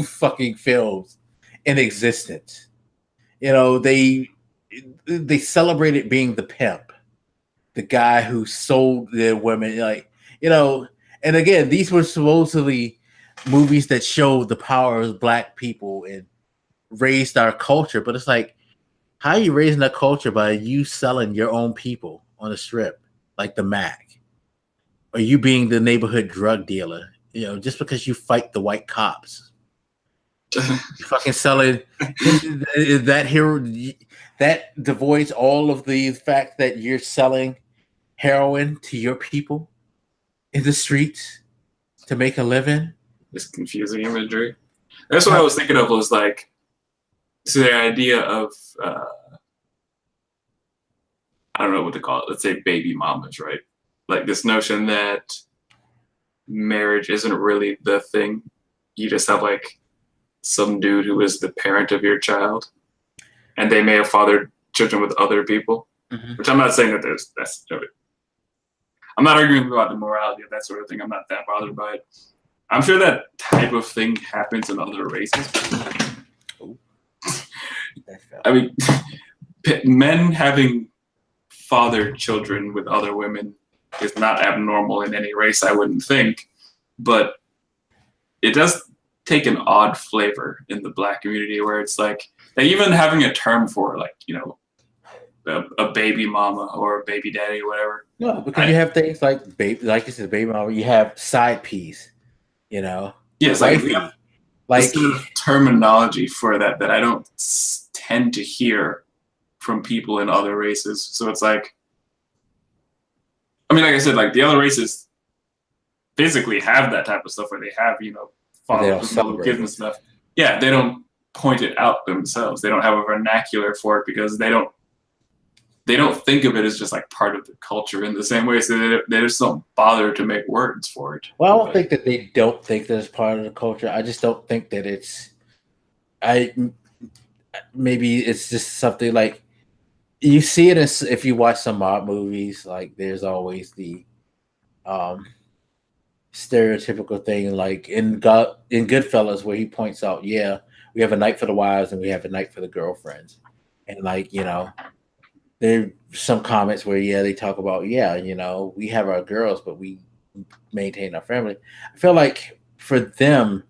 fucking films in existence. They celebrated being the pimp, the guy who sold their women, and again, these were supposedly movies that showed the power of Black people and raised our culture. But it's like, how are you raising our culture by you selling your own people on the strip, like the Mac, or you being the neighborhood drug dealer, just because you fight the white cops? You fucking selling that hero that devoids all of the fact that you're selling heroin to your people in the streets to make a living. It's confusing imagery. That's what I was thinking of, was like, so the idea of I don't know what to call it. Let's say baby mamas, right? Like this notion that marriage isn't really the thing. You just have like some dude who is the parent of your child, and they may have fathered children with other people. Mm-hmm. Which I'm not saying that that's. I'm not arguing about the morality of that sort of thing. I'm not that bothered by it. I'm sure that type of thing happens in other races. I mean, men having fathered children with other women is not abnormal in any race, I wouldn't think. But it does take an odd flavor in the Black community, where it's like, they even having a term for, like, a baby mama or a baby daddy or whatever. No, because you have things like like you said, baby mama. You have side piece, Yes, like we have this sort of terminology for that I don't tend to hear from people in other races. So it's like, I mean, like I said, like the other races physically have that type of stuff where they have, fathers and kids and stuff. Yeah, they don't point it out themselves. They don't have a vernacular for it because they don't think of it as just like part of the culture in the same way. So they just don't bother to make words for it. Well, I don't think that they don't think that it's part of the culture. I just don't think that maybe it's just something like, you see it as, if you watch some mob movies, like there's always the stereotypical thing, like in Goodfellas, where he points out, yeah, we have a night for the wives and we have a night for the girlfriends, and like there's some comments where they talk about we have our girls, but we maintain our family. I feel like for them,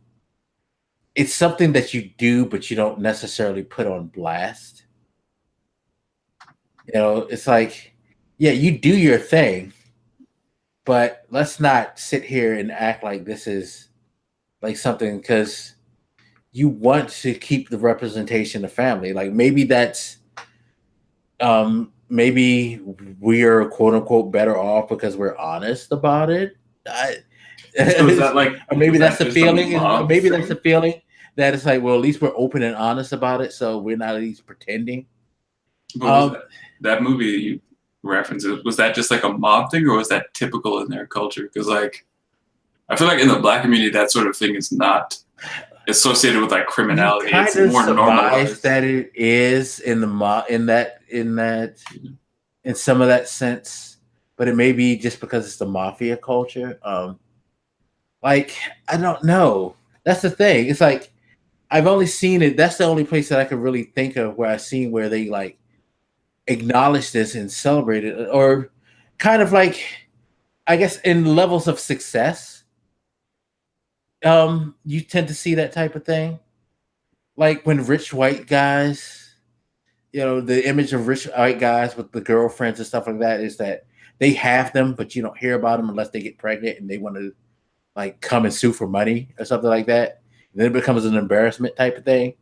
it's something that you do, but you don't necessarily put on blast. It's like, yeah, you do your thing, but let's not sit here and act like this is like something, because you want to keep the representation of family. Like maybe that's maybe we are quote unquote better off because we're honest about it. So is that like, or maybe that's the just a feeling. mob Maybe thing? that's the feeling that it's like, well, at least we're open and honest about it, so we're not at least pretending. What was that movie you referenced? Was that just like a mob thing, or was that typical in their culture? Because like, I feel like in the Black community, that sort of thing is not associated with like criminality. It's more normalized. That it is in the in some of that sense, but it may be just because it's the mafia culture. Like, I don't know. That's the thing. It's like I've only seen it. That's the only place that I could really think of where I've seen where they like acknowledge this and celebrate it, or kind of like, I guess, in levels of success. You tend to see that type of thing, like when rich white guys, the image of rich white guys with the girlfriends and stuff like that is that they have them, but you don't hear about them unless they get pregnant and they want to like come and sue for money or something like that. And then it becomes an embarrassment type of thing.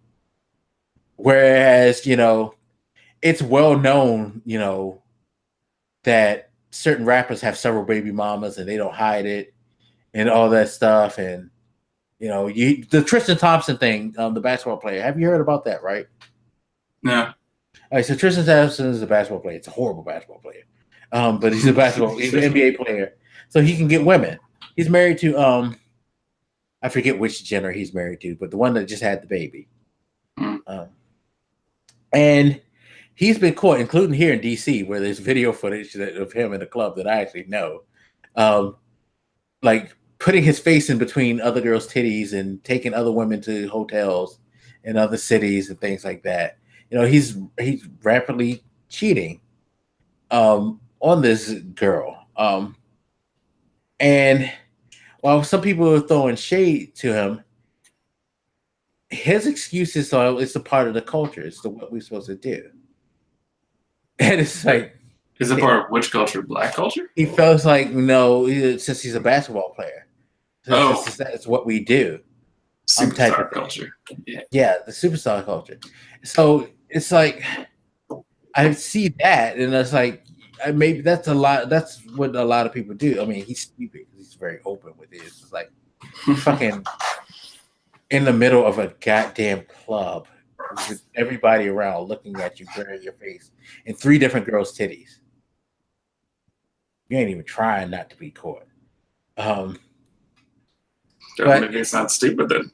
Whereas, it's well known, that certain rappers have several baby mamas and they don't hide it and all that stuff. And, the Tristan Thompson thing, the basketball player. Have you heard about that, right? No. All right, so Tristan Thompson is a basketball player. It's a horrible basketball player. But he's he's an NBA player. So he can get women. He's married to, I forget which Jenner he's married to, but the one that just had the baby. And he's been caught, including here in DC, where there's video footage of him in a club that I actually know, like putting his face in between other girls' titties and taking other women to hotels in other cities and things like that. He's rapidly cheating on this girl. And while some people are throwing shade to him, his excuses are it's a part of the culture. It's what we're supposed to do. And it's like, is it part of which culture? Black culture? He feels like, no, since he's a basketball player. It's what we do. Superstar culture. Yeah, the superstar culture. So it's like, I see that, and it's like, maybe that's what a lot of people do. I mean, he's stupid because he's very open with it. It's like fucking in the middle of a goddamn club with everybody around looking at you, glaring your face, and 3 different girls' titties. You ain't even trying not to be caught. Maybe it's not stupid then.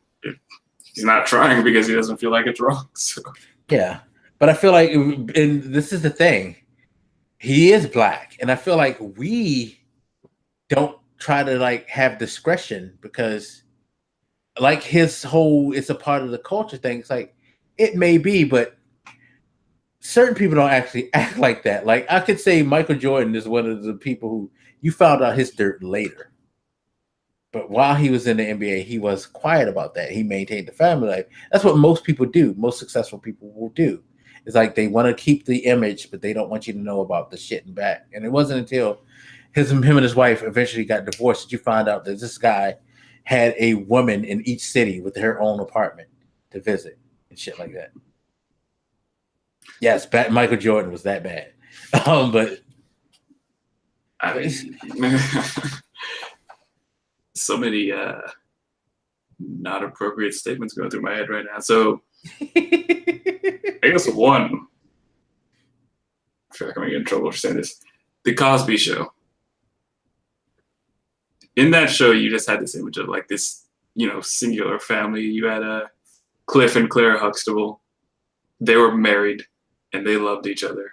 He's not trying because he doesn't feel like it's wrong. So. Yeah, but I feel like, and this is the thing, he is Black, and I feel like we don't try to like have discretion because, like, his whole it's a part of the culture thing. It's like, it may be, but certain people don't actually act like that. Like, I could say Michael Jordan is one of the people who you found out his dirt later. But while he was in the NBA, he was quiet about that. He maintained the family life. That's what most people do. Most successful people will do. It's like they want to keep the image, but they don't want you to know about the shit in back. And it wasn't until him and his wife eventually got divorced that you find out that this guy had a woman in each city with her own apartment to visit and shit like that. Yes, Michael Jordan was that bad. But I mean, so many not appropriate statements going through my head right now. So I guess one, I feel like I'm gonna get in trouble for saying this. The Cosby Show. In that show, you just had this image of like this, singular family. You had Cliff and Claire Huxtable. They were married and they loved each other.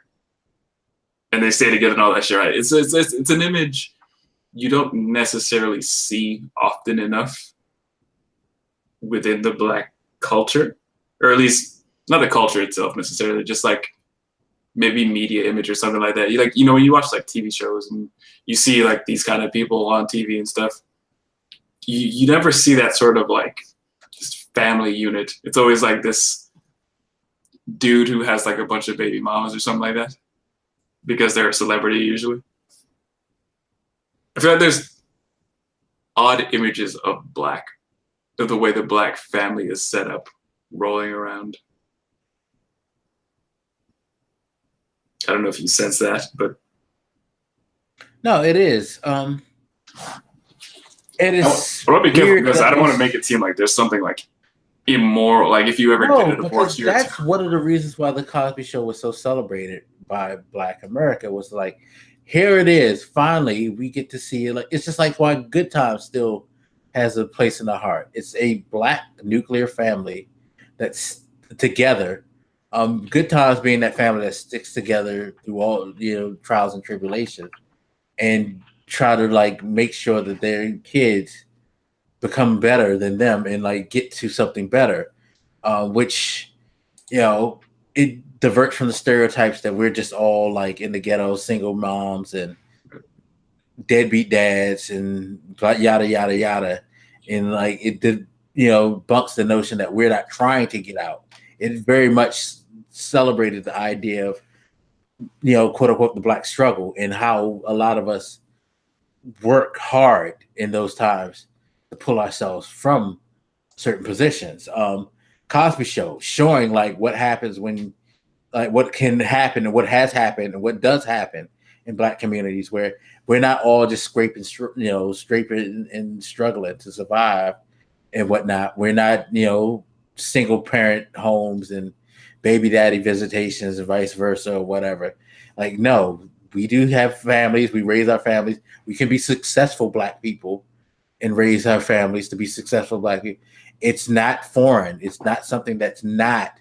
And they stay together and all that shit, right? It's an image you don't necessarily see often enough within the Black culture, or at least not the culture itself necessarily, just like maybe media image or something like that. You like, when you watch like TV shows and you see like these kind of people on TV and stuff, you never see that sort of like just family unit. It's always like this dude who has like a bunch of baby mamas or something like that, because they're a celebrity usually. I feel like there's odd images of the way the Black family is set up, rolling around. I don't know if you sense that, but no, it is. It is. I want to be careful because I don't want to make it seem like there's something like immoral. Like if you ever get a divorce, that's one of the reasons why the Cosby Show was so celebrated by Black America. Was like, here it is. Finally, we get to see it. Like it's just like why Good Times still has a place in the heart. It's a Black nuclear family that's together. Good Times being that family that sticks together through all trials and tribulations, and try to like make sure that their kids become better than them and like get to something better, which it diverts from the stereotypes that we're just all like in the ghetto, single moms and deadbeat dads and yada yada yada, and like it did bunks the notion that we're not trying to get out. It very much celebrated the idea of quote unquote the Black struggle and how a lot of us work hard in those times to pull ourselves from certain positions. Cosby Show showing like what happens when like what can happen and what has happened and what does happen in Black communities where we're not all just scraping and struggling to survive and whatnot. We're not single parent homes and baby daddy visitations and vice versa or whatever. Like, no, we do have families. We raise our families. We can be successful Black people and raise our families to be successful Black people. It's not foreign. It's not something that's not,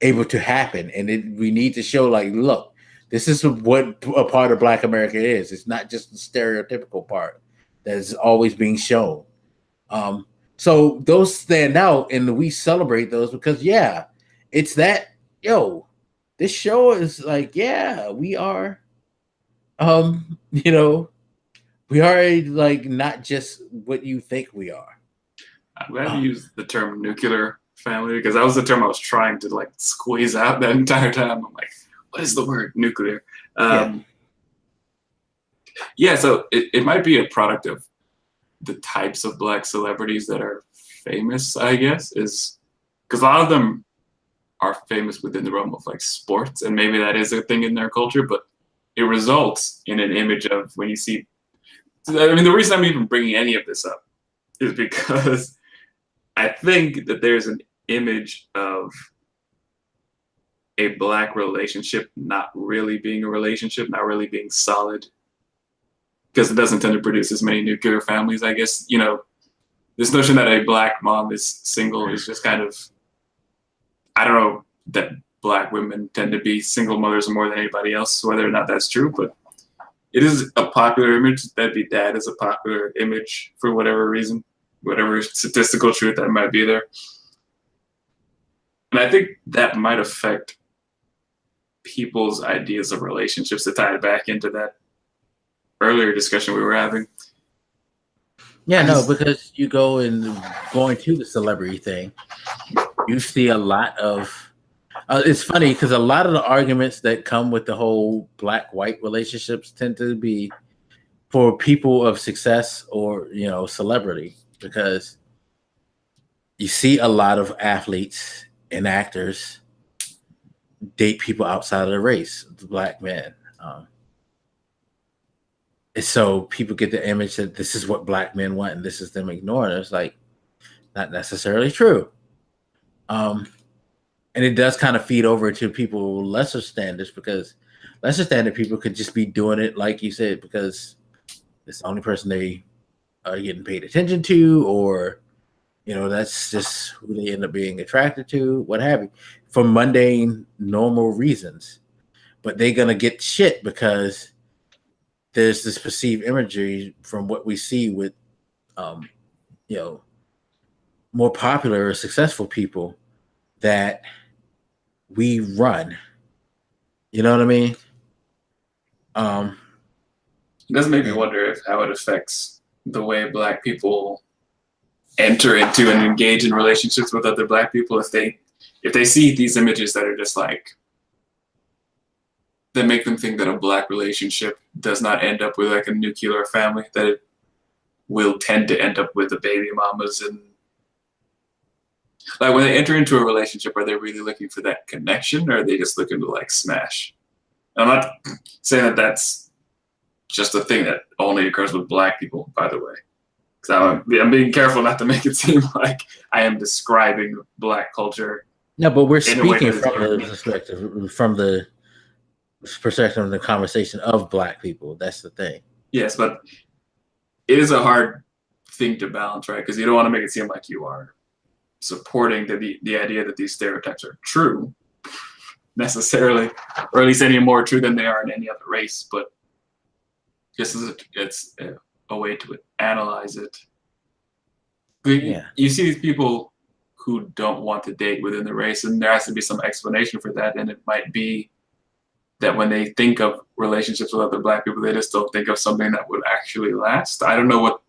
able to happen. And we need to show like, look, this is what a part of Black America is. It's not just the stereotypical part that is always being shown. So those stand out and we celebrate those because it's that, this show is like, we are, we are like not just what you think we are. I'm glad you used the term nuclear family because that was the term I was trying to like squeeze out that entire time. I'm like, what is the word nuclear? So it might be a product of the types of Black celebrities that are famous, I guess, is because a lot of them are famous within the realm of like sports, and maybe that is a thing in their culture, but it results in an image of when you see. I mean, the reason I'm even bringing any of this up is because I think that there's an image of a Black relationship not really being a relationship, not really being solid, because it doesn't tend to produce as many nuclear families, I guess. This notion that a Black mom is single is just kind of, I don't know that Black women tend to be single mothers more than anybody else, whether or not that's true, but it is a popular image. Deadbeat dad is a popular image for whatever reason, whatever statistical truth that might be there. And I think that might affect people's ideas of relationships to tie it back into that earlier discussion we were having. Yeah, no, because you going to the celebrity thing, you see a lot of. It's funny because a lot of the arguments that come with the whole Black-white relationships tend to be for people of success or celebrity, because you see a lot of athletes and actors date people outside of the race, the Black men. And so people get the image that this is what Black men want and this is them ignoring it. It's like not necessarily true. And it does kind of feed over to people lesser standards, because lesser standard people could just be doing it, like you said, because it's the only person they are getting paid attention to, or that's just who they end up being attracted to, what have you, for mundane, normal reasons. But they're gonna get shit because there's this perceived imagery from what we see with, you know, more popular or successful people that we run. You know what I mean? It does make me wonder if how it affects the way Black people enter into and engage in relationships with other Black people if they see these images that are just like that make them think that a Black relationship does not end up with like a nuclear family, that it will tend to end up with the baby mamas. And like when they enter into a relationship, are they really looking for that connection, or are they just looking to like smash? I'm not saying that that's just a thing that only occurs with Black people, by the way. Because I'm being careful not to make it seem like I am describing Black culture. No, but we're speaking from the perspective of the conversation of Black people. That's the thing. Yes, but it is a hard thing to balance, right? Because you don't want to make it seem like you are supporting the idea that these stereotypes are true necessarily, or at least any more true than they are in any other race. But just as it's a way to analyze it. Yeah. You see these people who don't want to date within the race, and there has to be some explanation for that. And it might be that when they think of relationships with other Black people, they just don't think of something that would actually last. I don't know what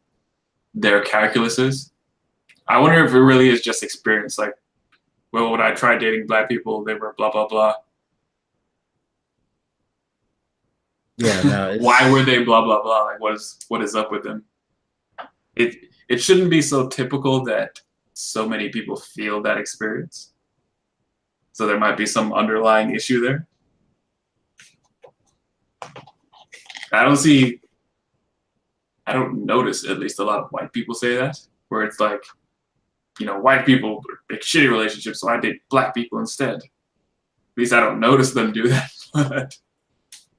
their calculus is. I wonder if it really is just experience. Like, well, when I tried dating Black people, they were blah, blah, blah. Yeah, no. Why were they blah, blah, blah? Like, what is up with them? It shouldn't be so typical that so many people feel that experience. So there might be some underlying issue there. I don't notice at least a lot of white people say that, where it's like, you know, white people make shitty relationships, so I date Black people instead. At least I don't notice them do that.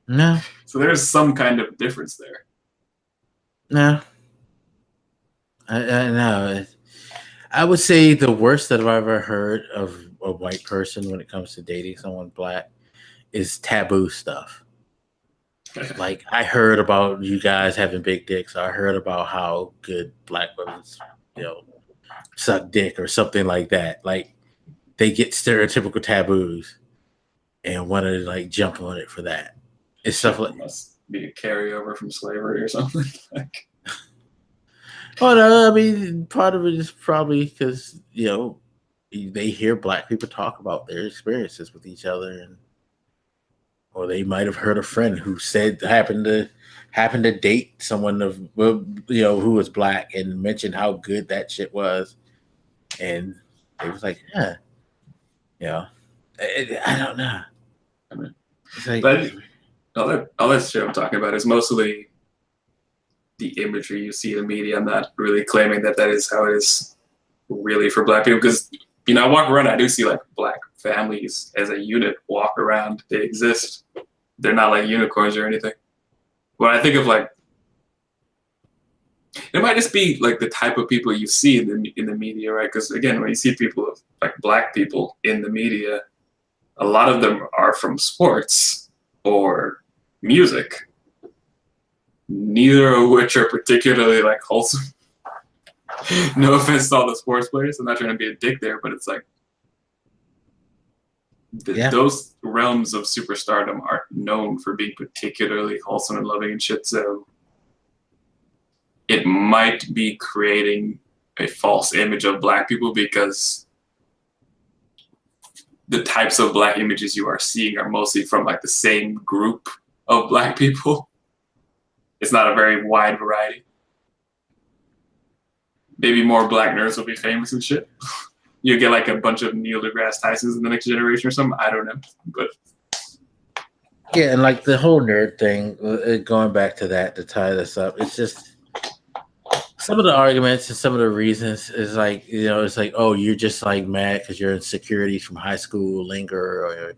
No. So there's some kind of difference there. No. I know. I would say the worst that I've ever heard of a white person when it comes to dating someone Black is taboo stuff. Like, I heard about you guys having big dicks. I heard about how good Black women, you know, suck dick or something like that. Like, they get stereotypical taboos and want to like jump on it for that. It's stuff like must be a carryover from slavery or something. Like, oh no, I mean, part of it is probably because, you know, they hear Black people talk about their experiences with each other, and or they might have heard a friend who said happened to date someone of, well, you know, who was Black and mentioned how good that shit was, and it was like, yeah, you know, I don't know. I mean, like, but all that shit I'm talking about is mostly the imagery you see in the media. I'm not really claiming that is how it is really for Black people, because, you know, I walk around, I do see like Black families as a unit walk around. They exist. They're not like unicorns or anything. When I think of like, it might just be like the type of people you see in the media, right? Because again, when you see people like Black people in the media, a lot of them are from sports or music, neither of which are particularly like wholesome. No offense to all the sports players. I'm not trying to be a dick there, but it's like those realms of superstardom aren't known for being particularly wholesome and loving and shit. So it might be creating a false image of Black people, because the types of Black images you are seeing are mostly from like the same group of Black people. It's not a very wide variety. Maybe more Black nerds will be famous and shit. You get like a bunch of Neil deGrasse Tysons in the next generation or something. I don't know, but yeah, and like the whole nerd thing, going back to that to tie this up, it's just some of the arguments and some of the reasons is like, you know, it's like, oh, you're just like mad because your insecurities from high school linger, or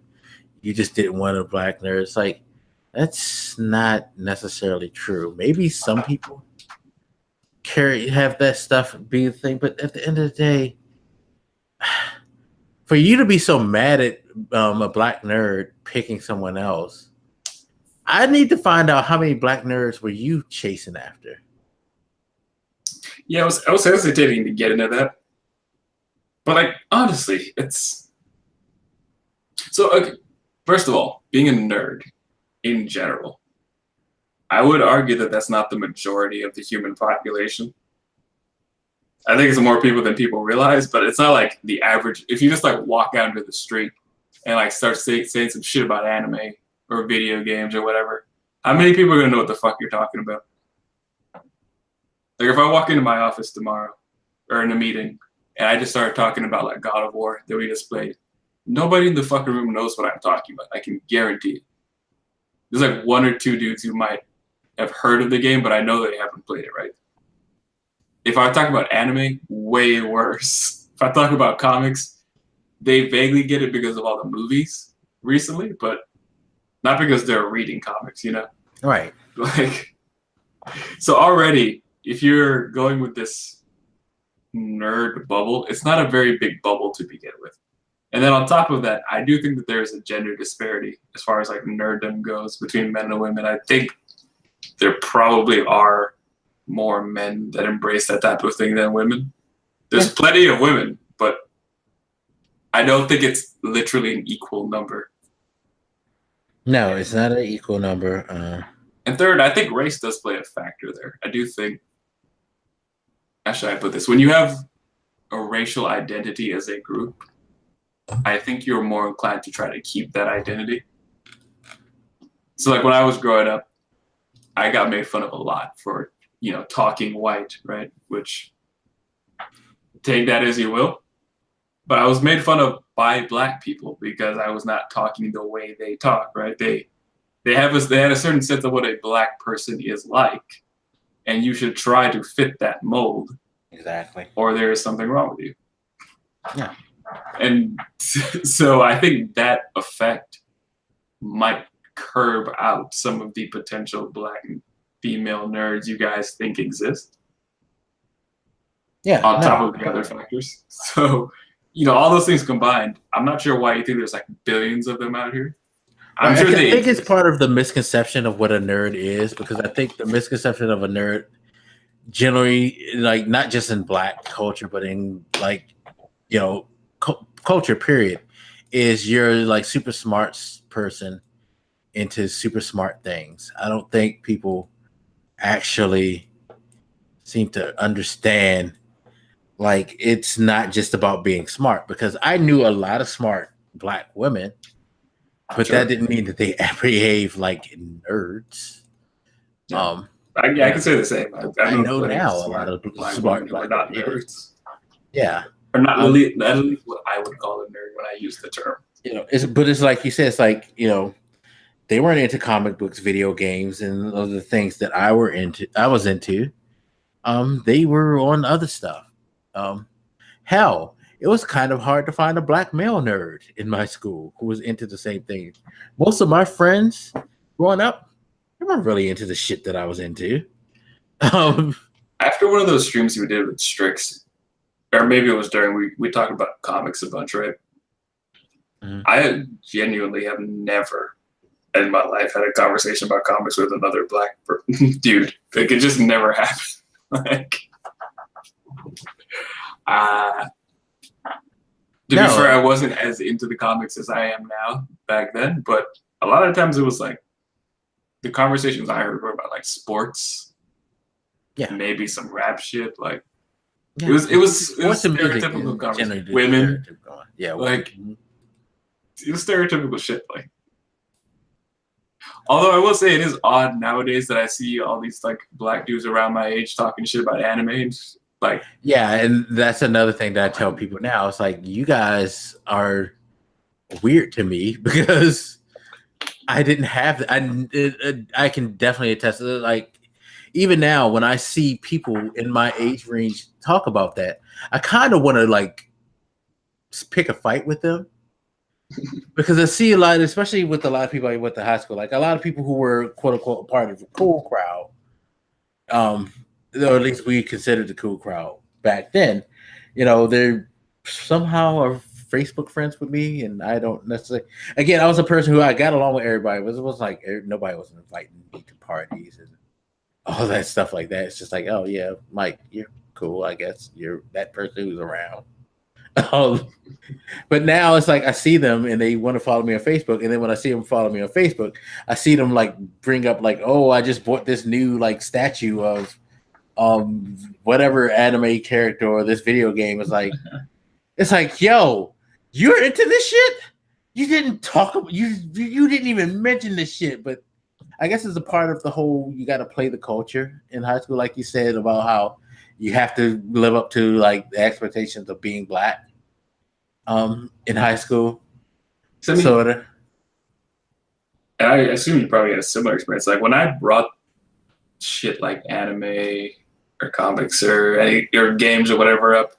you just didn't want a Black nerd. It's like, that's not necessarily true. Maybe some people have that stuff be the thing, but at the end of the day, for you to be so mad at a Black nerd picking someone else, I need to find out how many black nerds were you chasing after. Yeah, I was hesitating to get into that, but like honestly, it's so. Okay, first of all, being a nerd in general, I would argue that that's not the majority of the human population. I think it's more people than people realize, but it's not like the average. If you just like walk out into the street and like start saying some shit about anime or video games or whatever, how many people are gonna know what the fuck you're talking about? Like if I walk into my office tomorrow or in a meeting and I just start talking about like God of War that we just played, nobody in the fucking room knows what I'm talking about. I can guarantee it. There's like one or two dudes who might have heard of the game, but I know they haven't played it, right? If I talk about anime, way worse. If I talk about comics, they vaguely get it because of all the movies recently, but not because they're reading comics, you know? Right. Like, so already, if you're going with this nerd bubble, it's not a very big bubble to begin with. And then on top of that, I do think that there's a gender disparity as far as like nerddom goes between men and women. I think there probably are more men that embrace that type of thing than women. There's plenty of women, but I don't think it's literally an equal number. No, it's not an equal number. And third, I think race does play a factor there. I do think, how should I put this? When you have a racial identity as a group, I think you're more inclined to try to keep that identity. So like when I was growing up, I got made fun of a lot for, you know, talking white, right? Which, take that as you will. But I was made fun of by black people because I was not talking the way they talk, right? They had a certain sense of what a black person is like, and you should try to fit that mold. Exactly. Or there is something wrong with you. Yeah. And so I think that effect might curb out some of the potential black and female nerds you guys think exist. Yeah. On top of the other factors. So, you know, all those things combined, I'm not sure why you think there's like billions of them out here. I think it's part of the misconception of what a nerd is, because I think the misconception of a nerd generally, like not just in black culture, but in like, you know, culture period, is you're like super smart person into super smart things. I don't think people actually seem to understand like it's not just about being smart, because I knew a lot of smart black women, but that didn't mean that they behave like nerds. Yeah. I can say the same. I know now a lot of smart black not nerds. Yeah. Or not at least what I would call a nerd when I use the term. You know, it's like you said, it's like, you know, they weren't into comic books, video games, and other things that I was into. They were on other stuff. Hell, it was kind of hard to find a black male nerd in my school who was into the same thing. Most of my friends growing up, they weren't really into the shit that I was into. After one of those streams we did with Strix, or maybe it was during, we talked about comics a bunch, right? Mm-hmm. I genuinely have never in my life had a conversation about comics with another black dude. Like, it just never happened. Like, to be fair, I wasn't as into the comics as I am now back then, but a lot of times it was like the conversations I heard were about like sports, maybe some rap shit. Like it was stereotypical conversation. Women, like it was stereotypical shit. Like, although I will say it is odd nowadays that I see all these like black dudes around my age talking shit about anime. And like, yeah, and that's another thing that I tell people now. It's like, you guys are weird to me because I didn't have I can definitely attest to it. Like, even now when I see people in my age range talk about that, I kind of want to like pick a fight with them. Because I see a lot, especially with a lot of people I went to high school, like a lot of people who were quote unquote part of the cool crowd, or at least we considered the cool crowd back then. You know, they somehow are Facebook friends with me, and I don't necessarily. Again, I was a person who I got along with everybody. It was like nobody was inviting me to parties and all that stuff like that. It's just like, oh yeah, Mike, you're cool. I guess you're that person who's around. But now it's like I see them and they want to follow me on Facebook, and then when I see them follow me on Facebook, I see them like bring up like, oh, I just bought this new like statue of whatever anime character or this video game. It's like, yo, you're into this shit? You didn't talk about you didn't even mention this shit, but I guess it's a part of the whole you got to play the culture in high school, like you said, about how you have to live up to like the expectations of being black in high school. Sort of. I assume you probably had a similar experience. Like when I brought shit like anime or comics or games or whatever up,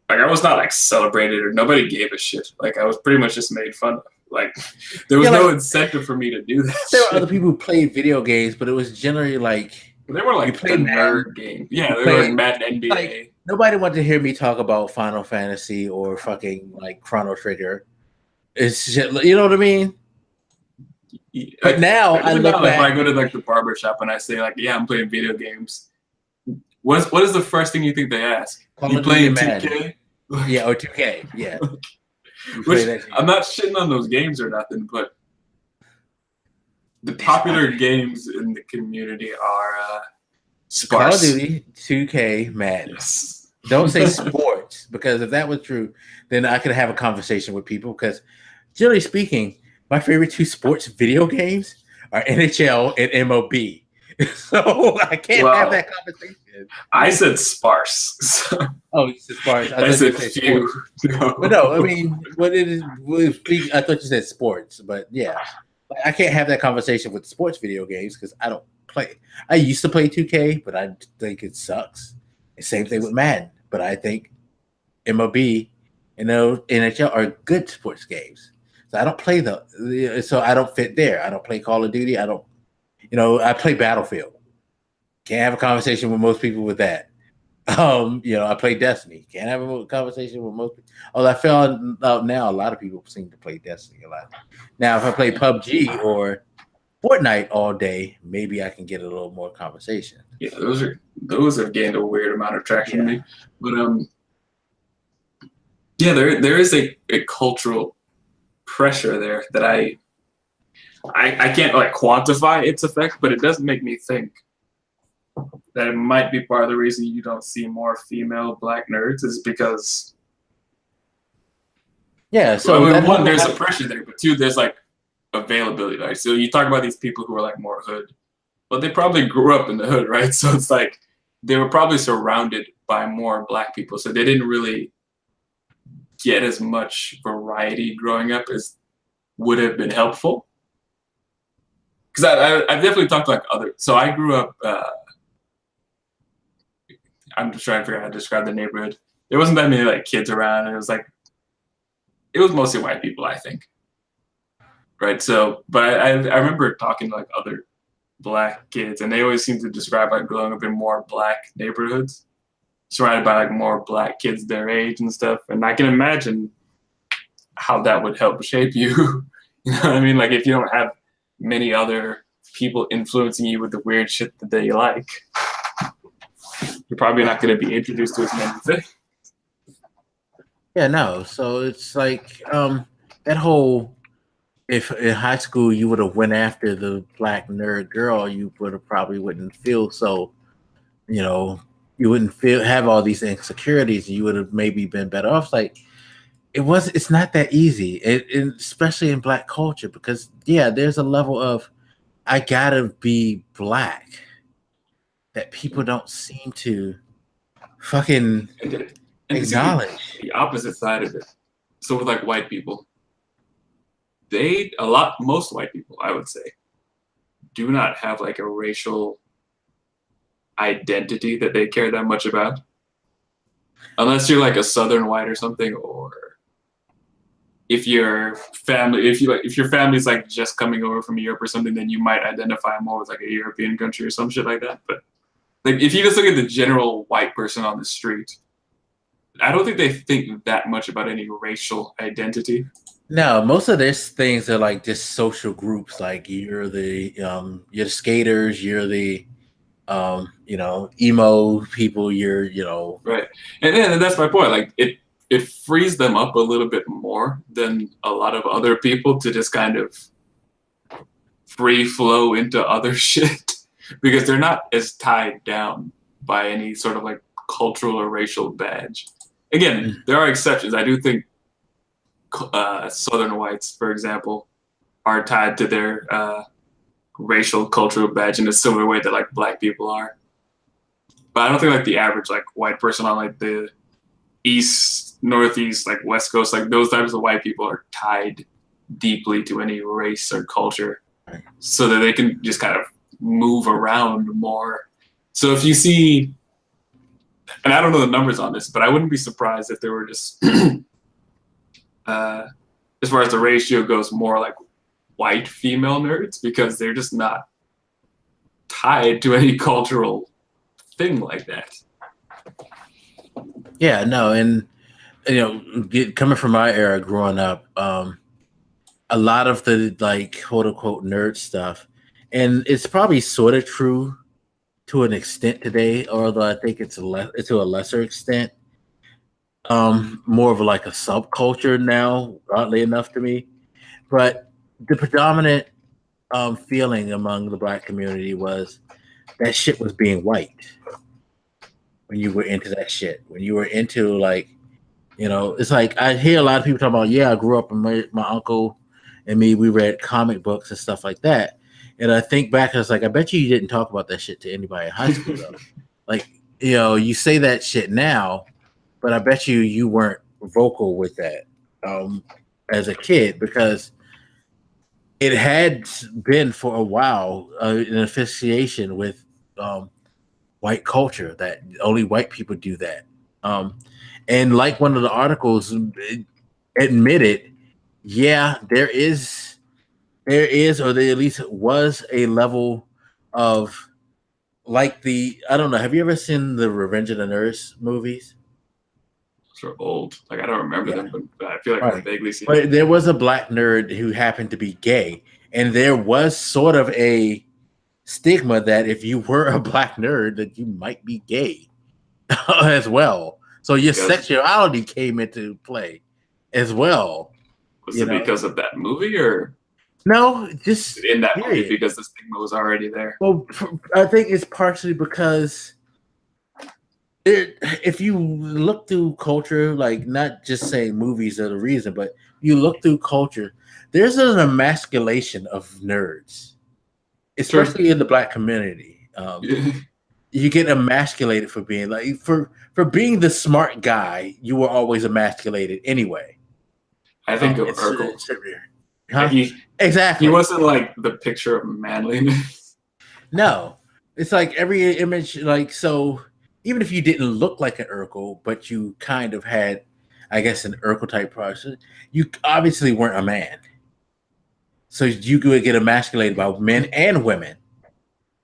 like I was not like celebrated or nobody gave a shit. Like I was pretty much just made fun of. Like there was no incentive for me to do that. There were other people who played video games, but it was generally like they were like the nerd game. Yeah, they were like Madden NBA. Like, nobody wanted to hear me talk about Final Fantasy or fucking like Chrono Trigger. It's just, you know what I mean? But now I look back. If I go to like the barber shop and I say like, yeah, I'm playing video games. What is the first thing you think they ask? You playing 2K? Yeah, or 2K. Yeah. Which I'm not shitting on those games or nothing, but the popular games in the community are sparse. Call of Duty, 2K, Madden. Yes. Don't say sports, because if that was true, then I could have a conversation with people. Because generally speaking, my favorite two sports video games are NHL and MLB. So I can't have that conversation. I said sparse. So. Oh, you said sparse. I said few. No. But no, I mean, what it is? I thought you said sports, but yeah, I can't have that conversation with sports video games because I don't play. I used to play 2K, but I think it sucks. Same thing with Madden, but I think MLB and NHL are good sports games. So I don't play so I don't fit there. I don't play Call of Duty. I don't. I play Battlefield. Can't have a conversation with most people with that. I play Destiny. Can't have a conversation with most people. Although I found out now a lot of people seem to play Destiny a lot. Now, if I play PUBG or Fortnite all day, maybe I can get a little more conversation. Yeah, those have gained a weird amount of traction to me. But there is a cultural pressure there that I can't like quantify its effect, but it does make me think that it might be part of the reason you don't see more female black nerds is because one, there's a pressure there, but two, there's like availability, right? So you talk about these people who are like more hood, but they probably grew up in the hood, right? So it's like they were probably surrounded by more black people, so they didn't really get as much variety growing up as would have been helpful. Because I've definitely talked to like other. So I grew up. I'm just trying to figure out how to describe the neighborhood. There wasn't that many like kids around, and it was mostly white people, I think. Right. So, but I remember talking to like other black kids, and they always seem to describe like growing up in more black neighborhoods, surrounded by like more black kids their age and stuff. And I can imagine how that would help shape you. You know what I mean? Like if you don't have many other people influencing you with the weird shit that they like, you're probably not going to be introduced to as many things. Yeah, no. So it's like that whole, if in high school you would have went after the black nerd girl, you wouldn't feel so, you wouldn't have all these insecurities. You would have maybe been better off. Like it's not that easy, especially in black culture, because there's a level of I gotta be black that people don't seem to fucking acknowledge. The opposite side of it. So with like white people, most white people, I would say, do not have like a racial identity that they care that much about. Unless you're like a Southern white or something, or if your family's like just coming over from Europe or something, then you might identify more with like a European country or some shit like that. But like if you just look at the general white person on the street, I don't think they think that much about any racial identity. No, most of these things are like just social groups. Like you're the skaters, you're the emo people, Right. And that's my point. Like it frees them up a little bit more than a lot of other people to just kind of free flow into other shit because they're not as tied down by any sort of like cultural or racial badge. Again, there are exceptions. I do think Southern whites, for example, are tied to their racial cultural badge in a similar way that like black people are. But I don't think like the average like white person on like the east, northeast, like west coast, like those types of white people are tied deeply to any race or culture, so that they can just kind of move around more. So if you see, and I don't know the numbers on this, but I wouldn't be surprised if there were just, as far as the ratio goes, more like white female nerds because they're just not tied to any cultural thing like that. Yeah, no, and coming from my era growing up, a lot of the like quote unquote nerd stuff, and it's probably sort of true to an extent today, although I think it's to a lesser extent. More of like a subculture now, oddly enough to me. But the predominant feeling among the black community was that shit was being white. When you were into that shit, when you were into like, it's like I hear a lot of people talking about, yeah, I grew up and my uncle and me, we read comic books and stuff like that. And I think back, I was like, I bet you didn't talk about that shit to anybody in high school though. Like, you say that shit now, but I bet you weren't vocal with that as a kid because it had been for a while an association with white culture that only white people do that. And like one of the articles admitted, yeah, there is, or there at least was a level of like I don't know. Have you ever seen the Revenge of the Nerds movies? Sort of old. Like I don't remember them, but I feel like I vaguely see. But there was a black nerd who happened to be gay, and there was sort of a stigma that if you were a black nerd, that you might be gay as well. So your sexuality came into play as well. Was it because of that movie or? No, just in that movie because the stigma was already there. Well, I think it's partially because if you look through culture, like not just saying movies are the reason, but you look through culture, there's an emasculation of nerds, especially in the black community. You get emasculated for being like for being the smart guy. You were always emasculated anyway. I think of Urkel. Huh? Exactly. He wasn't like the picture of manliness. No, it's like every image, like so. Even if you didn't look like an Urkel, but you kind of had, I guess, an Urkel type person, you obviously weren't a man. So you could get emasculated by men and women.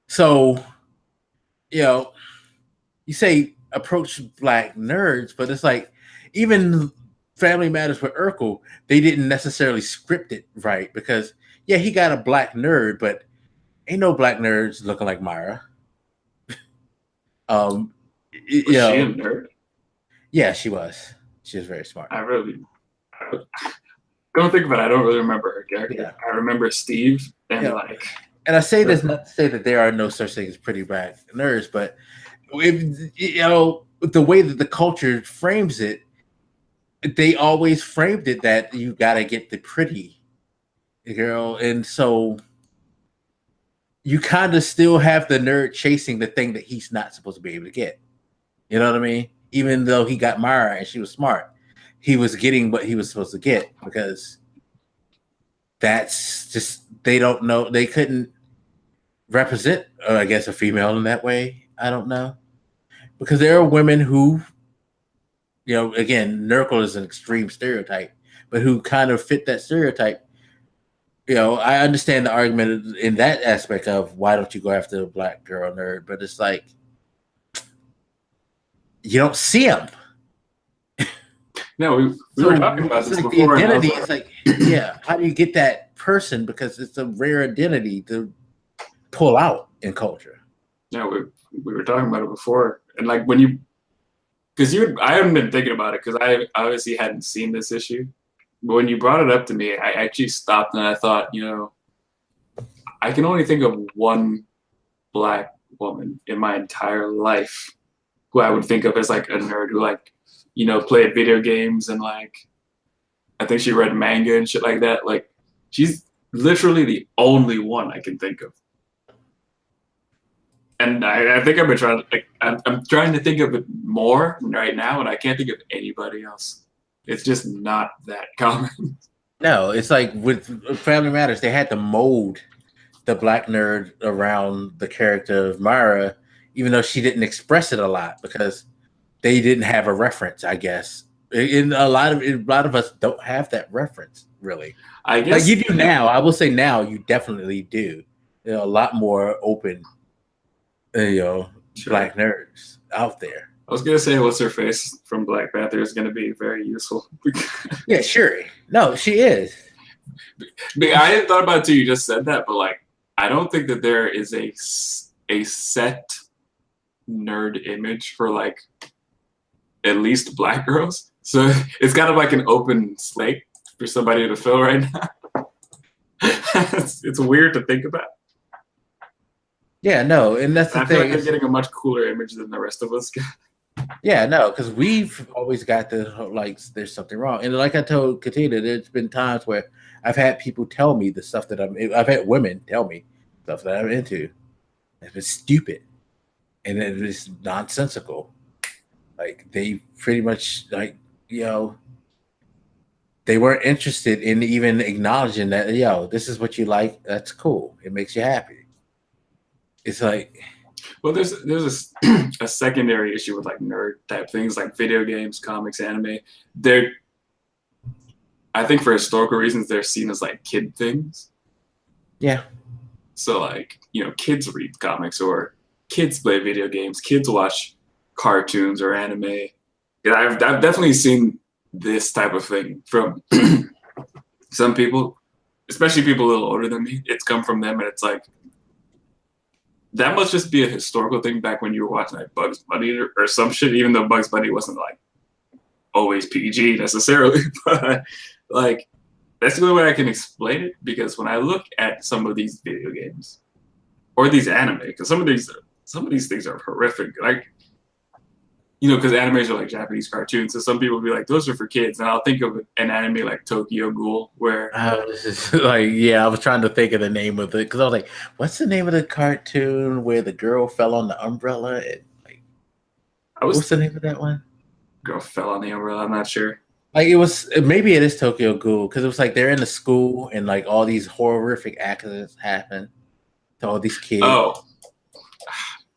So, you say approach black nerds, but it's like even Family Matters with Urkel, they didn't necessarily script it right because, yeah, he got a black nerd, but ain't no black nerds looking like Myra. Was she a nerd? Yeah, she was. She was very smart. I don't think about it. I don't really remember her character. Yeah. I remember Steve and And I say this not to say that there are no such things as pretty black nerds, but the way that the culture frames it, they always framed it that you gotta get the pretty girl, and so you kind of still have the nerd chasing the thing that he's not supposed to be able to get. You know what I mean? Even though he got Myra and she was smart, he was getting what he was supposed to get because that's just, they don't know, they couldn't represent, I guess, a female in that way. I don't know. Because there are women who, again, Nurgle is an extreme stereotype, but who kind of fit that stereotype. I understand the argument in that aspect of why don't you go after a black girl nerd, but it's like, you don't see them. No, we were talking about it's this like before. the And I was identity. like, It's like, yeah, how do you get that person? Because it's a rare identity to pull out in culture. yeah, we were talking about it before, and like when you, because I haven't been thinking about it because I obviously hadn't seen this issue, but when you brought it up to me, I actually stopped and I thought, you know, I can only think of one black woman in my entire life who I would think of as like a nerd who like, you know, played video games and like, I think she read manga and shit like that. Like, she's literally the only one I can think of. And I think I've been trying to like I'm trying to think of it more right now, and I can't think of anybody else. It's just not that common. No, it's like with Family Matters, they had to mold the black nerd around the character of Myra, even though she didn't express it a lot because they didn't have a reference, I guess. In a lot of us don't have that reference, really. I guess Like you do now. I will say now you definitely do. You know, a lot more open, Sure. black nerds out there. I was gonna say what's her face from Black Panther is gonna be very useful. Yeah, sure. No, she is. I hadn't thought about it till you just said that, but like I don't think that there is a set nerd image for like at least black girls. So it's kind of like an open slate for somebody to fill right now. It's weird to think about. Yeah, no, and that's the I feel thing. like they're getting a much cooler image than the rest of us. Yeah, no, because we've always got the like there's something wrong. And like I told Katina, there's been times where I've had people tell me the stuff that I've had women tell me stuff that I'm into. It's been stupid. And it was nonsensical. Like they pretty much like, they weren't interested in even acknowledging that, this is what you like, that's cool. It makes you happy. It's like, well, there's a secondary issue with like nerd type things like video games, comics, anime. They're, I think for historical reasons, they're seen as like kid things. yeah. So like, kids read comics or kids play video games, kids watch cartoons or anime. Yeah, I've definitely seen this type of thing from some people, especially people a little older than me. It's come from them, and it's like, that must just be a historical thing back when you were watching like Bugs Bunny or some shit, even though Bugs Bunny wasn't like always PG necessarily. But like, that's the only way I can explain it, because when I look at some of these video games or these anime, because some of these things are horrific. Like, because animes are like Japanese cartoons, so some people will be like, those are for kids. And I'll think of an anime like Tokyo Ghoul, where This is like, I was trying to think of the name of it because I was like, what's the name of the cartoon where the girl fell on the umbrella? And like, what's the name of that one? Girl fell on the umbrella. I'm not sure. Like maybe it is Tokyo Ghoul, because it was like they're in the school and like all these horrific accidents happen to all these kids. Oh,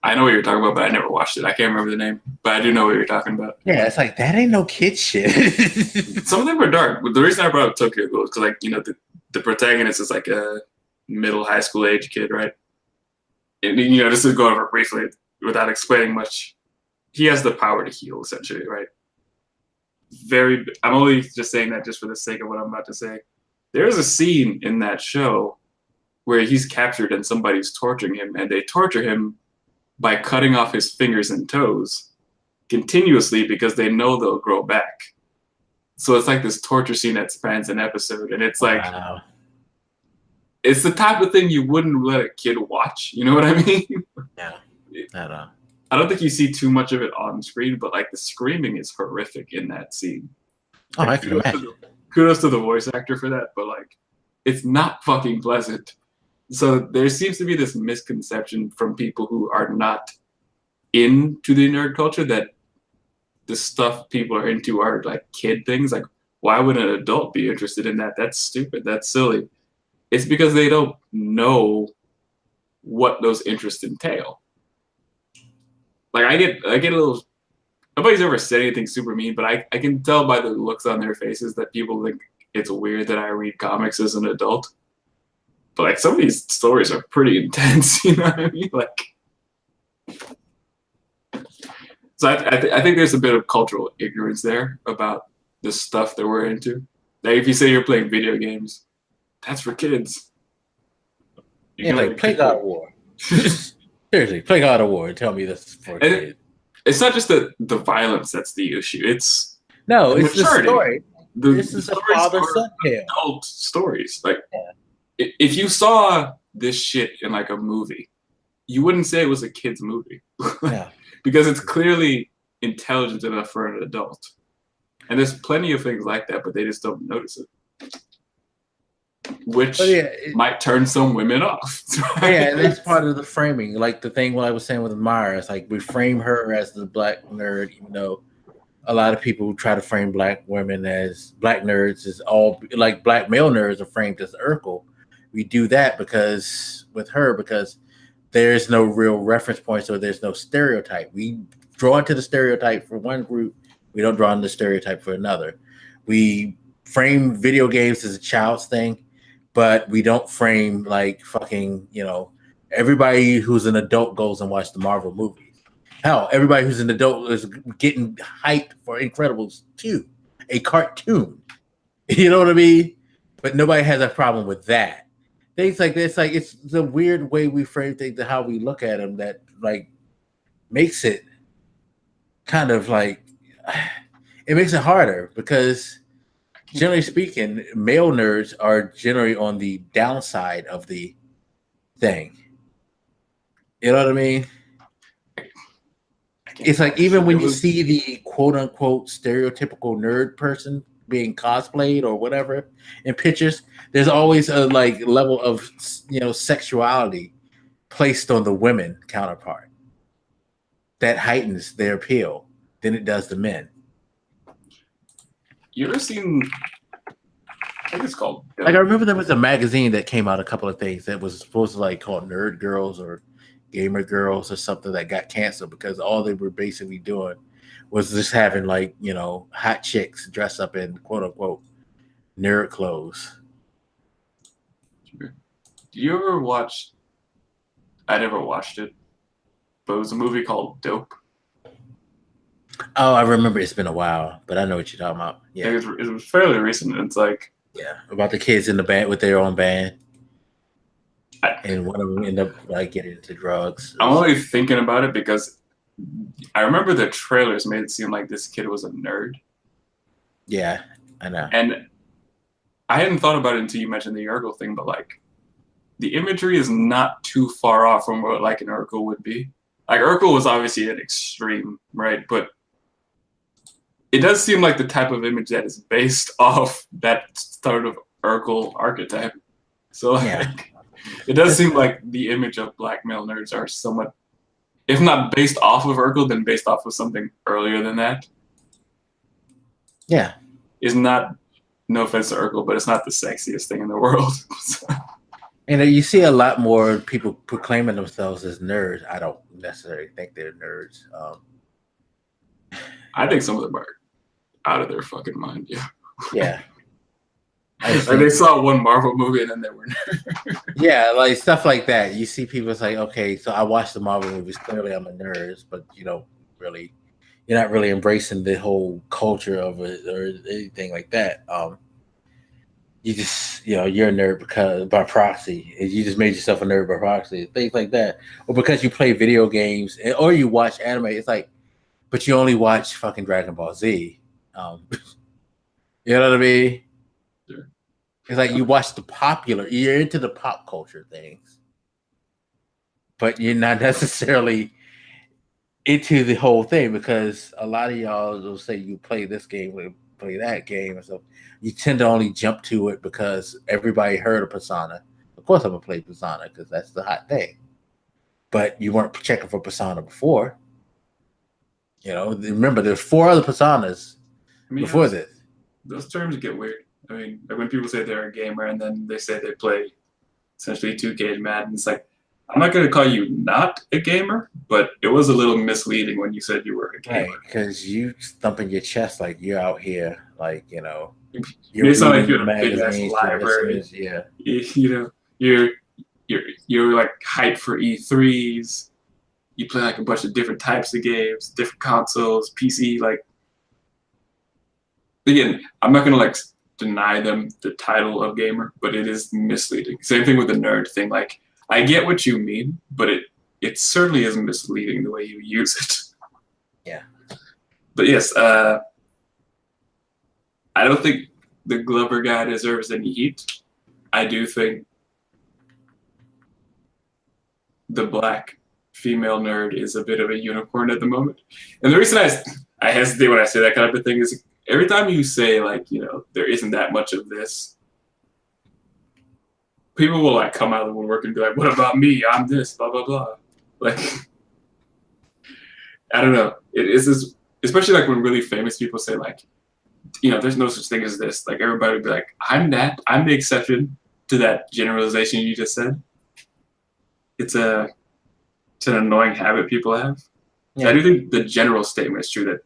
I know what you're talking about, but I never watched it. I can't remember the name, but I do know what you're talking about. Yeah, it's like, that ain't no kid shit. Some of them are dark. But the reason I brought up Tokyo Ghoul is because, like, the protagonist is like a middle high school age kid, right? And, just to go over briefly without explaining much, he has the power to heal, essentially, right? I'm only just saying that just for the sake of what I'm about to say. There's a scene in that show where he's captured and somebody's torturing him, and they torture him by cutting off his fingers and toes continuously because they know they'll grow back. So it's like this torture scene that spans an episode, and it's like, wow. It's the type of thing you wouldn't let a kid watch. You know what I mean? Yeah, I know. I don't think you see too much of it on screen, but like the screaming is horrific in that scene. Oh, I can imagine. Kudos to the voice actor for that, but like, it's not fucking pleasant. So there seems to be this misconception from people who are not into the nerd culture that the stuff people are into are like kid things. Like, why would an adult be interested in that? That's stupid. That's silly. It's because they don't know what those interests entail. Like, I get a little, nobody's ever said anything super mean, but I can tell by the looks on their faces that people think it's weird that I read comics as an adult. But like, some of these stories are pretty intense, you know what I mean? Like, so I think there's a bit of cultural ignorance there about the stuff that we're into. Like if you say you're playing video games, that's for kids. You can, like play God of War. Seriously, play God of War and tell me this is for kids. It's not just the violence that's the issue. It's No, the it's maturity. the story. This is a stories father-son tale. Adult stories. Like if you saw this shit in like a movie, you wouldn't say it was a kid's movie. Yeah. Because it's clearly intelligent enough for an adult. And there's plenty of things like that, but they just don't notice it. Which might turn some women off. Yeah, and that's part of the framing. Like the thing what I was saying with Myra, it's like we frame her as the black nerd, even though a lot of people try to frame black women as black nerds is all like black male nerds are framed as Urkel. We do that because there's no real reference points or there's no stereotype. We draw into the stereotype for one group, we don't draw into the stereotype for another. We frame video games as a child's thing, but we don't frame like fucking, everybody who's an adult goes and watch the Marvel movies. Hell, everybody who's an adult is getting hyped for Incredibles 2, a cartoon. You know what I mean? But nobody has a problem with that. Things like this, like it's the weird way we frame things and how we look at them that like makes it kind of like it makes it harder because generally speaking, male nerds are generally on the downside of the thing. You know what I mean? It's like even when you see the quote unquote stereotypical nerd person being cosplayed or whatever in pictures, there's always a like level of sexuality placed on the women counterpart that heightens their appeal than it does the men. You ever seen? I think it's called. Like I remember there was a magazine that came out a couple of things that was supposed to like called Nerd Girls or Gamer Girls or something that got canceled because all they were basically doing was just having like hot chicks dress up in quote unquote nerd clothes. Do you ever watch? I never watched it, but it was a movie called Dope. Oh, I remember. It's been a while, but I know what you're talking about. Yeah, it was fairly recent. It's like about the kids in the band with their own band, and one of them ended up like getting into drugs. I'm only thinking about it because I remember the trailers made it seem like this kid was a nerd. Yeah, I know. And I hadn't thought about it until you mentioned the Urkel thing, but like the imagery is not too far off from what like an Urkel would be. Like Urkel was obviously an extreme, right? But it does seem like the type of image that is based off that sort of Urkel archetype. So like, it does seem like the image of black male nerds are somewhat, if not based off of Urkel, then based off of something earlier than that. Yeah. Is not, no offense to Urkel, but it's not the sexiest thing in the world. And you see a lot more people proclaiming themselves as nerds. I don't necessarily think they're nerds. I think some of them are out of their fucking mind. Yeah. Yeah. Like they saw one Marvel movie and then they were nerds. Yeah, like stuff like that. You see people say, okay, so I watched the Marvel movies. Clearly I'm a nerd, but you're not really embracing the whole culture of it or anything like that. You just, you're a nerd because by proxy. You just made yourself a nerd by proxy. Things like that. Or because you play video games or you watch anime. It's like, but you only watch fucking Dragon Ball Z. You know what I mean? Sure. It's like you watch you're into the pop culture things. But you're not necessarily into the whole thing because a lot of y'all will say you play this game, play that game, and so you tend to only jump to it because everybody heard of Persona. Of course, I'm gonna play Persona because that's the hot thing. But you weren't checking for Persona before. Remember there's 4 other Personas before this. Those terms get weird. I mean, like when people say they're a gamer and then they say they play essentially 2K and Madden, it's like, I'm not going to call you not a gamer, but it was a little misleading when you said you were a gamer. Right, because you thumping your chest like you're out here, like, you're sound like you're in a big ass library. Yeah. You're like hyped for E3s. You play like a bunch of different types of games, different consoles, PC, like again, I'm not gonna like deny them the title of gamer, but it is misleading. Same thing with the nerd thing. Like, I get what you mean, but it certainly is misleading the way you use it. Yeah. But yes, I don't think the Glover guy deserves any heat. I do think the black female nerd is a bit of a unicorn at the moment. And the reason I hesitate when I say that kind of thing is every time you say, like, you know, there isn't that much of this, people will like come out of the woodwork and be like, what about me? I'm this, blah, blah, blah. Like, I don't know. It is this, especially like when really famous people say, like, you know, there's no such thing as this. Like, everybody would be like, I'm that. I'm the exception to that generalization you just said. It's an annoying habit people have. Yeah. I do think the general statement is true that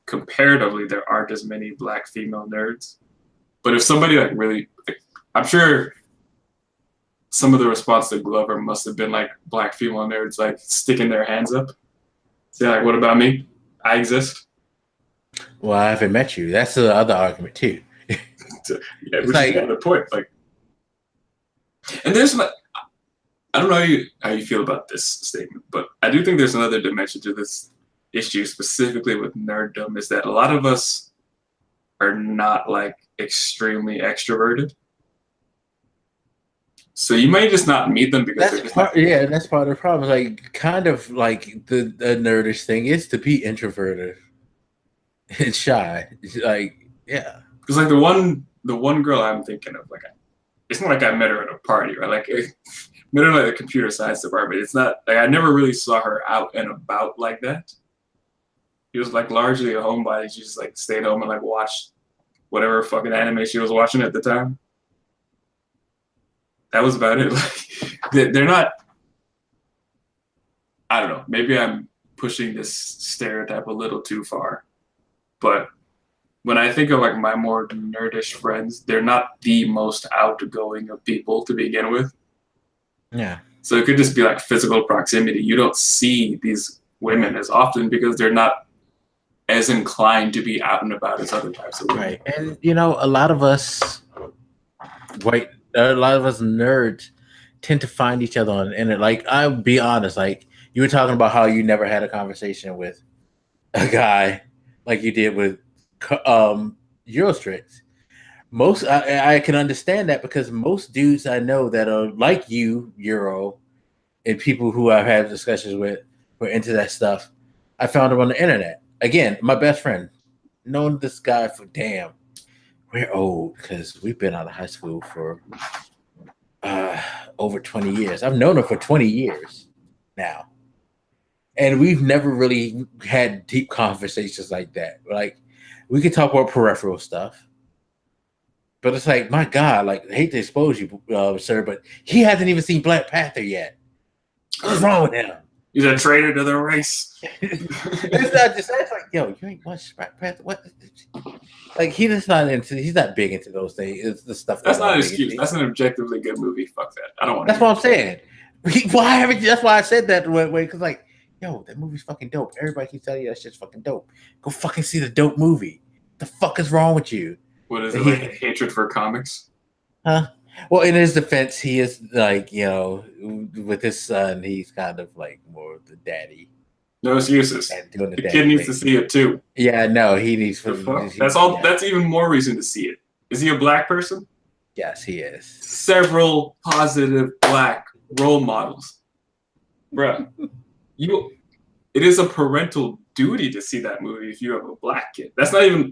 comparatively there aren't as many black female nerds. But if somebody like really, like, I'm sure some of the response to Glover must have been like black female nerds like sticking their hands up, saying like, "What about me? I exist." Well, I haven't met you. That's the other argument too. Yeah, which is the point. Like, and there's like, I don't know how you feel about this statement, but I do think there's another dimension to this issue, specifically with nerddom, is that a lot of us are not like extremely extroverted. So you might just not meet them because that's part of the problem. Like, kind of like the nerdish thing is to be introverted and shy. It's like, yeah, because like the one girl I'm thinking of, like, it's not like I met her at a party, right? Like, met her like the computer science department. It's not like I never really saw her out and about like that. She was like largely a homebody. She just like stayed home and like watched whatever fucking anime she was watching at the time. That was about it. Like, they're not. I don't know. Maybe I'm pushing this stereotype a little too far, but when I think of like my more nerdish friends, they're not the most outgoing of people to begin with. Yeah. So it could just be like physical proximity. You don't see these women as often because they're not as inclined to be out and about as other types of women. Right. And you know, a lot of us nerds tend to find each other on the internet. Like, I'll be honest, like you were talking about how you never had a conversation with a guy like you did with Eurostrix. Most I can understand that because most dudes I know that are like you, Euro, and people who I've had discussions with who are into that stuff, I found them on the internet. Again, my best friend, known this guy for we're old because we've been out of high school for over 20 years. I've known him for 20 years now. And we've never really had deep conversations like that. Like, we could talk about peripheral stuff. But it's like, my God, like, I hate to expose you, sir, but he hasn't even seen Black Panther yet. What's wrong with him? He's a traitor to the race. It's not just, it's like, yo, you ain't watched Black Panther? What? Like, he's not big into those things. It's the stuff that's not an excuse. That's an objectively good movie. Fuck that. I don't want. That's what I'm saying. Why haven't you? That's why I said that way. Because like, yo, that movie's fucking dope. Everybody keeps telling you that shit's fucking dope. Go fucking see the dope movie. The fuck is wrong with you? What is it, like a hatred for comics? Huh? Well, in his defense, he is like, you know, with his son, he's kind of like more of the daddy. No excuses. The kid needs to see it too. Yeah, no, he needs to. That's all. Yeah. That's even more reason to see it. Is he a black person? Yes, he is. Several positive black role models, bruh. It is a parental duty to see that movie if you have a black kid. That's not even.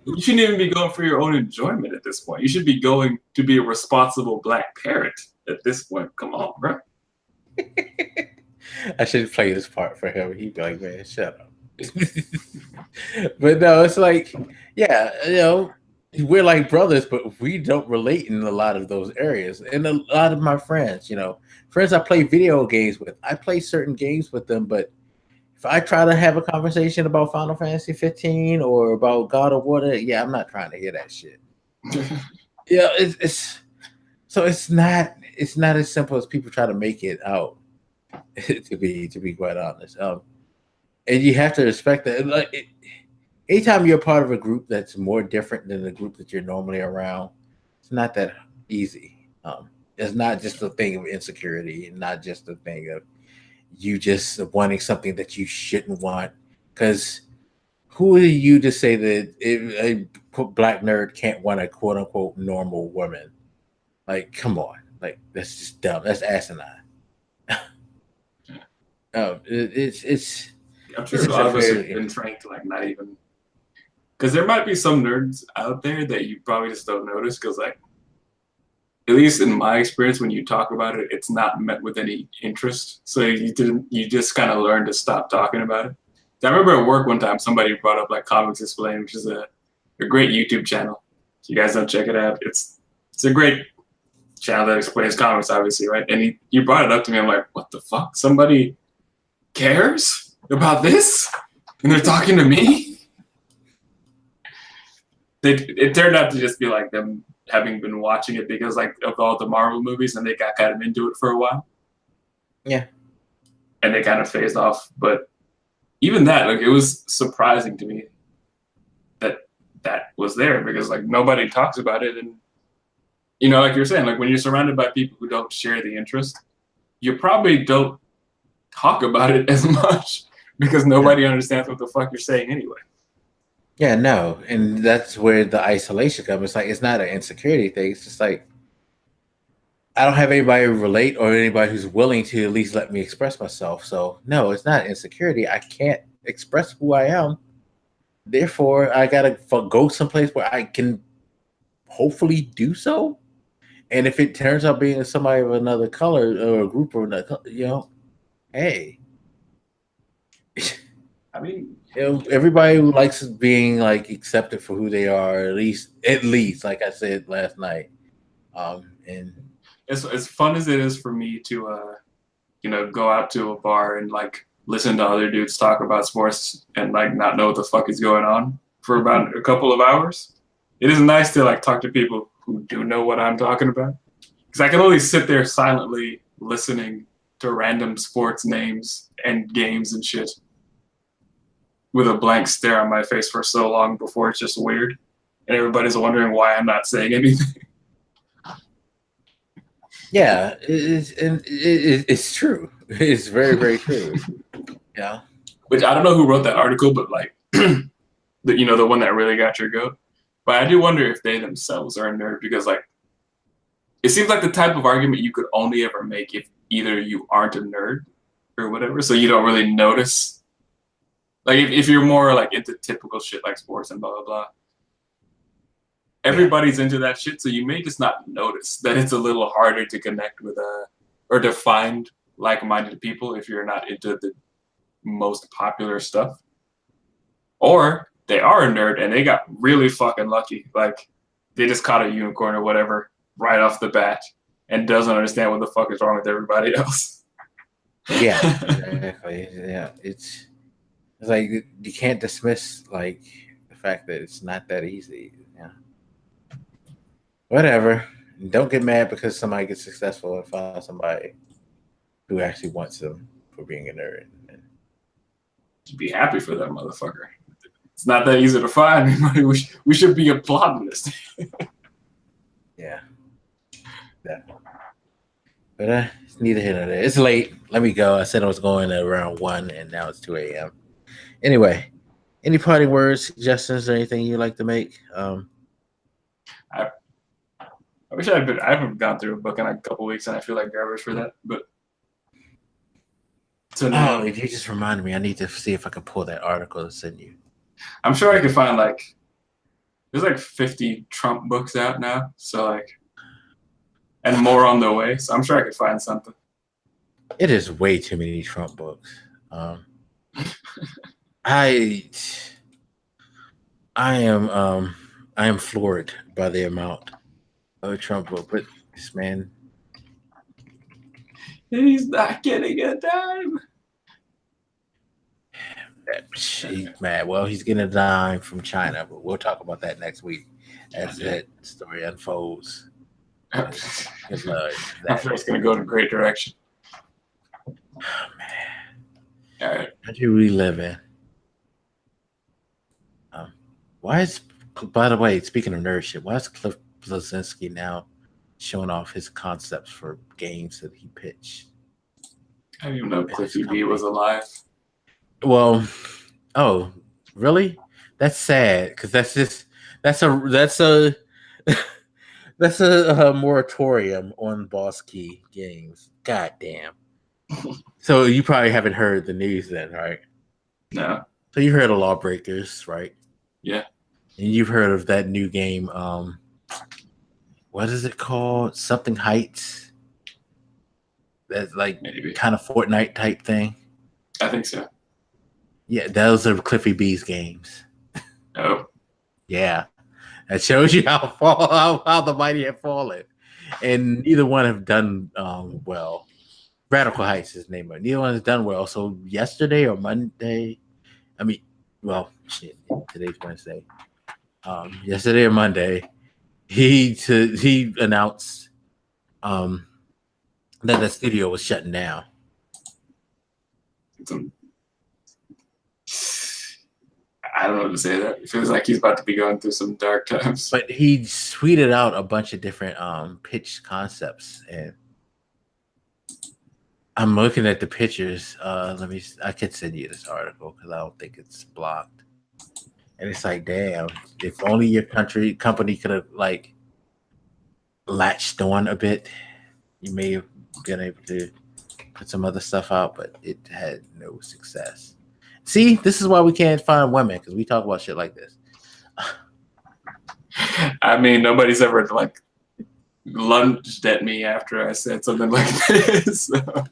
You shouldn't even be going for your own enjoyment at this point. You should be going to be a responsible black parent at this point. Come on, bro. I should play this part for him. He'd be like, man, shut up. But no, it's like, yeah, you know, we're like brothers, but we don't relate in a lot of those areas. And a lot of my friends, you know, friends I play video games with, I play certain games with them, but if I try to have a conversation about Final Fantasy 15 or about God of War, yeah, I'm not trying to hear that shit. Yeah, it's not as simple as people try to make it out. to be quite honest, and you have to respect that. Like, anytime you're part of a group that's more different than the group that you're normally around, it's not that easy. It's not just a thing of insecurity, and not just a thing of you just wanting something that you shouldn't want. Because who are you to say that a black nerd can't want a quote unquote normal woman? Like, come on, like that's just dumb. That's asinine. It's I'm sure it's a lot of us have unfair. been trained to like not even, because there might be some nerds out there that you probably just don't notice because like at least in my experience, when you talk about it, it's not met with any interest. So you just kind of learn to stop talking about it. I remember at work one time, somebody brought up like Comics Explained, which is a great YouTube channel. If you guys don't check it out, it's a great channel that explains comics, obviously, right? And he brought it up to me. I'm like, what the fuck? Somebody cares about this? And they're talking to me? It turned out to just be like them having been watching it because like of all the Marvel movies, and they got kind of into it for a while. Yeah. And they kind of phased off. But even that, like, it was surprising to me that was there because like nobody talks about it. And you know, like you're saying, like when you're surrounded by people who don't share the interest, you probably don't talk about it as much because nobody understands what the fuck you're saying anyway. Yeah, no, and that's where the isolation comes. It's like it's not an insecurity thing. It's just like I don't have anybody relate or anybody who's willing to at least let me express myself. So no, it's not insecurity. I can't express who I am. Therefore, I gotta go someplace where I can hopefully do so. And if it turns out being somebody of another color or a group of another, you know, hey, I mean, you know, everybody who likes being like accepted for who they are, at least, like I said last night. And as fun as it is for me to, you know, go out to a bar and like listen to other dudes talk about sports and like not know what the fuck is going on for about a couple of hours, it is nice to like talk to people who do know what I'm talking about. Because I can only sit there silently listening to random sports names and games and shit with a blank stare on my face for so long before it's just weird. And everybody's wondering why I'm not saying anything. yeah, it's true. It's very, very true. Yeah. Which I don't know who wrote that article, but like, you know, the one that really got your goat. But I do wonder if they themselves are a nerd because like, it seems like the type of argument you could only ever make if either you aren't a nerd or whatever, so you don't really notice. Like if you're more like into typical shit like sports and blah blah blah, everybody's into that shit, so you may just not notice that it's a little harder to connect with or to find like-minded people if you're not into the most popular stuff. Or they are a nerd and they got really fucking lucky, like they just caught a unicorn or whatever right off the bat and doesn't understand what the fuck is wrong with everybody else. Yeah, exactly. Yeah, it's like you can't dismiss like the fact that it's not that easy. Yeah, whatever. Don't get mad because somebody gets successful and find somebody who actually wants them for being a nerd. Be happy for that motherfucker. It's not that easy to find. We should be applauding this. Yeah. But it's neither here nor there. It's late. Let me go. I said I was going at around 1 and now it's 2 a.m. Anyway, any parting words, suggestions, or anything you'd like to make? I wish I haven't gone through a book in like a couple weeks and I feel like garbage for that. But if you just reminded me, I need to see if I can pull that article and send you. I'm sure I could find like there's like 50 Trump books out now. So like and more on the way. So I'm sure I could find something. It is way too many Trump books. I am floored by the amount of Trump book, but this man, he's not getting a dime. He's mad. Well, he's getting a dime from China, but we'll talk about that next week as that story unfolds. I'm sure it's going to go in a great direction. Oh, man. All right. How do we live in? Why is, by the way, speaking of nerd shit, why is Cliff Bleszinski now showing off his concepts for games that he pitched? I didn't even know Cliffy B was alive. Well, oh, really? That's sad because that's a that's a moratorium on Boss Key games. God damn. So you probably haven't heard the news then, right? No. So you heard of Lawbreakers, right? Yeah. And you've heard of that new game, what is it called? Something Heights. That's like Maybe. kind of Fortnite type thing. I think so. Yeah, those are Cliffy B's games. Oh. Yeah. That shows you how the mighty have fallen. And neither one have done well. Radical Heights is his name, but neither one has done well. So yesterday or Monday, shit, today's Wednesday. Yesterday or Monday, he announced that the studio was shutting down. I don't know what to say. That it feels like he's about to be going through some dark times. But he tweeted out a bunch of different pitch concepts, and I'm looking at the pictures. I could send you this article because I don't think it's blocked. And it's like, damn, if only your company could have like latched on a bit, you may have been able to put some other stuff out, but it had no success. See, this is why we can't find women, because we talk about shit like this. I mean, nobody's ever like lunged at me after I said something like this. So.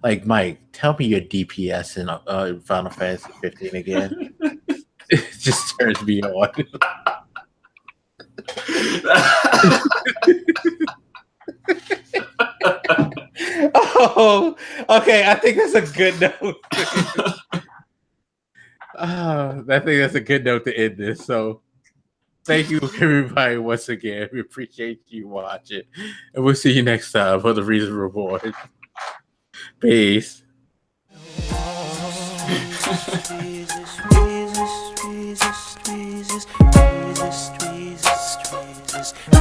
Like, Mike, tell me your DPS in Final Fantasy 15 again. It just turns me on. Oh, okay. I think that's a good note. I think that's a good note to end this. So, thank you, everybody, once again. We appreciate you watching. And we'll see you next time for the Reason Reborn. Peace. Jesus.